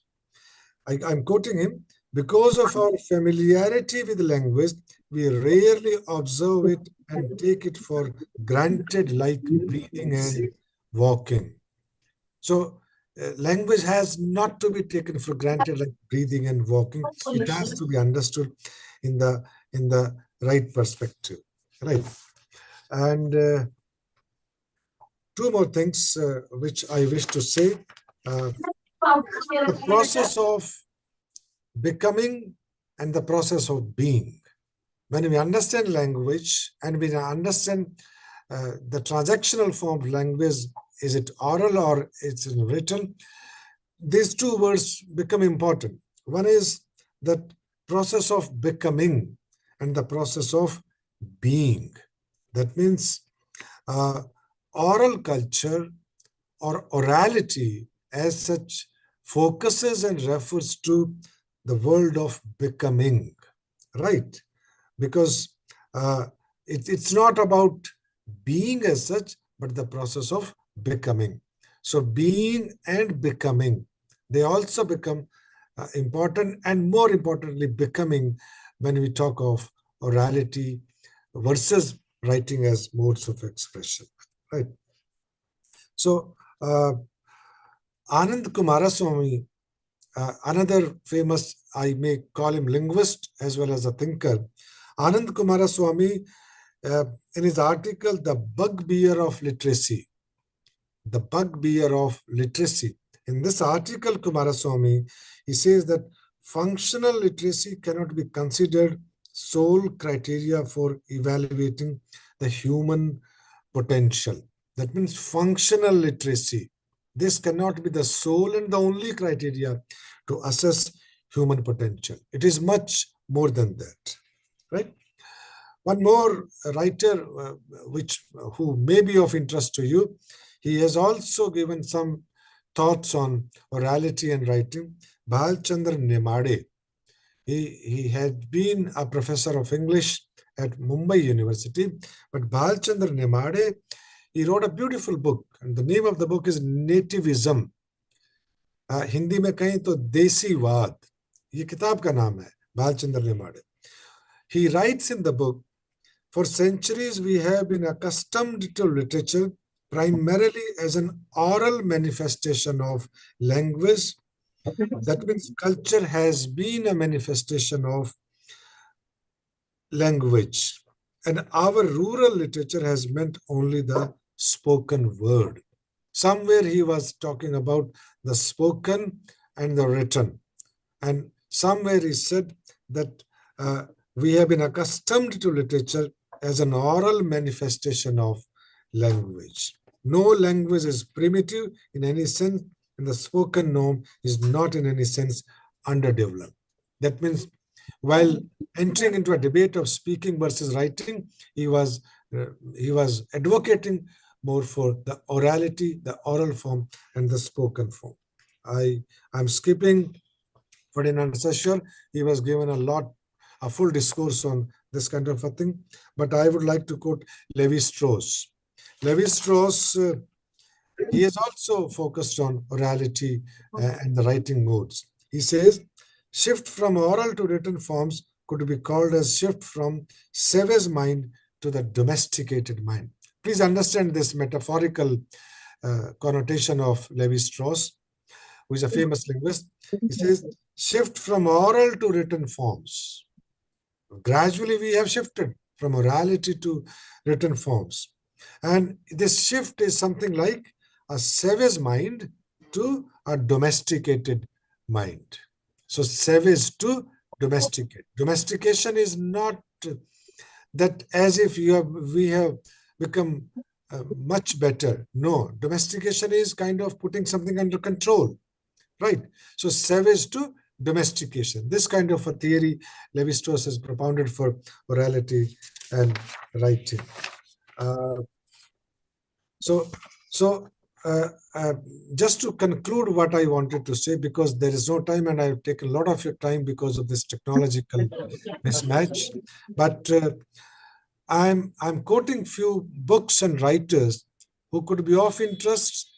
I'm quoting him, because of our familiarity with language, we rarely observe it and take it for granted, like breathing and walking. So language has not to be taken for granted like breathing and walking. It has to be understood in the right perspective, right? And two more things which I wish to say. The process of becoming and the process of being. When we understand language and we understand the transactional form of language, is it oral or it's written, these two words become important. One is the process of becoming and the process of being. That means oral culture or orality as such focuses and refers to the world of becoming, right? Because it's not about being as such, but the process of becoming. So being and becoming, they also become important, and more importantly, becoming, when we talk of orality versus writing as modes of expression, right? So Anand Kumaraswamy, another famous, I may call him linguist as well as a thinker. Anand Kumaraswamy, in his article, The Bugbear of Literacy, The Bugbear of Literacy. In this article, Kumaraswamy, he says that functional literacy cannot be considered sole criteria for evaluating the human potential. That means functional literacy. This cannot be the sole and the only criteria to assess human potential. It is much more than that, right? One more writer who may be of interest to you, he has also given some thoughts on orality and writing. Bhalchandra Nemade. He had been a professor of English at Mumbai University, but Bhalchandra Nemade, he wrote a beautiful book, and the name of the book is Nativism. Hindi में कहें तो देसीवाद, ये किताब का नाम है, Bhalchandra Nemade. He writes in the book, for centuries we have been accustomed to literature primarily as an oral manifestation of language. That means culture has been a manifestation of language, and our rural literature has meant only the spoken word. Somewhere he was talking about the spoken and the written, and somewhere he said that we have been accustomed to literature as an oral manifestation of language. No language is primitive in any sense, and the spoken norm is not in any sense underdeveloped. That means while entering into a debate of speaking versus writing, he was advocating more for the orality, the oral form, and the spoken form. I'm skipping Ferdinand Saussure. He was given a full discourse on this kind of a thing, but I would like to quote Levi-Strauss. Levi-Strauss, he has also focused on orality and the writing modes. He says, shift from oral to written forms could be called as shift from savage mind to the domesticated mind. Please understand this metaphorical connotation of Levi-Strauss, who is a famous linguist. He says, shift from oral to written forms. Gradually, we have shifted from orality to written forms. And this shift is something like a savage mind to a domesticated mind. So savage to domesticate. Domestication is not that as if we have become much better. No, domestication is kind of putting something under control, right? So savage to domestication. This kind of a theory Levi-Strauss has propounded for orality and writing. Just to conclude what I wanted to say, because there is no time and I've taken a lot of your time because of this technological mismatch, but I'm quoting few books and writers who could be of interest.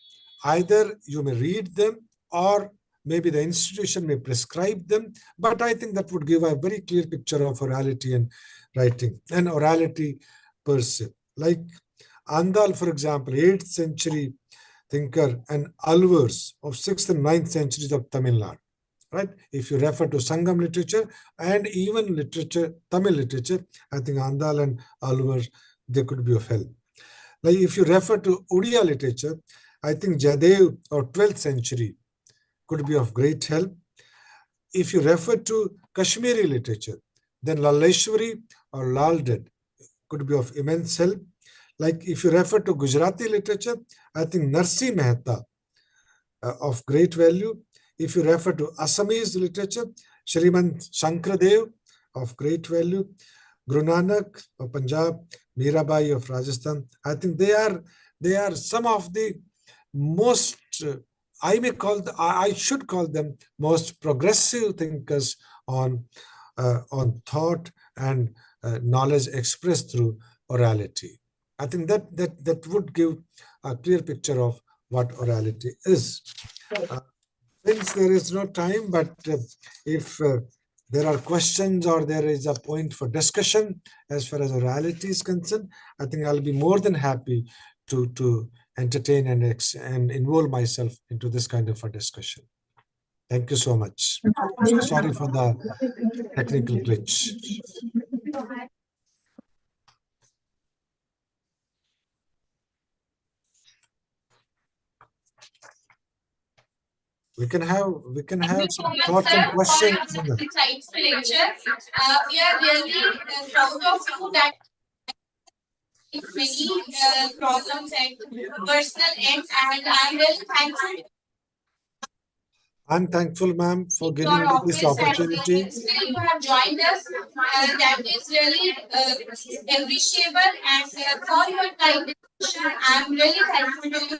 Either you may read them or maybe the institution may prescribe them, but I think that would give a very clear picture of orality and writing and orality per se. Like Andal, for example, 8th century thinker, and Alvars of 6th and 9th centuries of Tamil Nadu, right? If you refer to Sangam literature and even literature, Tamil literature, I think Andal and Alvars, they could be of help. Like if you refer to Odia literature, I think Jadev or 12th century could be of great help. If you refer to Kashmiri literature, then Laleshwari or Lalded could be of immense help. Like if you refer to Gujarati literature, I think Narsi Mehta of great value. If you refer to Assamese literature, Shrimant Shankradev of great value. Guru Nanak of Punjab, Mirabai of Rajasthan. I think they are some of the most, I should call them most progressive thinkers on thought and knowledge expressed through orality. I think that would give a clear picture of what orality is. Since there is no time, but if there are questions or there is a point for discussion as far as orality is concerned, I think I'll be more than happy to entertain and involve myself into this kind of a discussion. Thank you so much. So sorry for the technical glitch. We can have some thoughts and questions. Insightful lecture. We are really proud of you that many problems at personal end, and I'm really thankful I'm thankful, ma'am, for to giving your me this office and opportunity. still you have joined us. That is really appreciable, and for your kind discussion, I'm really thankful to you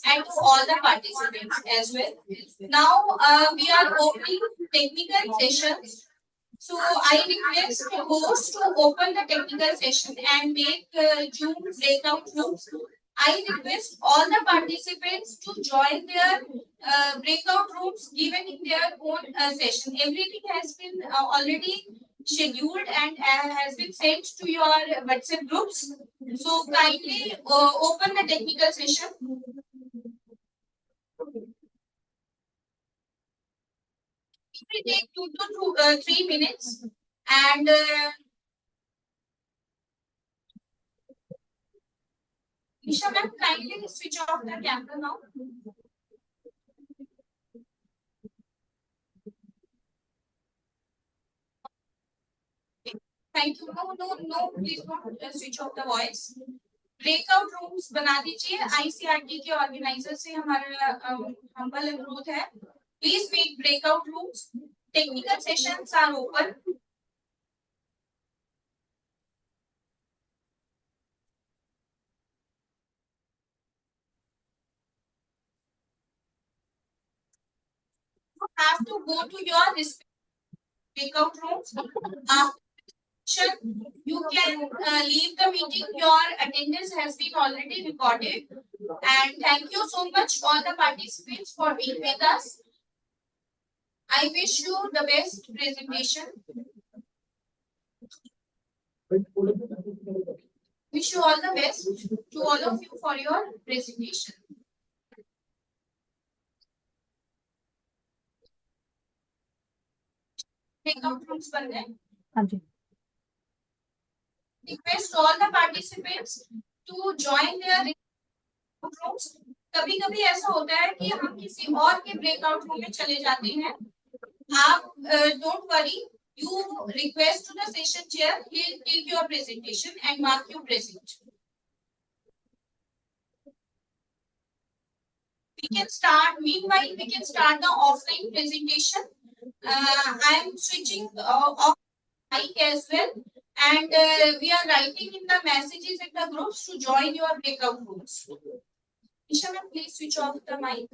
and to all the participants as well. Now we are opening technical sessions. So I request the host to open the technical session and make Zoom breakout rooms. I request all the participants to join their breakout rooms given in their own session. Everything has been already scheduled and has been sent to your WhatsApp groups. So kindly open the technical session. It will take 2 to 3 minutes, and Isha ma'am, kindly switch off the camera now. Thank you. No, please don't switch off the voice. Breakout rooms बना दीजिए ICRT के organiser से हमारा humble अनुरोध है please make breakout rooms technical sessions are open you have to go to your breakout rooms after you can leave the meeting. Your attendance has been already recorded, and thank you so much all the participants for being with us. I wish you the best presentation. Wish you all the best to all of you for your presentation. Breakout rooms बन गए. हाँ जी. Request all the participants to join their rooms. कभी कभी ऐसा होता है कि हम किसी और के ब्रेकआउट रूम में चले जाते हैं. आप don't worry. You request to the session chair. He'll take your presentation and mark you present. We can start. Meanwhile, we can start the offline presentation. I am switching off mic as well, and we are writing in the messages in the groups to join your breakout rooms. Isha ma'am, please switch off the mic.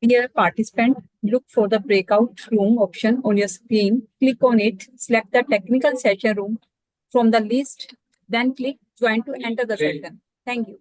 Dear participant, look for the breakout room option on your screen. Click on it, select the technical session room from the list, then click join to enter the session. Thank you.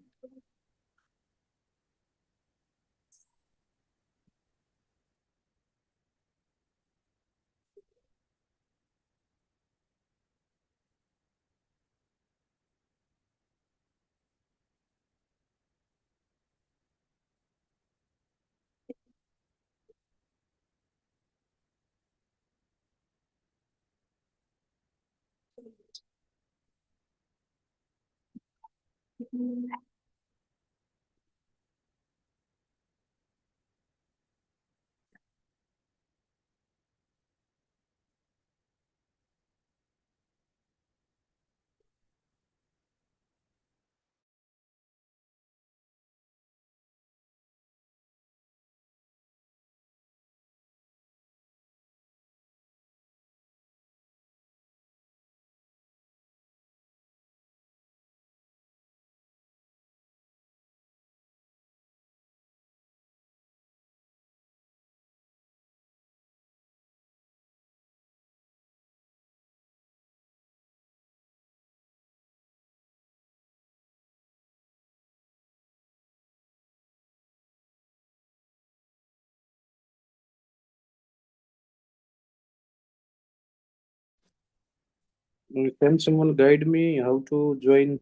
Can someone guide me how to join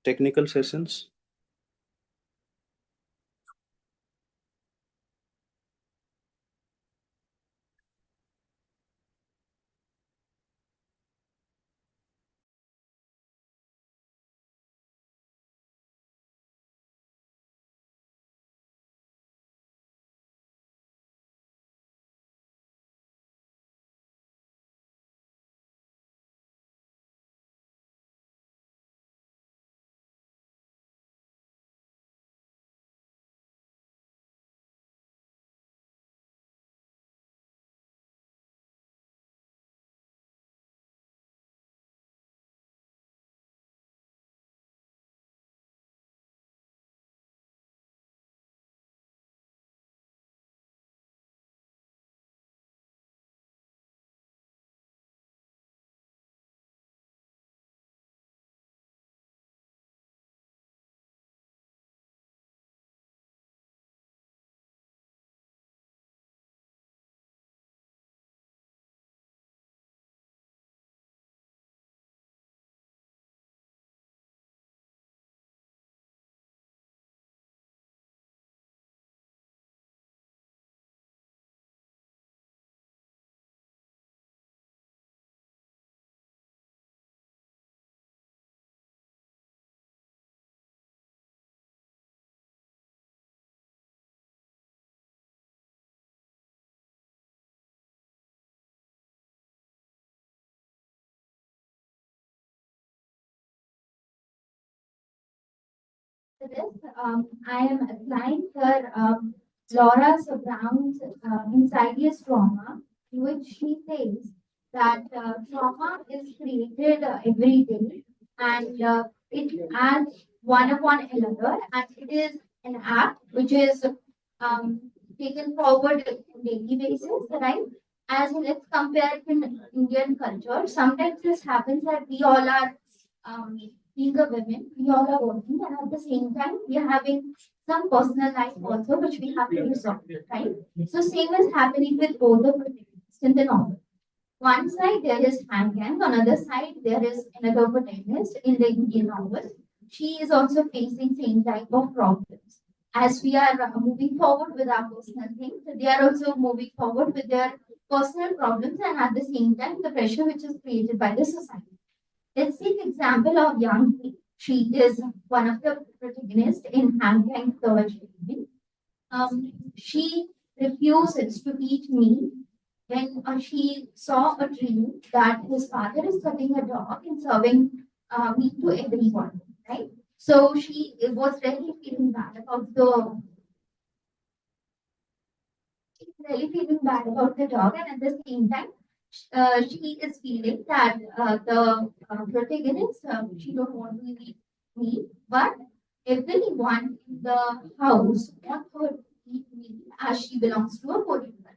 technical sessions? For this, I am applying for Laura Brown's insidious trauma, in which she says that trauma is created every day and it adds one upon another, and it is an act which is um, taken forward on daily basis, right? As let's compare it in Indian culture, sometimes this happens that we all are being a women, we all are working, and at the same time, we are having some personal life also, which we have to resolve, right? So same is happening with both the protagonists in the novel. One side there is Han Gang, on other side there is another protagonist in the Indian novel. She is also facing same type of problems. As we are moving forward with our personal things, they are also moving forward with their personal problems and at the same time the pressure which is created by the society. Let's take example of Yang Lee. She is one of the protagonists in Han Gang's third evening. She refuses to eat meat when she saw a dream that his father is cutting a dog and serving meat to everyone, right? So she was really feeling bad about the dog, and at the same time, she is feeling that the protagonist, she don't want to eat meat, but everyone in the house want her to eat meat as she belongs to a poor family,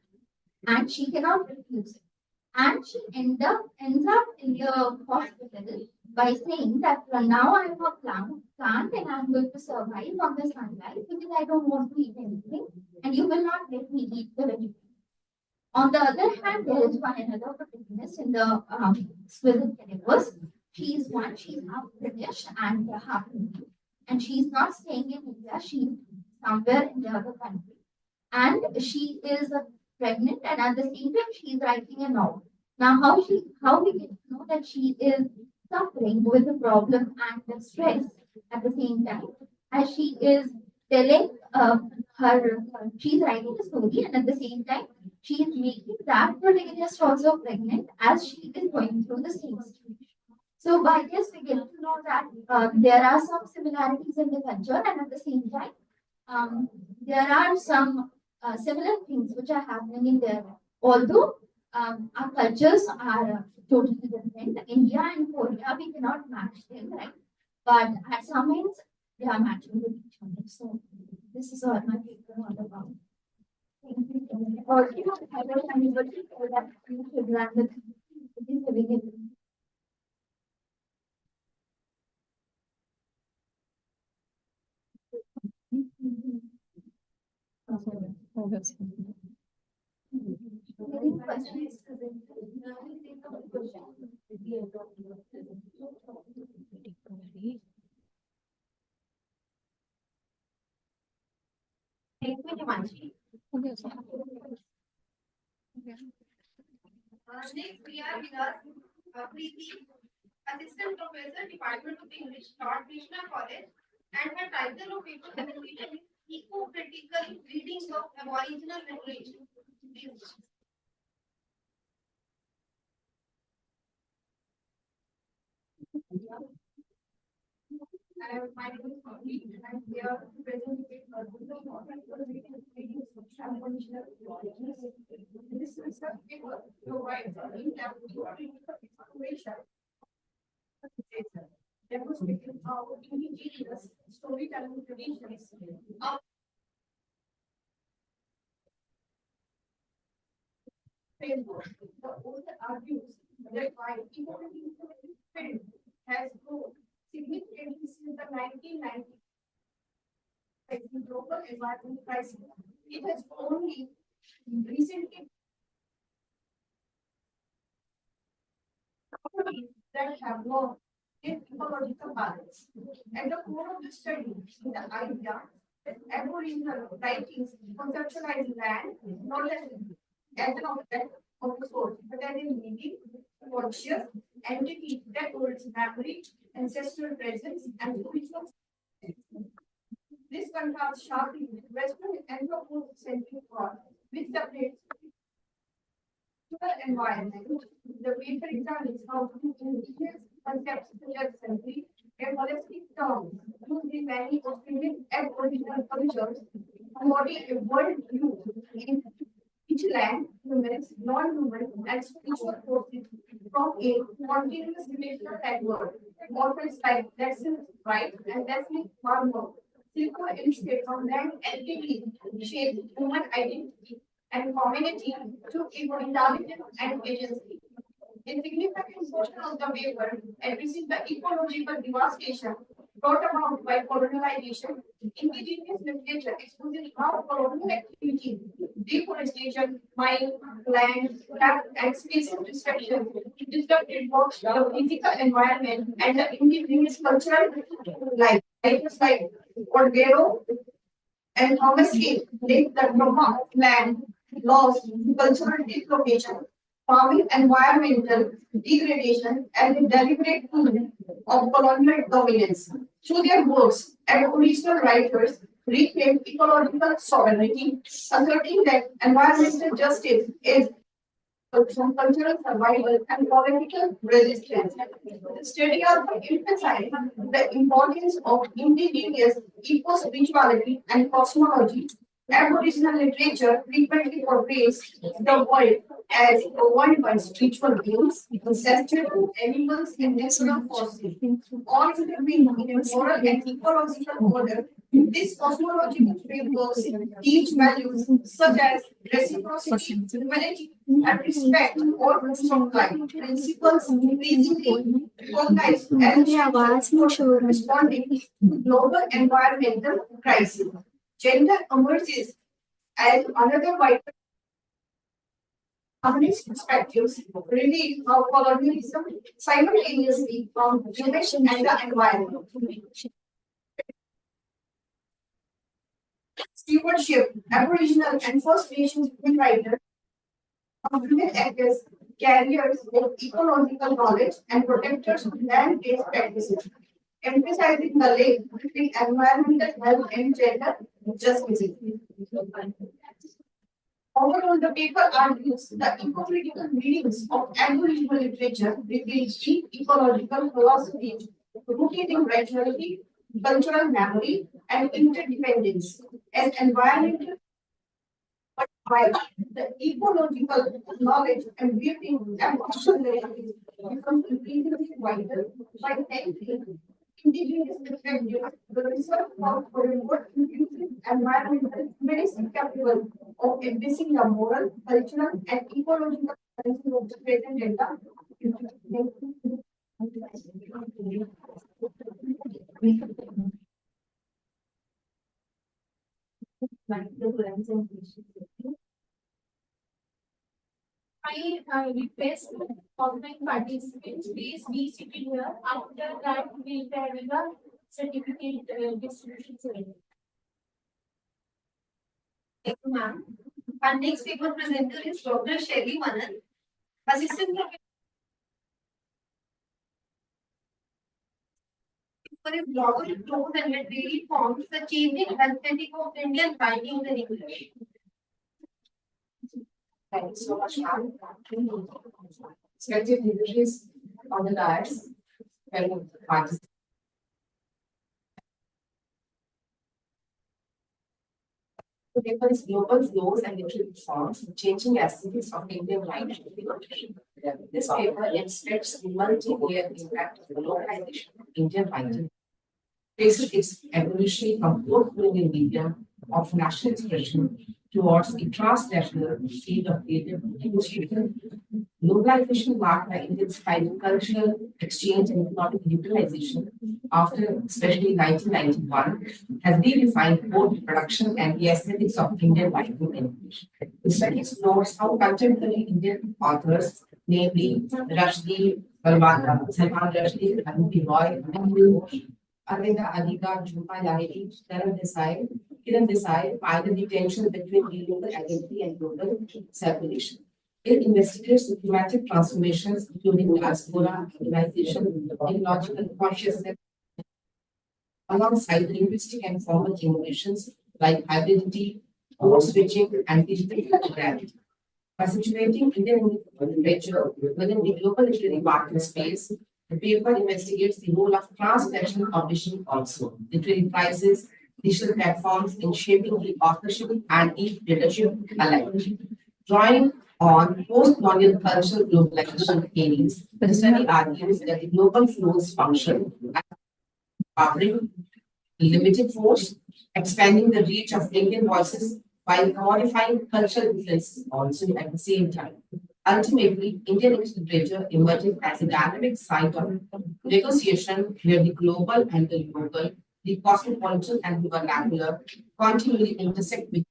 and she cannot refuse it. And she ends up in the hospital by saying that now I am a plant and I'm going to survive on the sunlight because I don't want to eat anything and you will not let me eat the vegetable. On the other hand, there is one another protagonist in the exquisite universe. She is one, she's half British and half Indian. And she's not staying in India, she's somewhere in the other country. And she is pregnant, and at the same time, she's writing a novel. Now, how we get to know that she is suffering with the problem and the stress at the same time, as she is telling she's writing a story, and at the same time, she is making that protagonist also pregnant as she is going through the same situation. So by this, we get to know that there are some similarities in the culture, and at the same time, there are some similar things which are happening in there. Although our cultures are totally different, India and Korea, we cannot match them, right? But at some ends, they are matching with each other. So this is all my paper all about. Thank you. Or you know, I don't have anybody that you should run with. It is living in. Any questions? Thank you, Himanshi. Next, we are with us, Preeti, Assistant Professor, Department of English, Lord Krishna College, and her title of paper presentation is Eco-Critical Readings of Aboriginal Literature. My name is Preeti, and I'm here to present the paper readings of Aboriginal literature. This research paper provides in-depth information demonstrating our indigenous storytelling traditions of framework. The author argues that while eco-information field has grown significantly since the 1990s, facing global environment crisis, it has only recently that have worked in ecological balance. At the core of the study is the idea that Aboriginal writings conceptualize land not as an object of the soul, but as a living, conscious entity that holds memory, ancestral presence, and spiritual. This contrasts sharply with Western anthropocentric thought, which separates environment. The paper examines how indigenous concepts such as century and holistic terms use the many of living Aboriginal cultures, embody a world view in which land, humans, non-humans, and spiritual forces from a continuous relational network. Models like lessons, right, and lessons farmer, circle illustrate on land activity shape human identity and community through intelligence and agency. A significant portion of the paper addresses the ecological devastation brought about by colonialization. Indigenous literature exposes how colonial activity, deforestation, mining, land, craft, and species destruction disrupted both the physical environment and the indigenous cultural life. Writers like Cordero and Thomas Hill link the trauma of land loss, cultural dislocation, farming environmental degradation, and the deliberate tool of colonial dominance. Through their works, Aboriginal writers reclaim ecological sovereignty, asserting that environmental justice is from cultural survival and political resistance. The study also emphasizes the importance of indigenous eco-spirituality and cosmology. Aboriginal literature frequently portrays the world as governed by spiritual beings, ancestral animals, and natural forces, all living in a moral and ecological order. These cosmological frameworks teach values such as reciprocity, humanity, and respect for life. Principles increasingly recognized as responding to global environmental crisis. Gender emerges as another vital feminist perspectives reveal how colonialism simultaneously from human and the environment. Stewardship, Aboriginal and First Nations women writers, women actors, carriers of ecological knowledge and protectors of land-based practices, emphasizing the link between environmental health and gender justice. Overall, the paper argues the eco-critical readings of Aboriginal literature reveal deep ecological philosophy rooted in rationality, cultural memory, and interdependence, as environmental but by the ecological knowledge and beauty and possibilities becomes increasingly vital by thanking indigenous perspectives, the research found for a more inclusive environmental medicine capable of addressing the moral, cultural, and ecological dimensions of the present data. I request online participants, please be sitting here. After that, we'll be having a certificate distribution ceremony. Thank you, ma'am. Our next paper presenter is Dr. Shelly Manan, Assistant Professor for his novel prose and literary forms, the changing aesthetic of Indian writing in English. Thank you so much, ma'am. Respected dignitaries on the dais, fellow participants. The paper is Global Flows and Literary Forms, Changing Aesthetics of Indian Writing. This paper illustrates the multi-layered impact of globalization of Indian writing, traces its evolution from colonial medium of national expression towards the transnational field of creative negotiation. Globalization marked by intensifying cultural exchange and economic utilization after especially 1991 has redefined both production and the aesthetics of Indian writing in English. The study explores how contemporary Indian authors, namely Rushdie, Salman Rushdie, Anubi Roy, Arvinda Adiga, Jhumpa Lahiri, Kiran Desai find the tension between local identity and global circulation. It investigates systematic transformations, including diaspora, urbanization, ecological consciousness, alongside linguistic and formal innovations like hybridity, code switching, and digital plurality. By situating Indian literature within the global literary market space, the paper investigates the role of transnational publishing also. Literary prizes, digital platforms in shaping the authorship and the leadership alike. Drawing on post-colonial cultural globalization theories, the study argues that the global flows function as powering limited force, expanding the reach of Indian voices while modifying cultural influences also at the same time. Ultimately, Indian English literature emerges as a dynamic site of negotiation where the global and the local, the cosmopolitan and the vernacular continually intersect with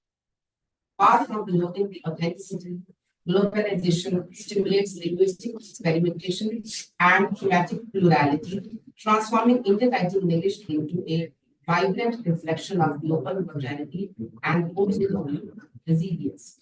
far from denoting the authenticity. Globalization stimulates linguistic experimentation and thematic plurality, transforming Indian writing in English into a vibrant reflection of global modernity and post-colonial resilience.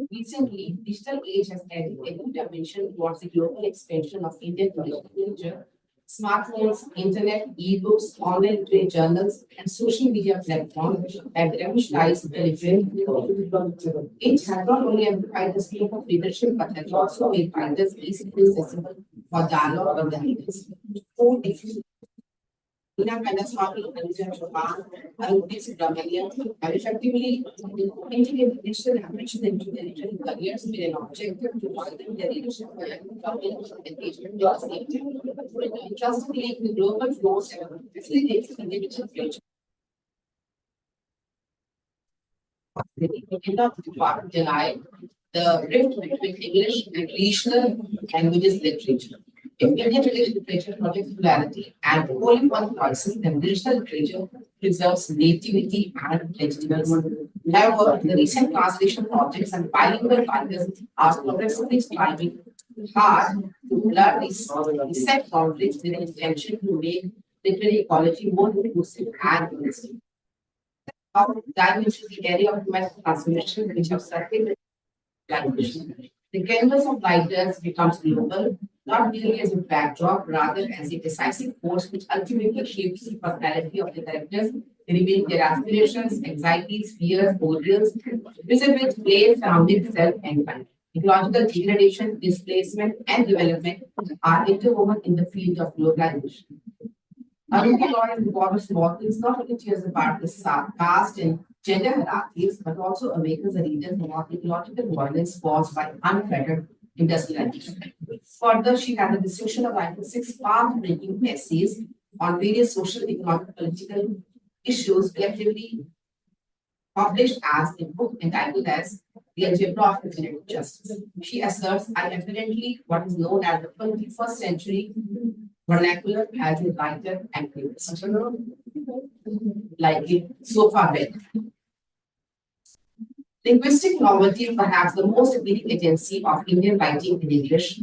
Recently, digital age has added a new dimension towards the global expansion of Indian literature. Smartphones, internet, e-books, online literary journals, and social media platforms have revolutionized the literary. It has not only amplified the scope of leadership, but has also made writers easily accessible for dialogue and analysis. International Japan, and effectively integrate digital ambition into their literary careers with an objective to widen their leadership and engagement with safety. Interestingly, the global flows facilitates the digital future. We cannot deny the rift between English and regional languages literature. If Indian literature projects plurality and only one voices, then regional literature preserves nativity and legitimacy. However, the recent translation projects and bilingual writers are progressively striving hard to blur these set boundaries with the intention to make literary ecology more inclusive and holistic. Now, dive into the area of human transformation, which have circulated language. The canvas of writers becomes global, not merely as a backdrop, rather as a decisive force which ultimately shapes the personality of the characters, revealing their aspirations, anxieties, fears, ordeals, with place surrounding self and mind. Ecological degradation, displacement, and development are interwoven in the field of globalization. Aruki law and Boris Watkins not only tears apart the caste and gender hierarchies, but also awakens the readers about ecological violence caused by unfettered industrialization. Further, she had the distinction of writing 6 path-breaking essays on various social, economic, political issues collectively published as a book entitled as The Algebra of Representative Justice. She asserts identically what is known as the 21st century vernacular as a writer and theorist, like it so far read. Linguistic novelty, perhaps the most appealing agency of Indian writing in English.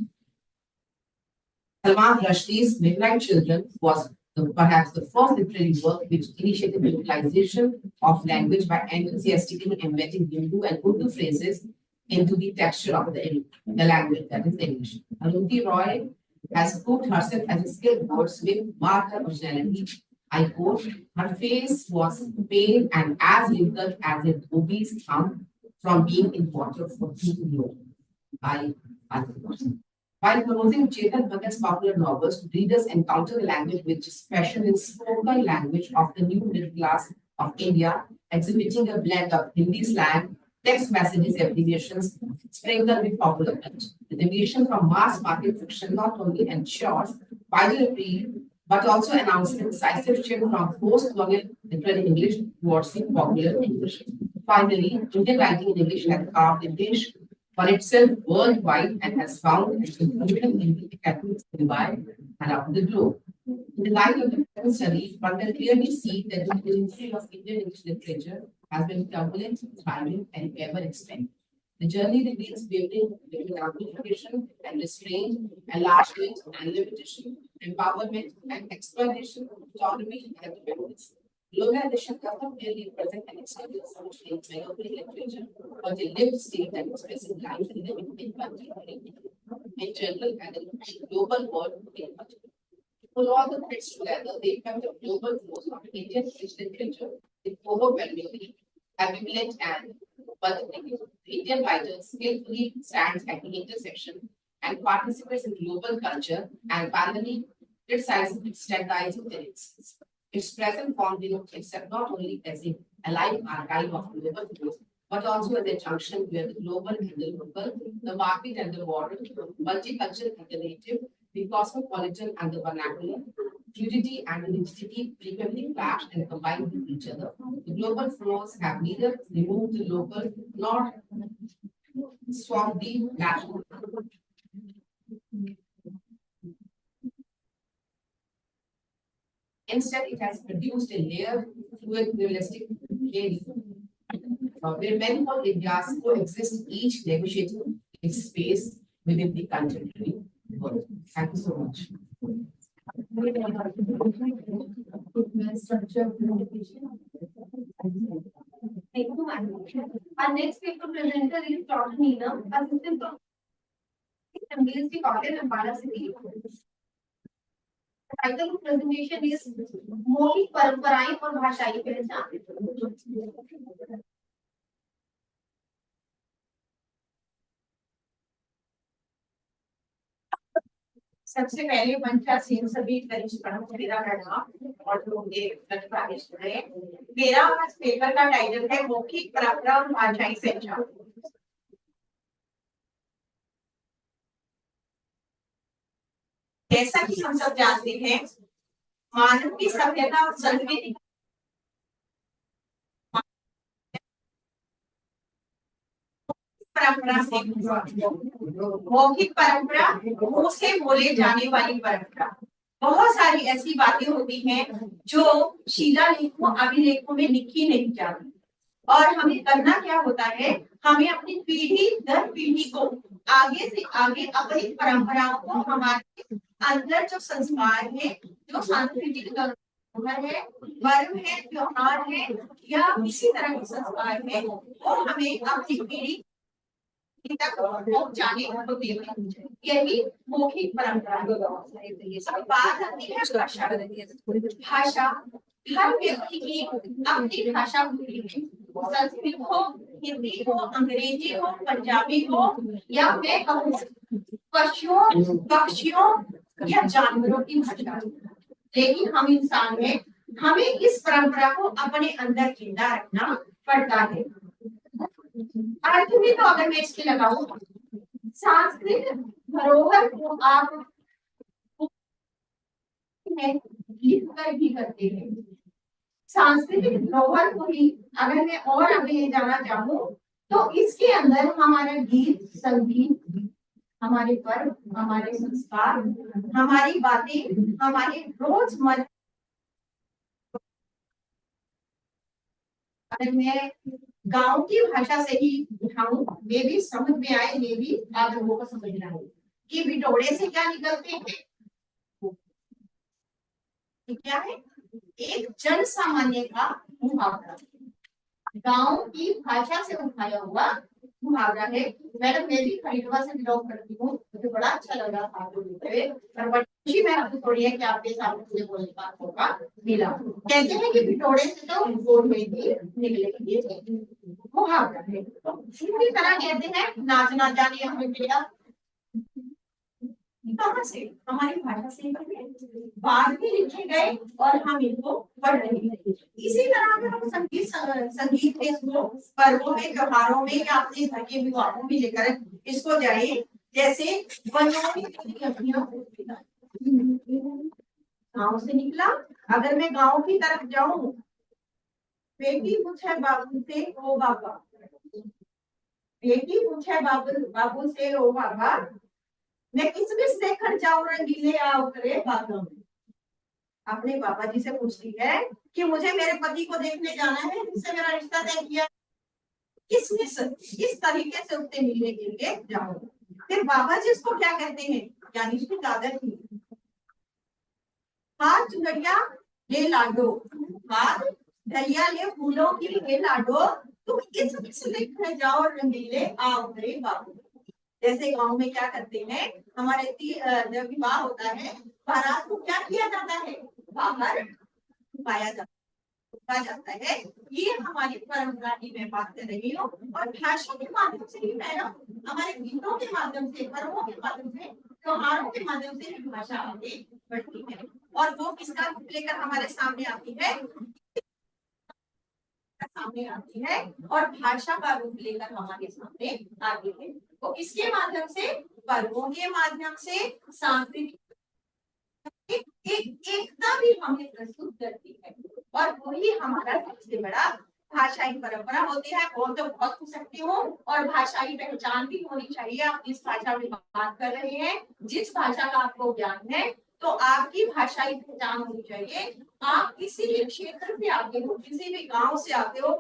Salman Rushdie's Midnight Children was perhaps the first literary work which initiated the utilization of language by enthusiastically embedding Hindu and Urdu phrases into the texture of the language, that is English. Arundhati Roy has proved herself as a skilled wordsmith, marked her originality. I quote, her face was pale and as wrinkled as a obese thumb from being in water for too long. I quote. While perusing Chetan Bhagat's popular novels, readers encounter the language which is fashioned in spoken language of the new middle class of India, exhibiting a blend of Hindi slang, text messages, abbreviations, sprinkled with popular touch. The deviation from mass market fiction not only ensures wider appeal, but also announces a decisive shift from post-colonial literary English towards the popular English. Finally, Indian writing in English has carved a niche for itself worldwide and has found its inclusion in the academic syllabi around the globe. In the light of the present study, one can clearly see that the history of Indian English literature has been turbulent, thriving, and ever expanding. The journey reveals building between amplification and restraint, enlargement and limitation, empowerment and exploitation, autonomy and dependence. Globalization does not merely present an extended source in monopoly literature, but a lived state that expresses life in the in general and in the global world in particular. To pull all the threads together, the impact of global flows of Indian English literature is overwhelmingly ambivalent and the Indian writer skillfully stands at the intersection and participates in global culture and parallelly its size, its standards, and its present form denotes itself not only as a alive archive of global growth, but also as a junction where the global and the local, the market and the border, multicultural and the native, the cosmopolitan and the vernacular, fluidity and identity frequently clash and combine with each other. The global flows have neither removed the local nor swamped the national. Instead, it has produced a layered, fluid, realistic game where many more areas coexist, each negotiating its space within the contemporary world. Thank you so much. Thank you, ma'am. Our next paper presenter is Dr. Neena, Assistant Professor M.D.S.D. College, Ambala City. The title of presentation is मौखिक परंपराएं और भाषाई पहचान। सबसे पहले मंचासीन सभी वरिष्ठ मेरा नाम और लोग मेरा आज पेपर का टाइटल है मौखिक परंपरा और भाषाई पहचान। जैसा कि हम सब जानते हैं, मानव की सभ्यता और संस्कृति परंपरा से मौखिक परंपरा, मुंह से बोले जाने वाली परंपरा। बहुत सारी ऐसी बातें होती हैं जो शिलालेखों अभिलेखों में लिखी नहीं जाती, और हमें करना क्या होता है, हमें अपनी पीढ़ी दर पीढ़ी को आगे से आगे अपनी परंपराओं को, हमारे अंदर जो संस्कार है, जो सांस्कृतिक धरोहर है, पर्व है, त्योहार है या किसी तरह के संस्कार है, वो हमें अपनी पीढ़ी तक पहुंचाने होती है। यही मौखिक परंपरा है। अब बात आती है भाषा। भाषा हर व्यक्ति की अपनी भाषा होती है। संस्कृत हो, हिंदी हो, अंग्रेजी हो, पंजाबी हो, या मैं कहूँ पशुओं, पक्षियों या जानवरों की भाषा। लेकिन हम इंसान हैं, हमें इस परंपरा को अपने अंदर जिंदा रखना पड़ता है। अर्थ में तो अगर मैं इसके लगाऊं, सांस्कृतिक धरोहर को आप लिख कर भी करते हैं। सांस्कृतिक धरोहर को ही अगर मैं और आगे ले जाना चाहूँ, तो इसके अंदर हमारा गीत, संगीत, हमारे पर्व, हमारे संस्कार, हमारी बातें, हमारे रोजमर्रा, अगर मैं गांव की भाषा से ही उठाऊं, ये भी समझ में आए, ये भी आप लोगों को समझना है कि बिटोड़े से क्या निकलते हैं, क्या है, एक जन सामान्य का मुहावरा, गांव की भाषा से उठाया हुआ मुहावरा है। मैडम, मैं भी खरीदवा से बिलोंग करती हूँ, मुझे बड़ा अच्छा लगा आपको बोलते हुए, पर बड़ी मैं आपको थोड़ी है कि आपके सामने मुझे बोलने का मौका मिला। कहते हैं कि बिटोड़े से तो गोड़ में भी निकलेंगे, मुहावरा है। इसी तरह कहते हैं नाचना जाने हमें मिला, कहाँ से, हमारी भाषा से बाद में लिखे गए और हम इनको पढ़ रहे हैं। इसी तरह अगर हम संगीत के पर्वों में, त्योहारों में या अपने घर के विवाहों में लेकर इसको जाए, जैसे गाँव से निकला, अगर मैं गाँव की तरफ जाऊं, बेटी पूछे बाबू से ओ बाबा, बेटी पूछे बाबू से ओ बाबा, मैं किसमिस देखकर जाऊं रंगीले आओ करे बातों में। अपने बाबा जी से पूछती है कि मुझे मेरे पति को देखने जाना है, जिससे मेरा रिश्ता तय किया, किसमिस इस तरीके से उससे मिलने के लिए जाओ। फिर बाबा जी उसको क्या कहते हैं, यानी उसकी दादा थी, हाथ चुनरिया ले लाडो, हाथ डलिया ले फूलों की ले लाडो, तुम किसमिस देखकर जाओ रंगीले आओ करे बाबू। जैसे गांव में क्या करते हैं, हमारे जब विवाह होता है, बारात को क्या किया जाता है, बाहर पाया जाता है। ये हमारी परंपरा की मैं बात कर रही हूँ, और भाषा के माध्यम से भी मैडम, हमारे गीतों के माध्यम से, पर्वों के माध्यम से त्योहारों के माध्यम से भी भाषा आगे बढ़ती है और वो किसका रूप लेकर हमारे सामने आती है और भाषा का रूप लेकर हमारे सामने आती है। तो इसके माध्यम से, पर्वों के माध्यम से, सांस्कृतिक एकता भी हमें प्रस्तुत करती है और वही हमारा सबसे बड़ा भाषाई परंपरा होती है। बोल तो बहुत हो सकती हो और भाषाई पहचान भी होनी चाहिए। आप जिस भाषा में बात कर रहे हैं, जिस भाषा का आपको ज्ञान है, तो आपकी भाषाई पहचान होनी चाहिए। आप किसी भी क्षेत्र से आते हो, किसी भी गांव से आते हो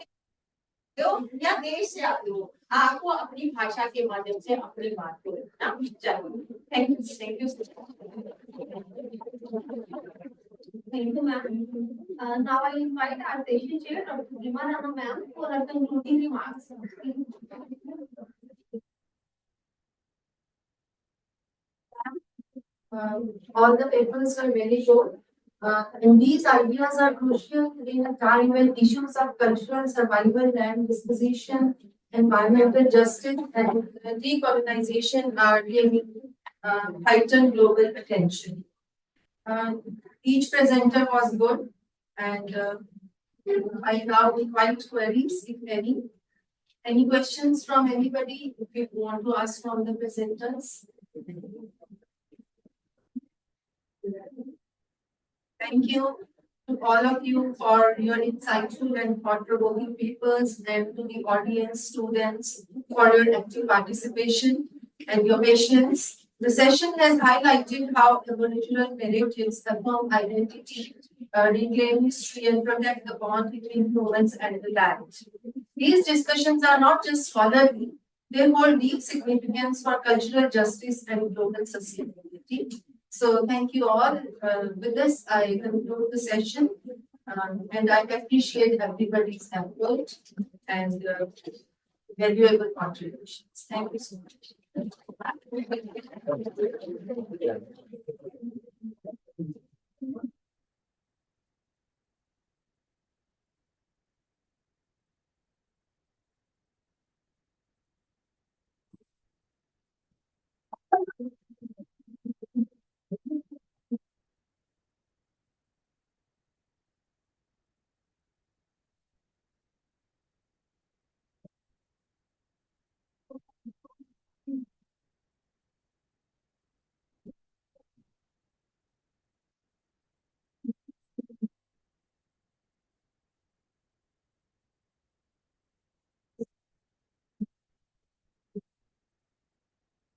या देश से आते हो, आपको अपनी भाषा के माध्यम से अपनी बात को रखना चाहिए। Thank you. Thank you, ma'am. Now I invite our session chair, Dr. Himanana ma'am, for her concluding remarks. All the papers were very good. And these ideas are crucial in a time when issues of cultural survival, land disposition, environmental justice, and decolonization are gaining heightened global attention. Each presenter was good, and I now invite queries, if any. Any questions from anybody, if you want to ask from the presenters? Thank you to all of you for your insightful and thought-provoking papers, and to the audience, students, for your active participation and your patience. The session has highlighted how Aboriginal narratives affirm identity, reclaim history, and protect the bond between humans and the land. These discussions are not just scholarly, they hold deep significance for cultural justice and global sustainability. So thank you all. With this, I conclude the session, and I appreciate everybody's effort and valuable contributions. Thank you so much.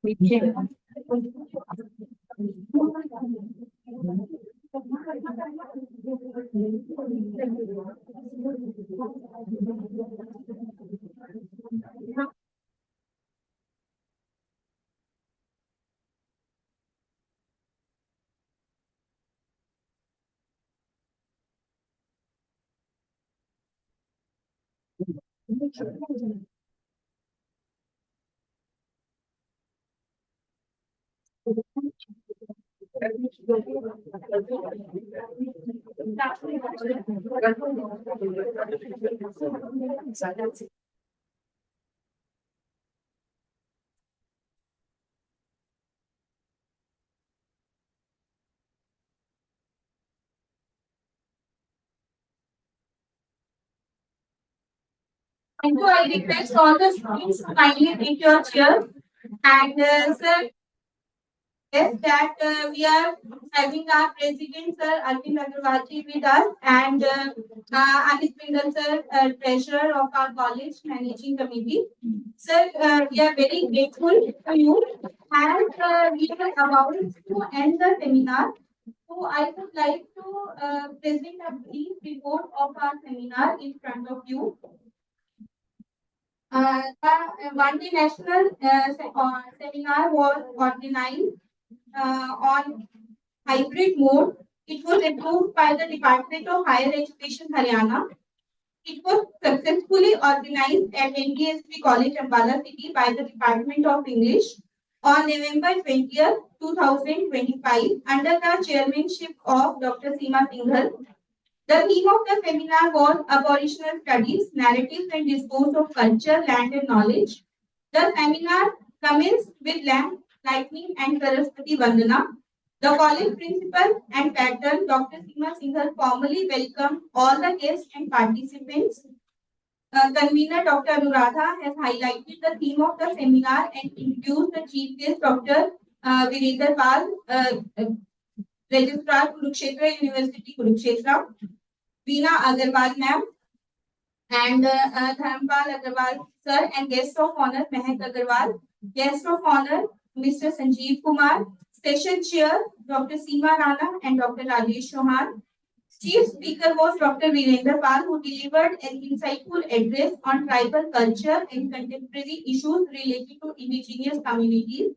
Thank you. I request all the students to kindly take your chair. And sir, yes, that we are having our president, sir, Arvind Agrawalji with us, and Anit Pindal, sir, treasurer of our college managing committee. Sir, we are very grateful to you, and we are about to end the seminar. So I would like to present a brief report of our seminar in front of you. The one day national seminar was organized on hybrid mode. It was approved by the Department of Higher Education, Haryana. It was successfully organized at M.D.S.D College, Ambala City by the Department of English on November 20th, 2025 under the chairmanship of Dr. Seema Singhal. The theme of the seminar was Aboriginal Studies, Narratives and Discourse of Culture, Land and Knowledge. The seminar commenced with Lightning and Saraswati Vandana. The college principal and patron, Dr. Seema Singhal, formally welcome all the guests and participants. Convener Dr. Anuradha has highlighted the theme of the seminar and introduced the chief guest, Dr. Virender Pal, Registrar Kurukshetra University, Kurukshetra, Veena Agarwal ma'am, and Dharampal Agarwal sir, and guest of honor Mehak Agarwal, guest of honor Mr. Sanjeev Kumar, session chair Dr. Seema Rana and Dr. Rajesh Chauhan. Chief speaker was Dr. Virender Pal, who delivered an insightful address on tribal culture and contemporary issues related to indigenous communities.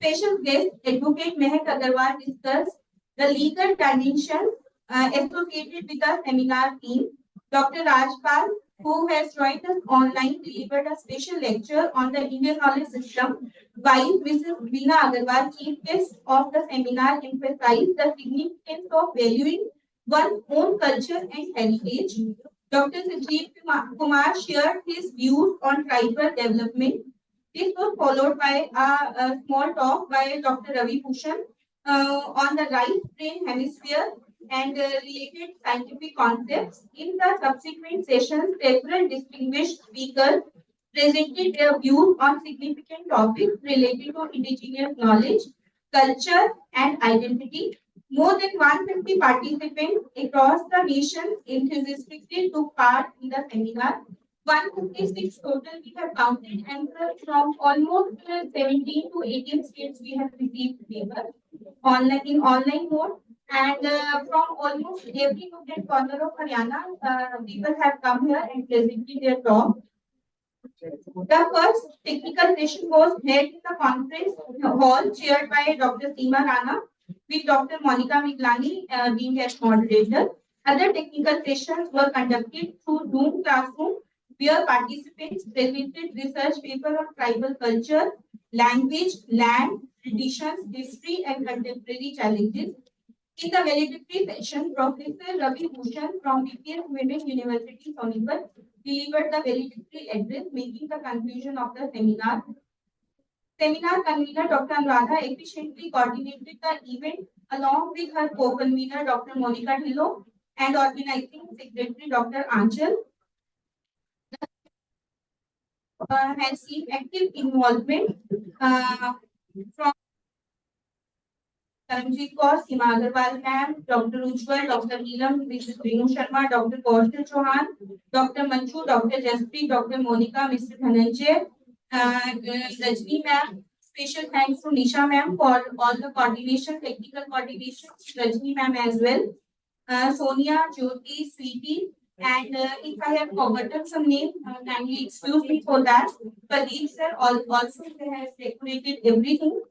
Special guest Advocate Mehak Agarwal discussed the legal dimensions associated with the seminar theme. Dr. Rajpal, who has joined us online, delivered a special lecture on the Indian knowledge system, while Mrs. Veena Agarwal, chief guest of the seminar, emphasized the significance of valuing one's own culture and heritage. Dr. Sanjeev Kumar shared his views on tribal development. This was followed by a small talk by Dr. Ravi Bhushan on the right brain hemisphere and related scientific concepts. In the subsequent sessions, several distinguished speakers presented their views on significant topics related to indigenous knowledge, culture, and identity. More than 150 participants across the nation enthusiastically took part in the seminar. 156 total we have counted, and from almost 17 to 18 states we have received paper online in online mode, and from almost every nook and corner of Haryana, people have come here and presented their talk. The first technical session was held in the conference hall chaired by Dr. Seema Rana with Dr. Monica Miglani being as moderator. Other technical sessions were conducted through Zoom classroom where participants presented research paper on tribal culture, language, land, traditions, history, and contemporary challenges. In the valedictory session, Professor Ravi Bhushan from BPS Women University, Sonipat, delivered the valedictory address, making the conclusion of the seminar. Seminar convener Dr. Anuradha efficiently coordinated the event along with her co-convener Dr. Monica Dhillo and organizing secretary Dr. Anchal. Has seen active involvement from Karanjit Kaur, Seema Agarwal ma'am, Dr. Ujjwal, Dr. Neelam, Mrs. Renu Sharma, Dr. Kaushal Chauhan, Dr. Manchu, Dr. Jaspreet, Dr. Monica, Mr. Dhananjay, Rajni ma'am. Special thanks to Nisha ma'am for all the coordination, technical coordination, Rajni ma'am as well. Sonia, Jyoti, Sweetie, and if I have forgotten some name, kindly excuse me for that. Colleagues sir also has decorated everything.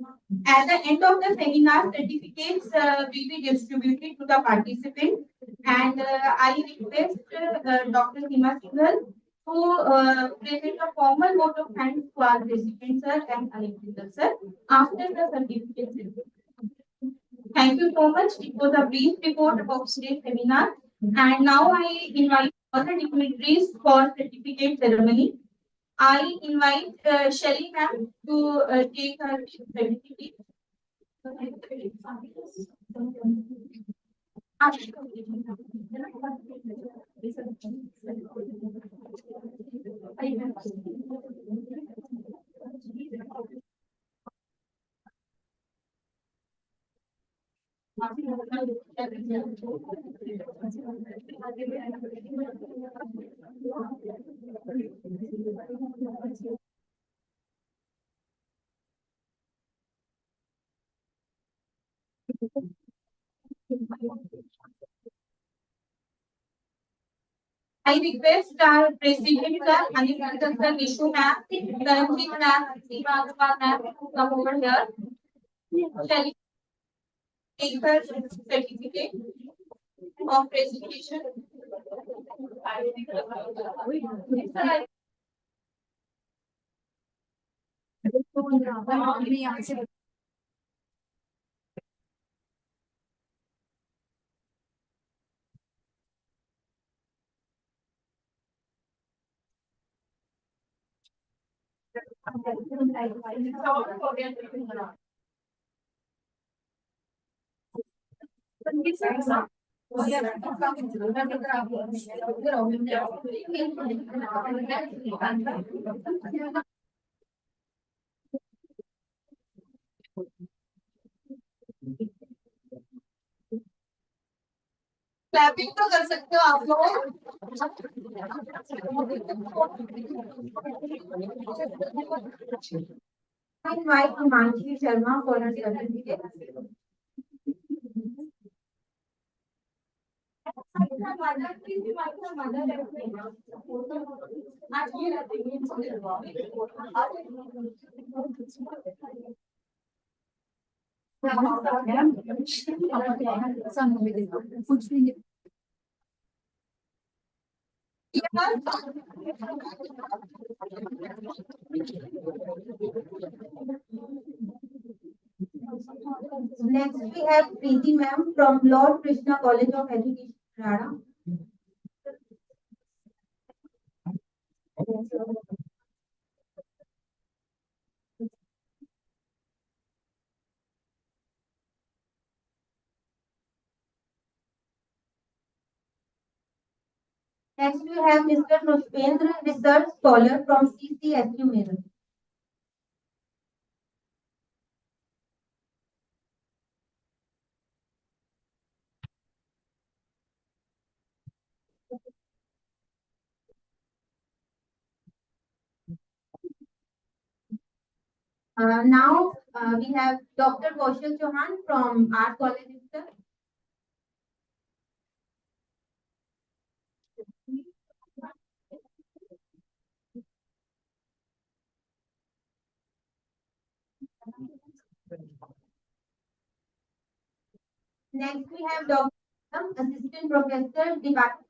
At the end of the seminar, certificates will be distributed to the participants, and I request Dr. Seema Singhal to present a formal vote of thanks to our recipient sir and Alexander sir after the certificate. Thank you so much. It was a brief report about today's seminar. And now I invite all the dignitaries for certificate ceremony. I invite Shelly ma'am to take her certificate. I request our President sir, Anil sir, Nishu ma'am, Karanjit ma'am, Seema Agarwal ma'am to come over here. Shall take her certificate of presentation. Clapping तो कर सकते हो आप लोग। I invite Himanshi Sharma for her certificate. Next, we have Preeti ma'am from Lord Krishna College of Education, Haryana. Next, we have Mr. Pushpendra, Research Scholar from CCSU Meerut. Now we have Dr. Kaushal Chauhan from Art College. Next, we have Dr. Assistant Professor, Department.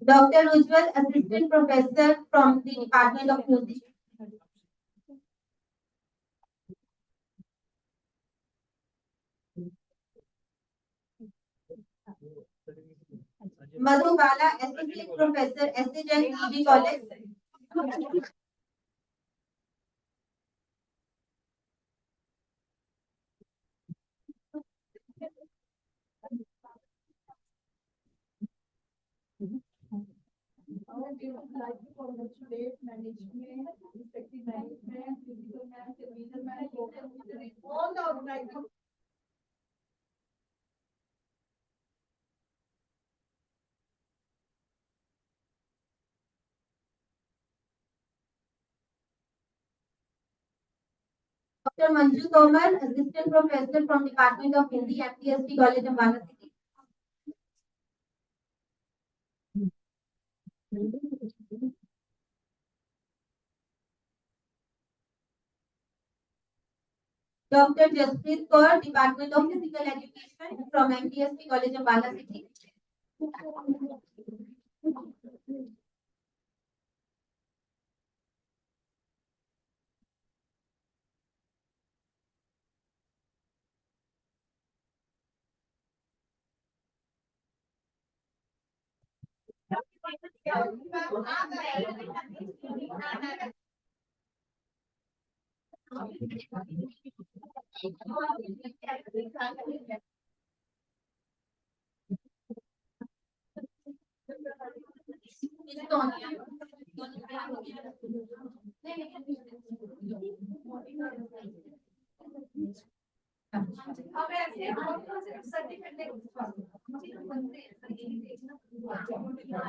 Dr. Ujjwal, Assistant Professor from the Department of Music. Madhu Bala, Assistant Professor, SHN College. Dr. Manju Tomar, Assistant Professor from Department of Hindi, M.D.S.D College, Ambala City. Dr. Jasprit Kaur, Department of Physical Education from M.D.S.D College, Ambala City.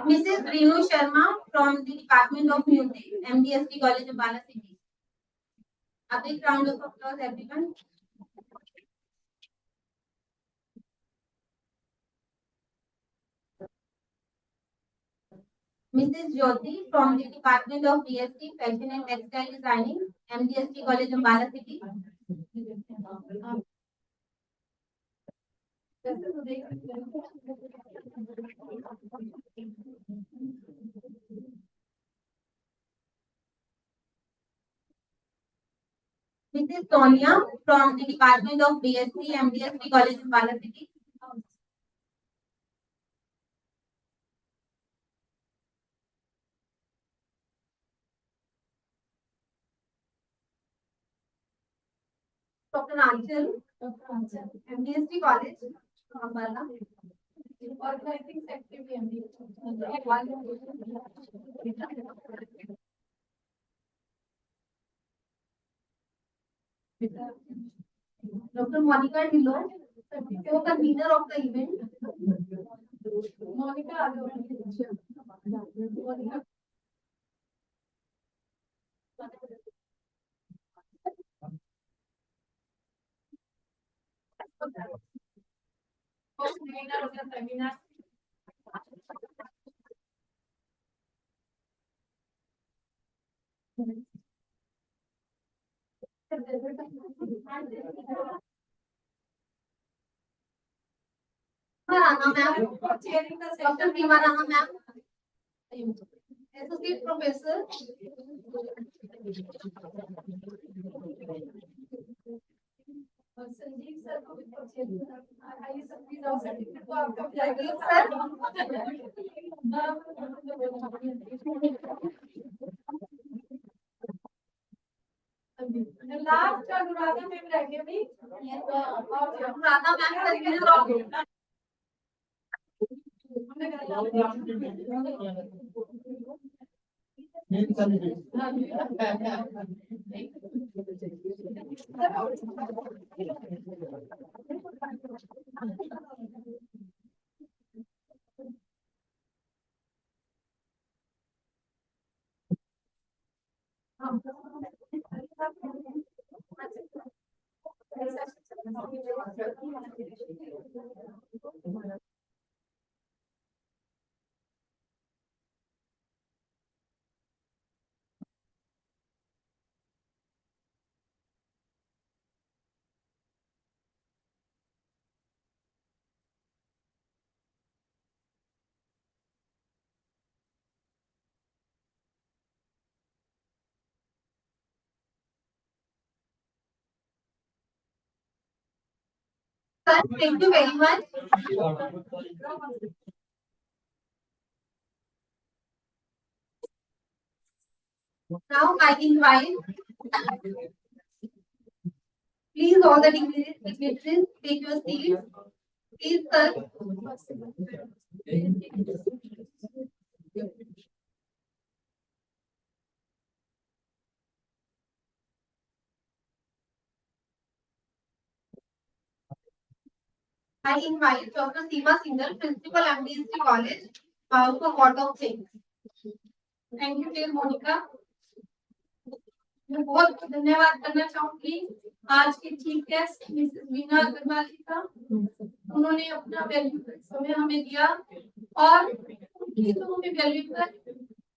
Mrs. Renu Sharma from the Department of Music, M.D.S.D College, Ambala City. A big round of applause, everyone. Mrs. Jyoti from the Department of DHE, Fashion and Textile Designing, M.D.S.D College, Ambala City. Mrs. Sonia from the Department of DHE, M.D.S.D College, Ambala City. Dr. Anchal, M.D.S.D College, Ambala. Organizing Secretary, Dr. Monica Dillon, co-convener of the event. Monica, co-convener of the seminar. Rana ma'am, chairing the Dr. Prima Rana ma'am, associate professor. Sanjeev sir को भी आइए सबकी नाम certificate को आपको जाएगी sir last Anuradha ma'am रहेंगे और Anuradha ma'am certificate Thank you very much. Now I invite, please all the dignitaries take your seats. Please, sir. I invite Dr. Seema Singhal, Principal, M.D.S.D College, for word of thanks. Thank you, dear Monica. मैं बहुत धन्यवाद करना चाहूंगी आज की chief guest Mrs Veena Agarwal ji का। उन्होंने अपना वैल्यूएबल समय हमें दिया और उनकी जो हमें वैल्यूएबल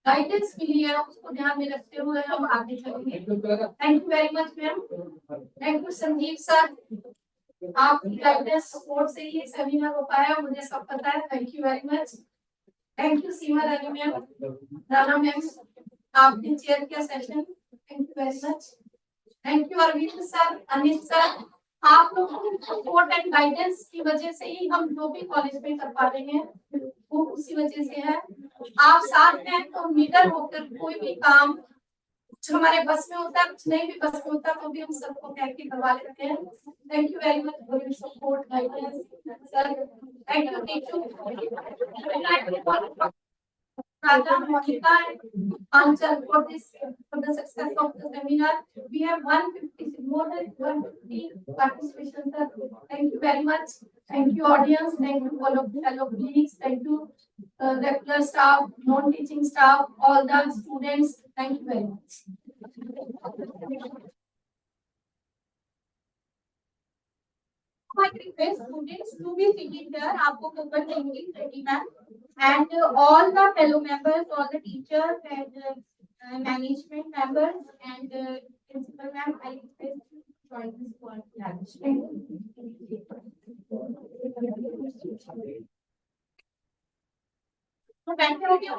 गाइडेंस मिली है उसको ध्यान में रखते हुए हम आगे चलेंगे। Thank you very much ma'am. Thank you Sanjeev sir, आपकी गाइडेंस सपोर्ट से ही सेमिनार हो पाया, मुझे सब पता है। Thank you very much. Thank you Seema Rani ma'am, Rana ma'am, आपने चेयर किया session. Thank you very much. Thank you Arvind sir, Anil sir, आप लोगों की सपोर्ट एंड गाइडेंस की वजह से ही हम जो भी कॉलेज में कर पा रहे हैं वो उसी वजह से है। आप साथ हैं तो लीडर होकर कोई भी काम कुछ हमारे बस में होता है, कुछ नहीं भी बस में होता तो भी हम सबको कह के करवा लेते हैं। Thank you very much for your support guidance sir. Thank you teacher Raja, Monica, and Anchal for the success of the seminar. We have 150, more than 150 participation, sir. Thank you very much. Thank you, audience. Thank you, all of the fellow colleagues. Thank you, regular staff, non-teaching staff, all the students. Thank you very much. I request students to be sitting here. आपको cover देंगे ready ma'am, and all the fellow members, all the teachers and management members and principal ma'am. I request you to join this one lunch. तो बैठे हो क्या?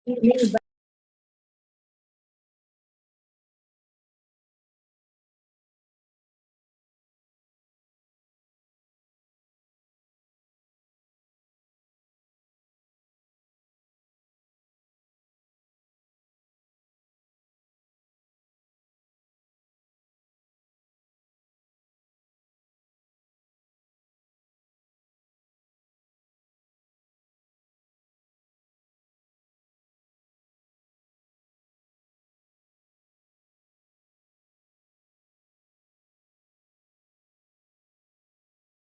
Bye.